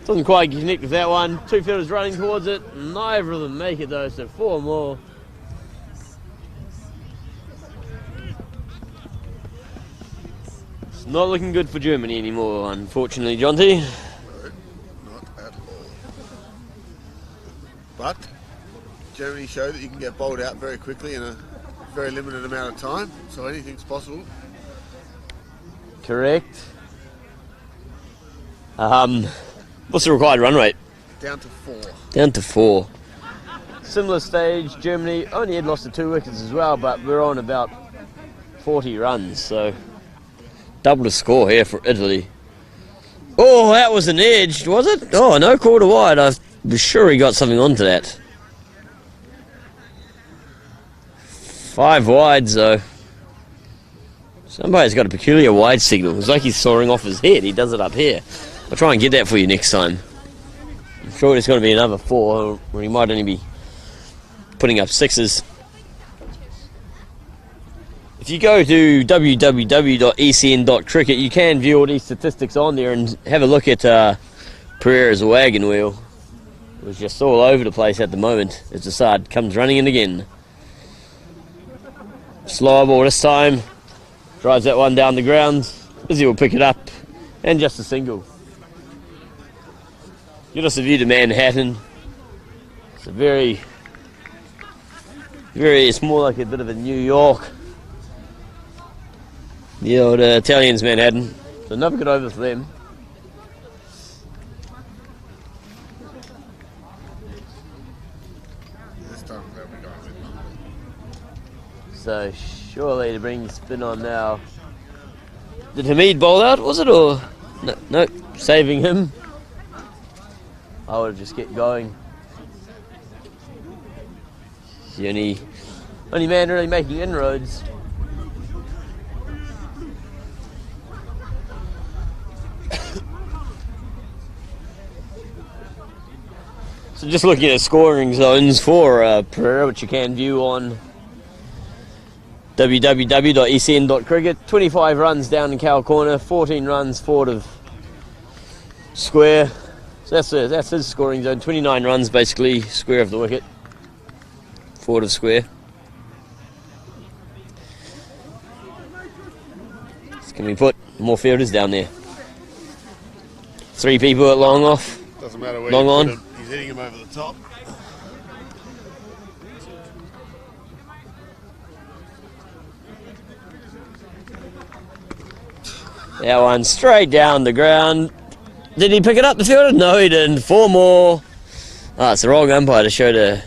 [SPEAKER 1] Doesn't quite connect with that one. 2 fielders running towards it. Neither of them make it though, so 4 more. It's not looking good for Germany anymore, unfortunately, Jonty.
[SPEAKER 2] No, not at all. But Germany showed that you can get bowled out very quickly in a very limited amount of time, so anything's possible.
[SPEAKER 1] Correct. What's the required run rate?
[SPEAKER 2] Down to 4.
[SPEAKER 1] Down to 4. Similar stage, Germany only had lost to 2 wickets as well, but we're on about 40 runs, so double the score here for Italy. Oh, that was an edge, was it? Oh, no quarter wide. I was sure he got something onto that. 5 wides, though. Somebody's got a peculiar wide signal. It's like he's soaring off his head. He does it up here. I'll try and get that for you next time. I'm sure there's going to be another 4, or he might only be putting up 6s. If you go to www.ecn.cricket, you can view all these statistics on there and have a look at Pereira's wagon wheel. It was just all over the place at the moment as Hassad comes running in again. Slower ball this time. Drives that one down the ground. Izzy will pick it up. And just a single. Get us a view to Manhattan. It's a it's more like a bit of a New York. The old Italians, Manhattan. So another good over for them.
[SPEAKER 2] This time we're going with number.
[SPEAKER 1] So surely to bring spin on now. Did Hamid bowl out, was it, or? No, saving him. I would have just kept going. He's the only man really making inroads. So just looking at scoring zones for Pereira, which you can view on www.ecn.cricket. 25 runs down in cow corner, 14 runs forward of square. So that's his scoring zone. 29 runs basically square of the wicket, forward of square. So can we put more fielders down there? 3 people at long off.
[SPEAKER 2] Doesn't matter where
[SPEAKER 1] Long
[SPEAKER 2] you
[SPEAKER 1] on.
[SPEAKER 2] put him, he's hitting him over the top.
[SPEAKER 1] That one straight down the ground. Did he pick it up, the fielder? No, he didn't. 4 more. Ah, it's the wrong umpire to show the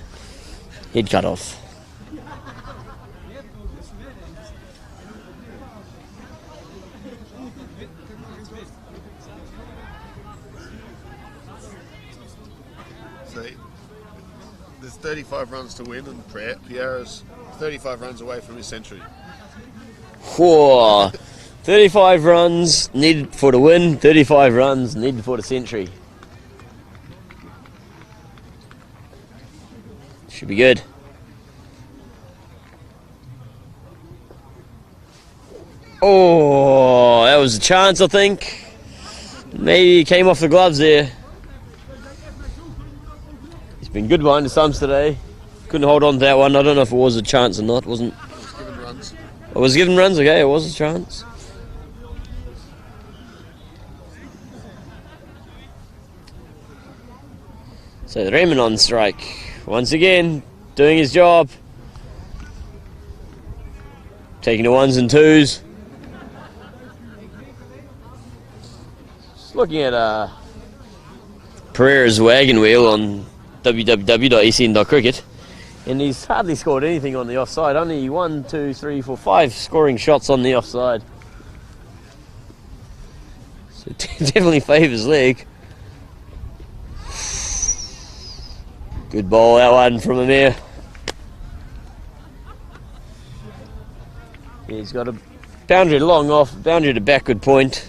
[SPEAKER 1] head cut off.
[SPEAKER 2] See, there's 35 runs to win, and Pierre's 35 runs away from his century.
[SPEAKER 1] Whoa. 35 runs needed for the win, 35 runs needed for the century. Should be good. Oh, that was a chance, I think. Maybe he came off the gloves there. He's been good behind the stumps today. Couldn't hold on to that one. I don't know if it was a chance or not. Wasn't.
[SPEAKER 2] He's given runs.
[SPEAKER 1] I was given runs. Okay, it was a chance. So the Raymond on strike once again, doing his job, taking the 1s and 2s. Just looking at Pereira's wagon wheel on www.ecn.cricket, and he's hardly scored anything on the offside. Only 1, 2, 3, 4, 5 scoring shots on the offside. So it definitely favours leg. Good ball, that one from Amir. He's got a boundary long off, boundary to backward point.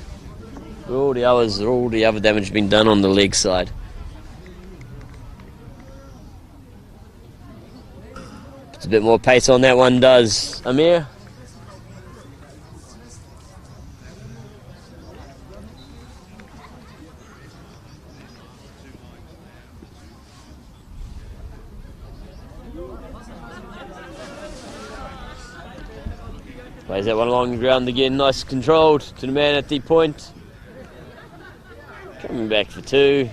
[SPEAKER 1] All the other damage has been done on the leg side. Puts a bit more pace on that one, does Amir. Plays that one along the ground again, nice controlled to the man at deep point. Coming back for 2.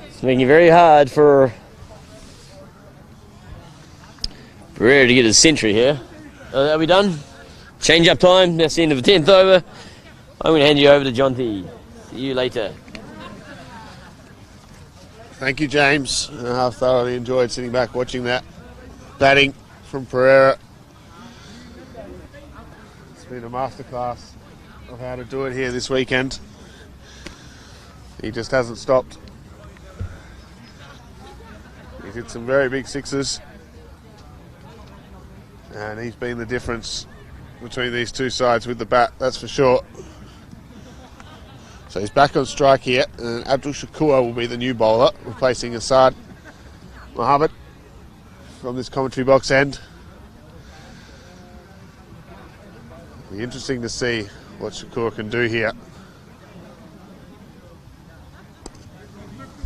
[SPEAKER 1] It's making it very hard for Pereira to get his century here. Are we done? Change up time, that's the end of the 10th over. I'm going to hand you over to John T. See you later.
[SPEAKER 2] Thank you, James. I've thoroughly enjoyed sitting back watching that batting from Pereira. It's been a masterclass of how to do it here this weekend. He just hasn't stopped. He's hit some very big sixes, and he's been the difference between these two sides with the bat, that's for sure. So he's back on strike here, and Abdul Shakur will be the new bowler, replacing Asad Mohammed from this commentary box end. Be interesting to see what Shakur can do here.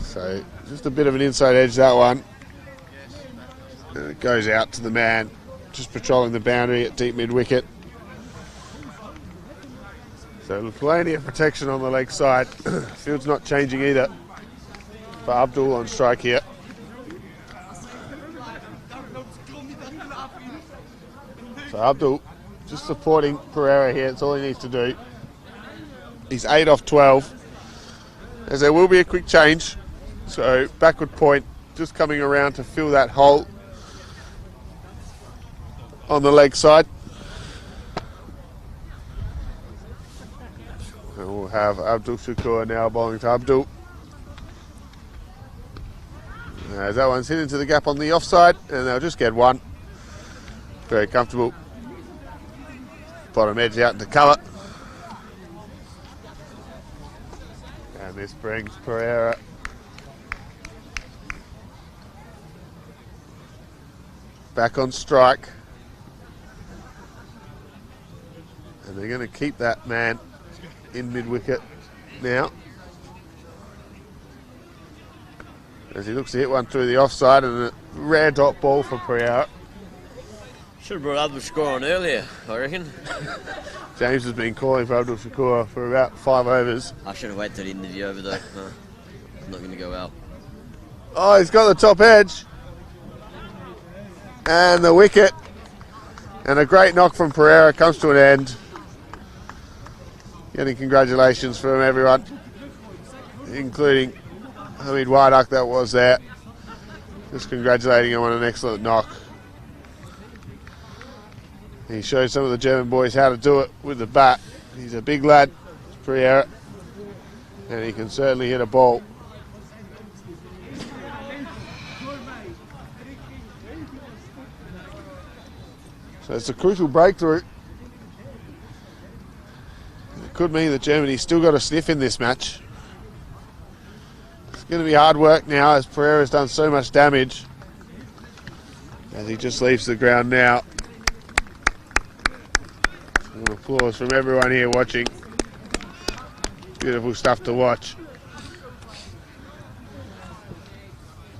[SPEAKER 2] So just a bit of an inside edge, that one. And it goes out to the man just patrolling the boundary at deep mid wicket. So plenty of protection on the leg side. Field's not changing either for Abdul on strike here. So Abdul just supporting Pereira here, that's all he needs to do. He's 8 off 12, as there will be a quick change. So backward point just coming around to fill that hole on the leg side. And we'll have Abdul Shakur now bowling to Abdul. As that one's hit into the gap on the offside, and they'll just get 1. Very comfortable. Bottom edge out into cover. And this brings Pereira back on strike. And they're going to keep that man in mid-wicket now. As he looks to hit one through the offside, and a rare dot ball for Pereira.
[SPEAKER 1] Should have brought Abdul Shakur on earlier, I reckon.
[SPEAKER 2] James has been calling for Abdul Shakur for about 5 overs.
[SPEAKER 1] I should have waited till the end of the over though. No, I'm not going to go out.
[SPEAKER 2] Oh, he's got the top edge. And the wicket. And a great knock from Pereira comes to an end. Getting congratulations from everyone, including Hamid Wardak that was there. Just congratulating him on an excellent knock. He showed some of the German boys how to do it with the bat. He's a big lad, Pereira, and he can certainly hit a ball. So it's a crucial breakthrough. It could mean that Germany's still got a sniff in this match. It's going to be hard work now as Pereira's done so much damage. As he just leaves the ground now. An applause from everyone here watching. Beautiful stuff to watch.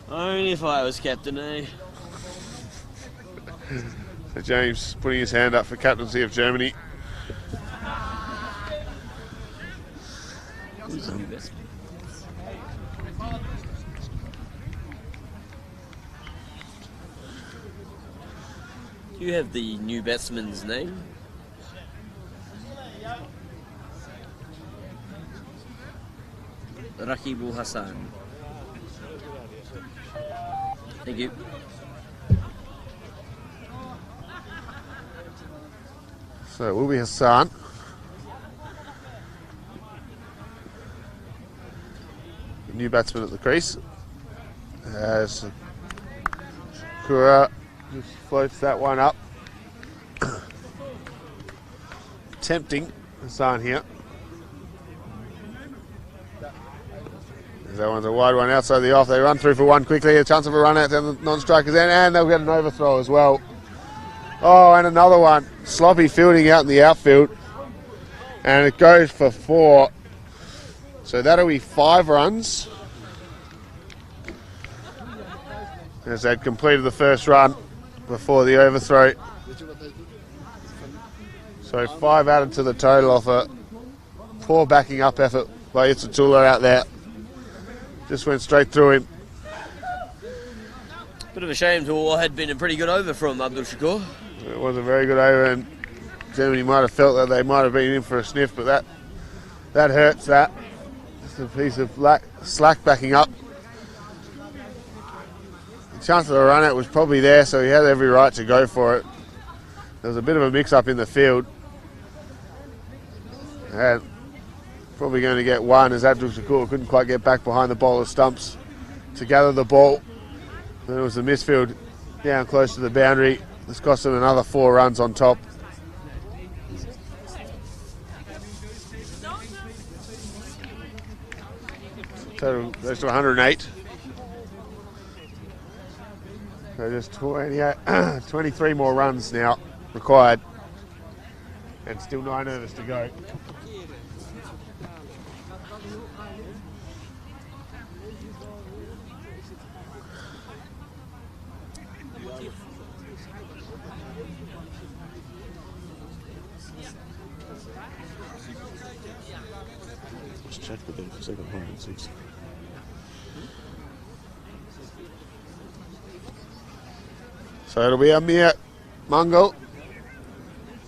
[SPEAKER 1] Only if I was captain, eh?
[SPEAKER 2] So James putting his hand up for captaincy of Germany.
[SPEAKER 1] Do you have the new batsman's name? Rakibul Hassan. Thank you.
[SPEAKER 2] So it will be Hassan. The new batsman at the crease. As Kura just floats that one up. Tempting Hassan here. As that one's a wide one outside the off. They run through for one quickly. A chance of a run out down the non-strikers end, and they'll get an overthrow as well. Oh, and another one. Sloppy fielding out in the outfield. And it goes for 4. So that'll be 5 runs. As they'd completed the first run before the overthrow. So 5 added to the total off a poor backing up effort by Itzatullah out there. Just went straight through him.
[SPEAKER 1] Bit of a shame to what had been a pretty good over from Abdul Shakur.
[SPEAKER 2] It was a very good over, and Germany might have felt that they might have been in for a sniff, but that hurts that. Just a piece of slack backing up. The chance of a run out was probably there, so he had every right to go for it. There was a bit of a mix-up in the field. And probably going to get one as Abdul Shakur couldn't quite get back behind the bowler's stumps to gather the ball. Then it was a misfield down close to the boundary. This cost them another 4 runs on top. Total goes to 108. So just 23 more runs now required. And still 9 overs to go. Just check with them because they got 106. So it'll be Amir Mongol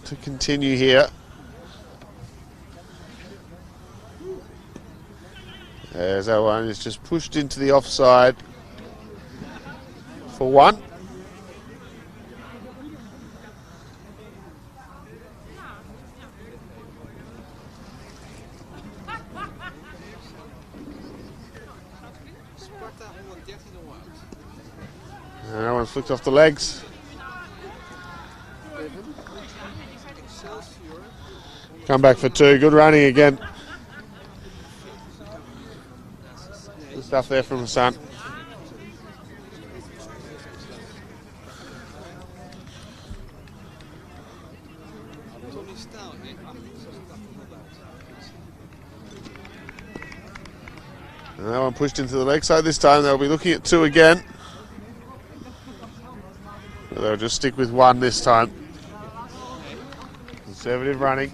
[SPEAKER 2] to continue here. As that one is just pushed into the offside for 1. And that one's flicked off the legs. Come back for 2. Good running again. Good stuff there from Hassan. pushed into the leg side. This time they'll be looking at 2 again. They'll just stick with 1 this time. Conservative running.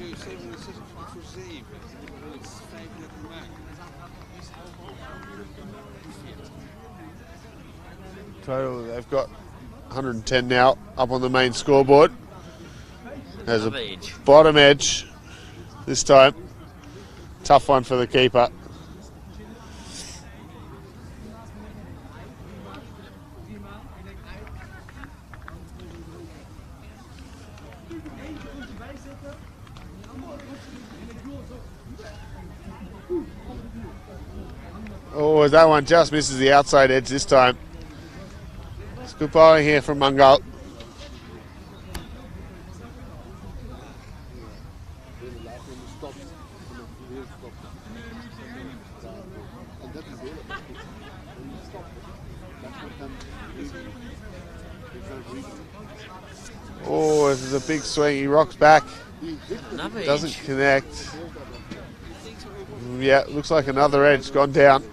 [SPEAKER 2] Total, they've got 110 now up on the main scoreboard. There's a bottom edge this time. Tough one for the keeper. Oh, that one just misses the outside edge this time. It's good bowling here from Mungal. Oh, this is a big swing. He rocks back. Doesn't connect. Yeah, looks like another edge gone down.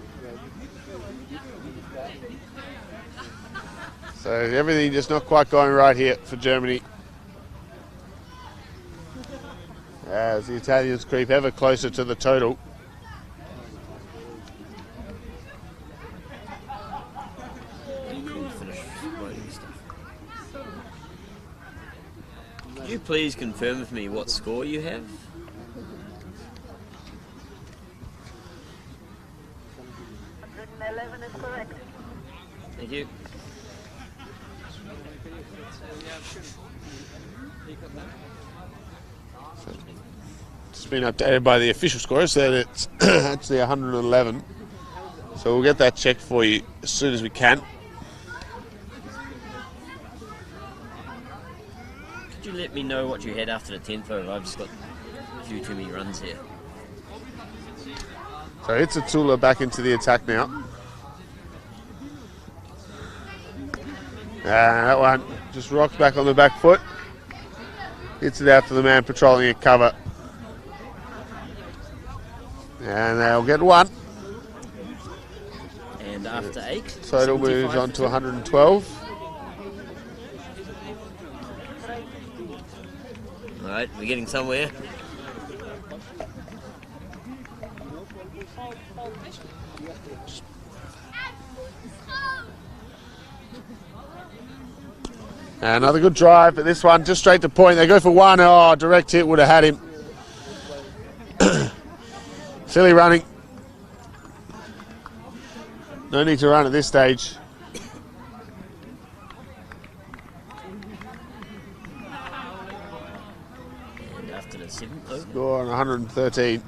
[SPEAKER 2] So everything just not quite going right here for Germany. As the Italians creep ever closer to the total.
[SPEAKER 1] Could you please confirm with me what score you have?
[SPEAKER 5] Is correct.
[SPEAKER 1] Thank you.
[SPEAKER 2] It's been updated by the official score, so it's actually 111. So we'll get that checked for you as soon as we can.
[SPEAKER 1] Could you let me know what you had after the 10th over? I've just got a few too many runs here.
[SPEAKER 2] So it's a Tula back into the attack now. That one just rocks back on the back foot. Hits it out to the man patrolling at cover. And they'll get 1.
[SPEAKER 1] And after 8,
[SPEAKER 2] Total moves on to 112.
[SPEAKER 1] Alright, we're getting somewhere.
[SPEAKER 2] Another good drive, but this one just straight to point. They go for 1. Oh, direct hit would have had him. Silly running. No need to run at this stage.
[SPEAKER 1] And after the 7th over.
[SPEAKER 2] Score on 113.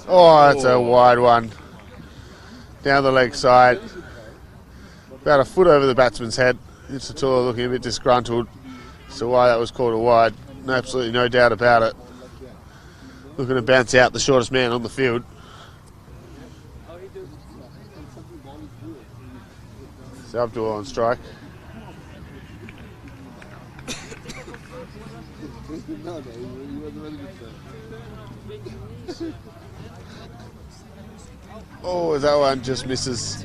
[SPEAKER 2] Oh, that's a wide one. Down the leg side. About a foot over the batsman's head. Itzatula looking a bit disgruntled. So why that was called a wide. Absolutely no doubt about it. Looking to bounce out the shortest man on the field. It's Abdul on strike. Oh, that one just misses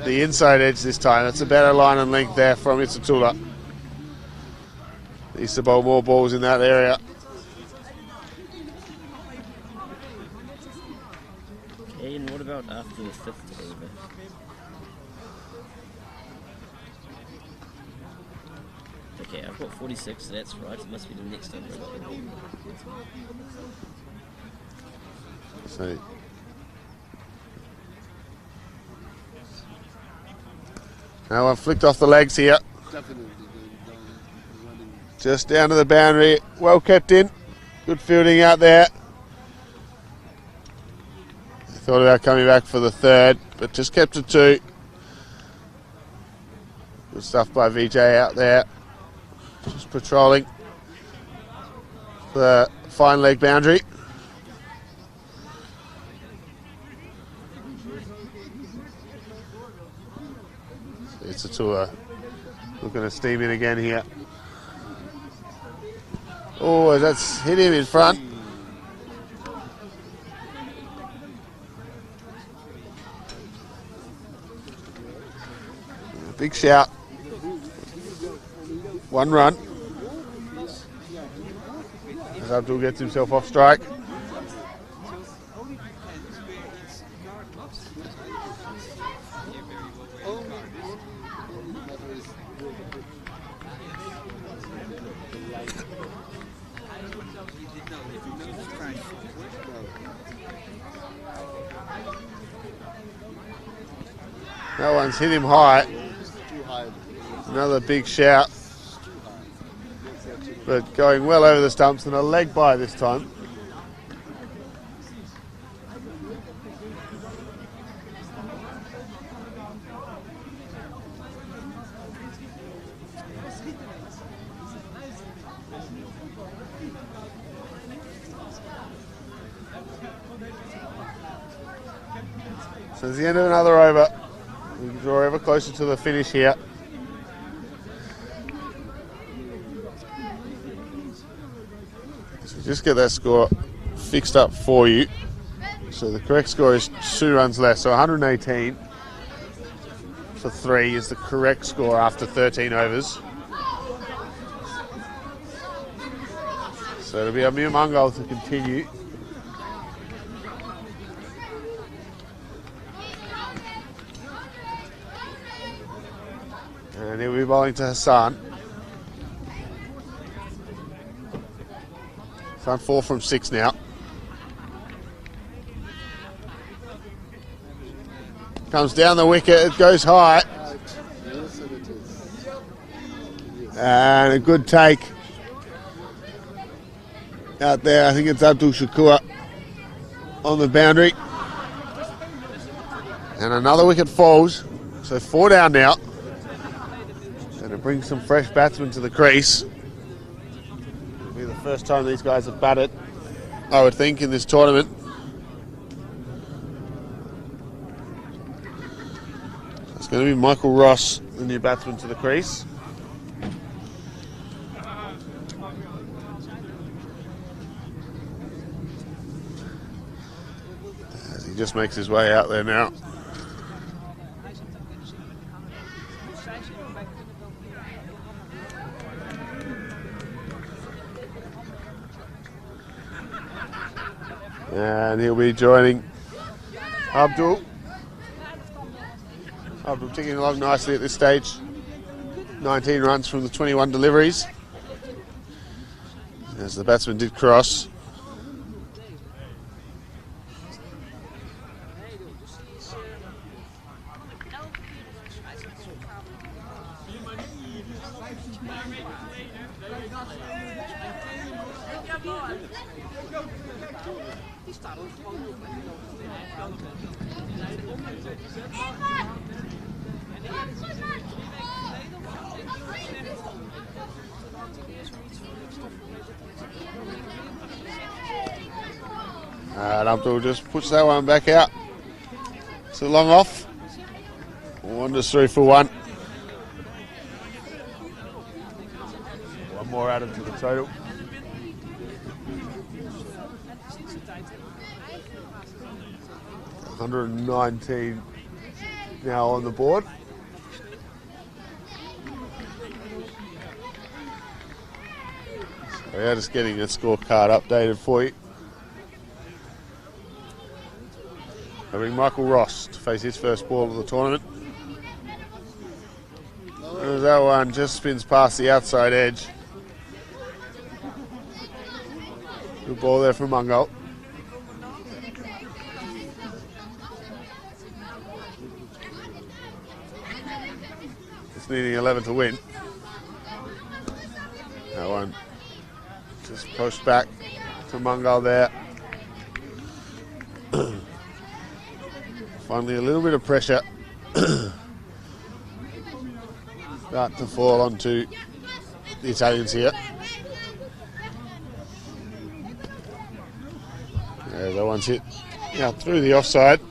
[SPEAKER 2] the inside edge this time. That's a better line and length there from Itzatula. Needs to bowl more balls in that area.
[SPEAKER 1] Okay, and what about after the 5th over? Okay, I've got 46, so that's right. It must be the next over.
[SPEAKER 2] So now I've flicked off the legs here. Just down to the boundary. Well kept in. Good fielding out there. Thought about coming back for the 3rd, but just kept it 2. Good stuff by VJ out there. Just patrolling the fine leg boundary. It's a tour Looking to steam in again here. Oh, that's hit him in front. Big shout. 1 run. As Abdul gets himself off strike. That one's hit him high. Another big shout. But going well over the stumps and a leg by this time. So it's the end of another over. We draw ever closer to the finish here. So just get that score fixed up for you. So the correct score is 2 runs less, so 118 for 3 is the correct score after 13 overs. So it'll be a mere Mongol to continue. And he'll be bowling to Hassan. Hassan 4 from 6 now. Comes down the wicket, it goes high. And a good take out there. I think it's Abdul Shakur on the boundary. And another wicket falls. So 4 down now. And it brings some fresh batsmen to the crease. It'll be the first time these guys have batted, I would think, in this tournament. It's going to be Michael Ross, the new batsman, to the crease. As he just makes his way out there now. And he'll be joining Abdul. Abdul ticking along nicely at this stage. 19 runs from the 21 deliveries. As the batsman did cross. And Abdul just puts that one back out. It's a long off. Wanders through for 1. One more added to the total. $119 now on the board. So yeah, just getting the scorecard updated for you. Having Michael Ross to face his first ball of the tournament. There's that one, just spins past the outside edge. Good ball there from Mongol. Just needing 11 to win. That one just pushed back to Mongol there. Finally a little bit of pressure start to fall onto the Italians here. Yeah, that one's hit out through the offside.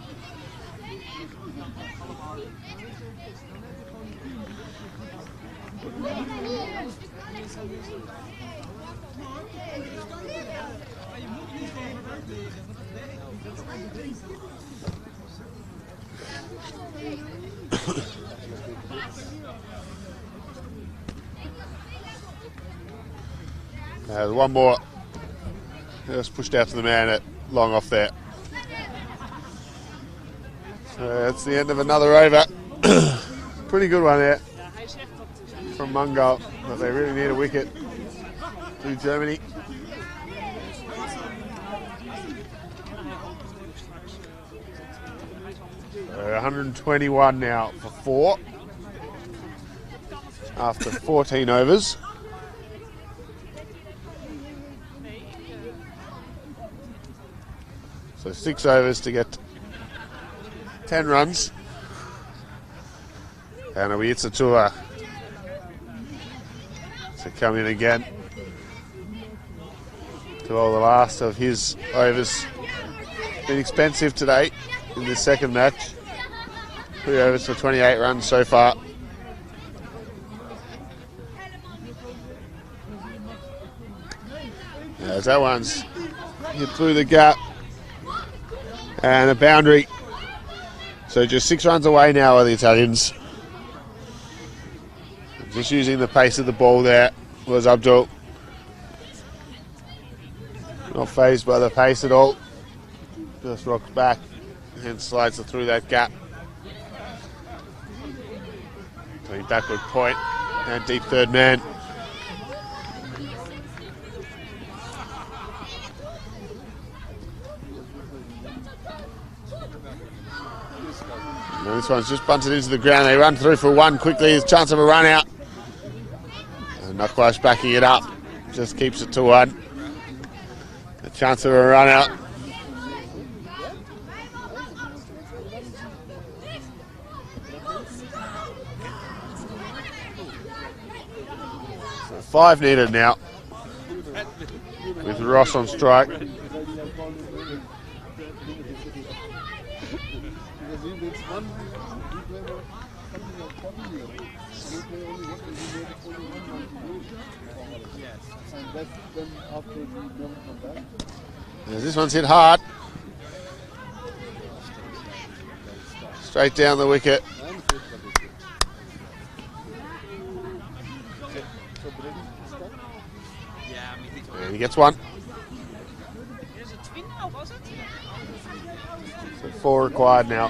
[SPEAKER 2] One more. Just pushed out to the man at long off there. So that's the end of another over. Pretty good one there from Mungo, but they really need a wicket to Germany. So 121 now for 4 after 14 overs. So 6 overs to get 10 runs. And it'll be Itsatua to come in again to all the last of his overs. Been expensive today in this second match. 3 overs for 28 runs so far. As that one's hit through the gap. And a boundary. So just 6 runs away now are the Italians. Just using the pace of the ball there was Abdul. Not fazed by the pace at all. Just rocks back and slides it through that gap. Playing backward point and deep third man. And this one's just bunted into the ground. They run through for 1 quickly. There's a chance of a run out. And Nakwash backing it up. Just keeps it to 1. A chance of a run out. So 5 needed now. With Ross on strike. This one's hit hard. Straight down the wicket. And he gets 1. So 4 required now.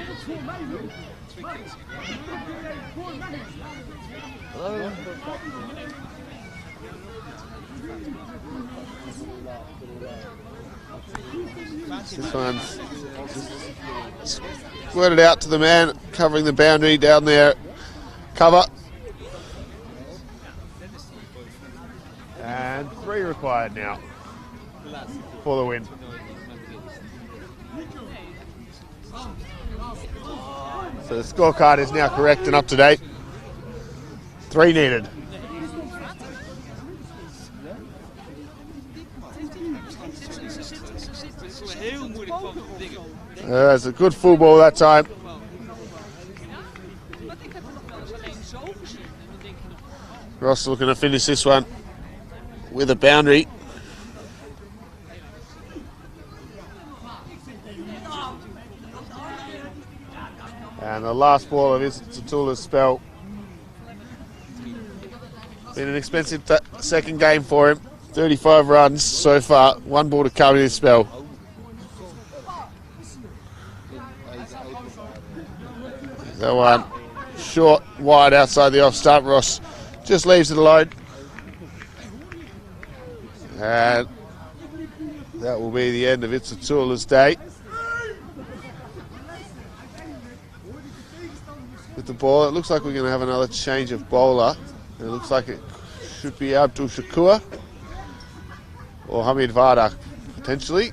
[SPEAKER 1] Hello.
[SPEAKER 2] This one's squirted out to the man covering the boundary down there. Cover. And 3 required now for the win. So the scorecard is now correct and up to date. 3 needed. It's a good full ball that time. Ross looking to finish this one with a boundary. And the last ball of his Tatula's spell. Been an expensive second game for him. 35 runs so far. 1 ball to come in his spell. That one short, wide outside the off stump. Ross just leaves it alone. And that will be the end of Itsatula's day. With the ball, it looks like we're going to have another change of bowler. It looks like it should be Abdul Shakur or Hamid Varda, potentially.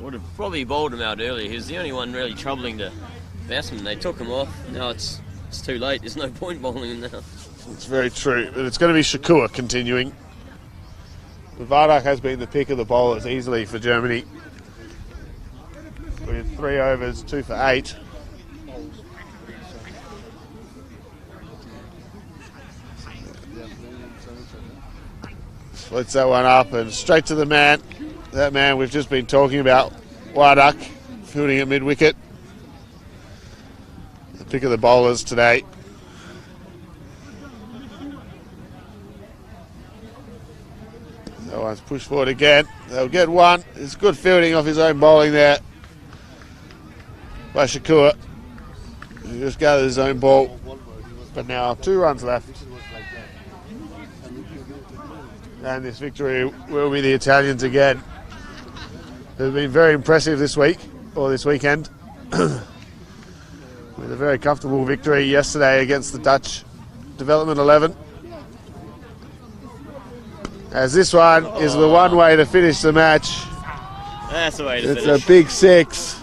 [SPEAKER 1] Would have probably bowled him out earlier. He was the only one really troubling the batsman. They took him off. Now it's too late. There's no point bowling him now.
[SPEAKER 2] It's very true, but it's going to be Shakur continuing. Vardak has been the pick of the bowlers easily for Germany. With 3 overs, 2 for 8. Splits that one up and straight to the man. That man we've just been talking about, Warduck, fielding at mid-wicket. The pick of the bowlers today. That one's pushed forward again. They'll get one. It's good fielding off his own bowling there by Shakur. He just gathered his own ball. But now 2 runs left. And this victory will be the Italians again. They've been very impressive this week, or this weekend. With a very comfortable victory yesterday against the Dutch Development 11. As this one is the one way to finish the match.
[SPEAKER 1] That's the way to
[SPEAKER 2] It's
[SPEAKER 1] finish.
[SPEAKER 2] a big 6,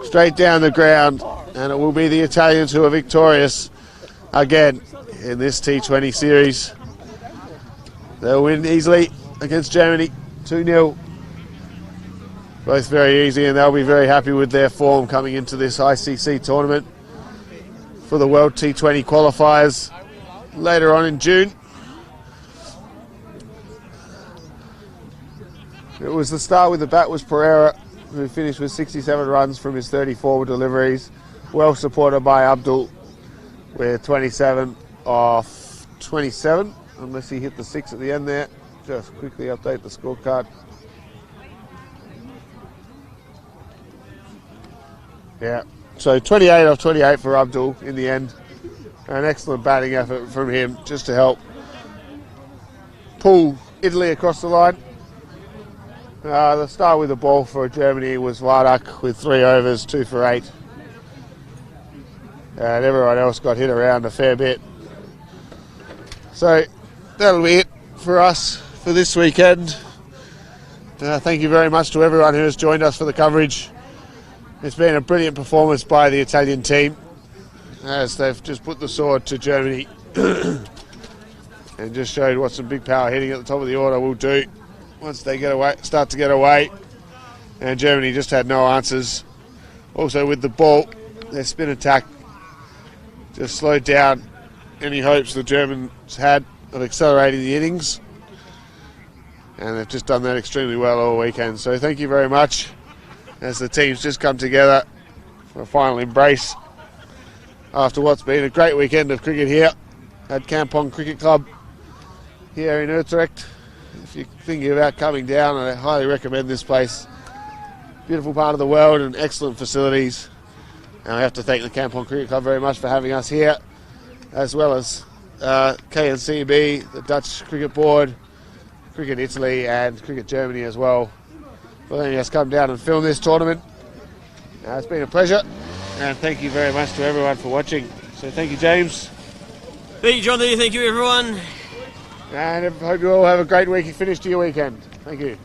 [SPEAKER 2] straight down the ground, and it will be the Italians who are victorious again in this T20 series. They'll win easily against Germany, 2-0. Both very easy, and they'll be very happy with their form coming into this ICC tournament for the World T20 qualifiers later on in June. It was the start with the bat was Pereira, who finished with 67 runs from his 34 deliveries, well supported by Abdul with 27 off 27, unless he hit the 6 at the end there. Just quickly update the scorecard. Yeah, so 28 off 28 for Abdul in the end. An excellent batting effort from him just to help pull Italy across the line. The start with the ball for Germany was Warduck with 3 overs, 2 for 8. And everyone else got hit around a fair bit. So that'll be it for us for this weekend. Thank you very much to everyone who has joined us for the coverage. It's been a brilliant performance by the Italian team as they've just put the sword to Germany and just showed what some big power hitting at the top of the order will do once they get away, start to get away. And Germany just had no answers. Also with the ball, their spin attack just slowed down any hopes the Germans had of accelerating the innings. And they've just done that extremely well all weekend. So thank you very much as the teams just come together for a final embrace after what's been a great weekend of cricket here at Kampong Cricket Club here in Utrecht. If you're thinking about coming down, I highly recommend this place. Beautiful part of the world and excellent facilities. And I have to thank the Kampong Cricket Club very much for having us here, as well as KNCB, the Dutch Cricket Board, Cricket Italy and Cricket Germany as well, for letting us come down and film this tournament. It's been a pleasure, and thank you very much to everyone for watching. So thank you, James.
[SPEAKER 1] Thank you, Jonathan. Thank you, everyone.
[SPEAKER 2] And I hope you all have a great week and finish to your weekend. Thank you.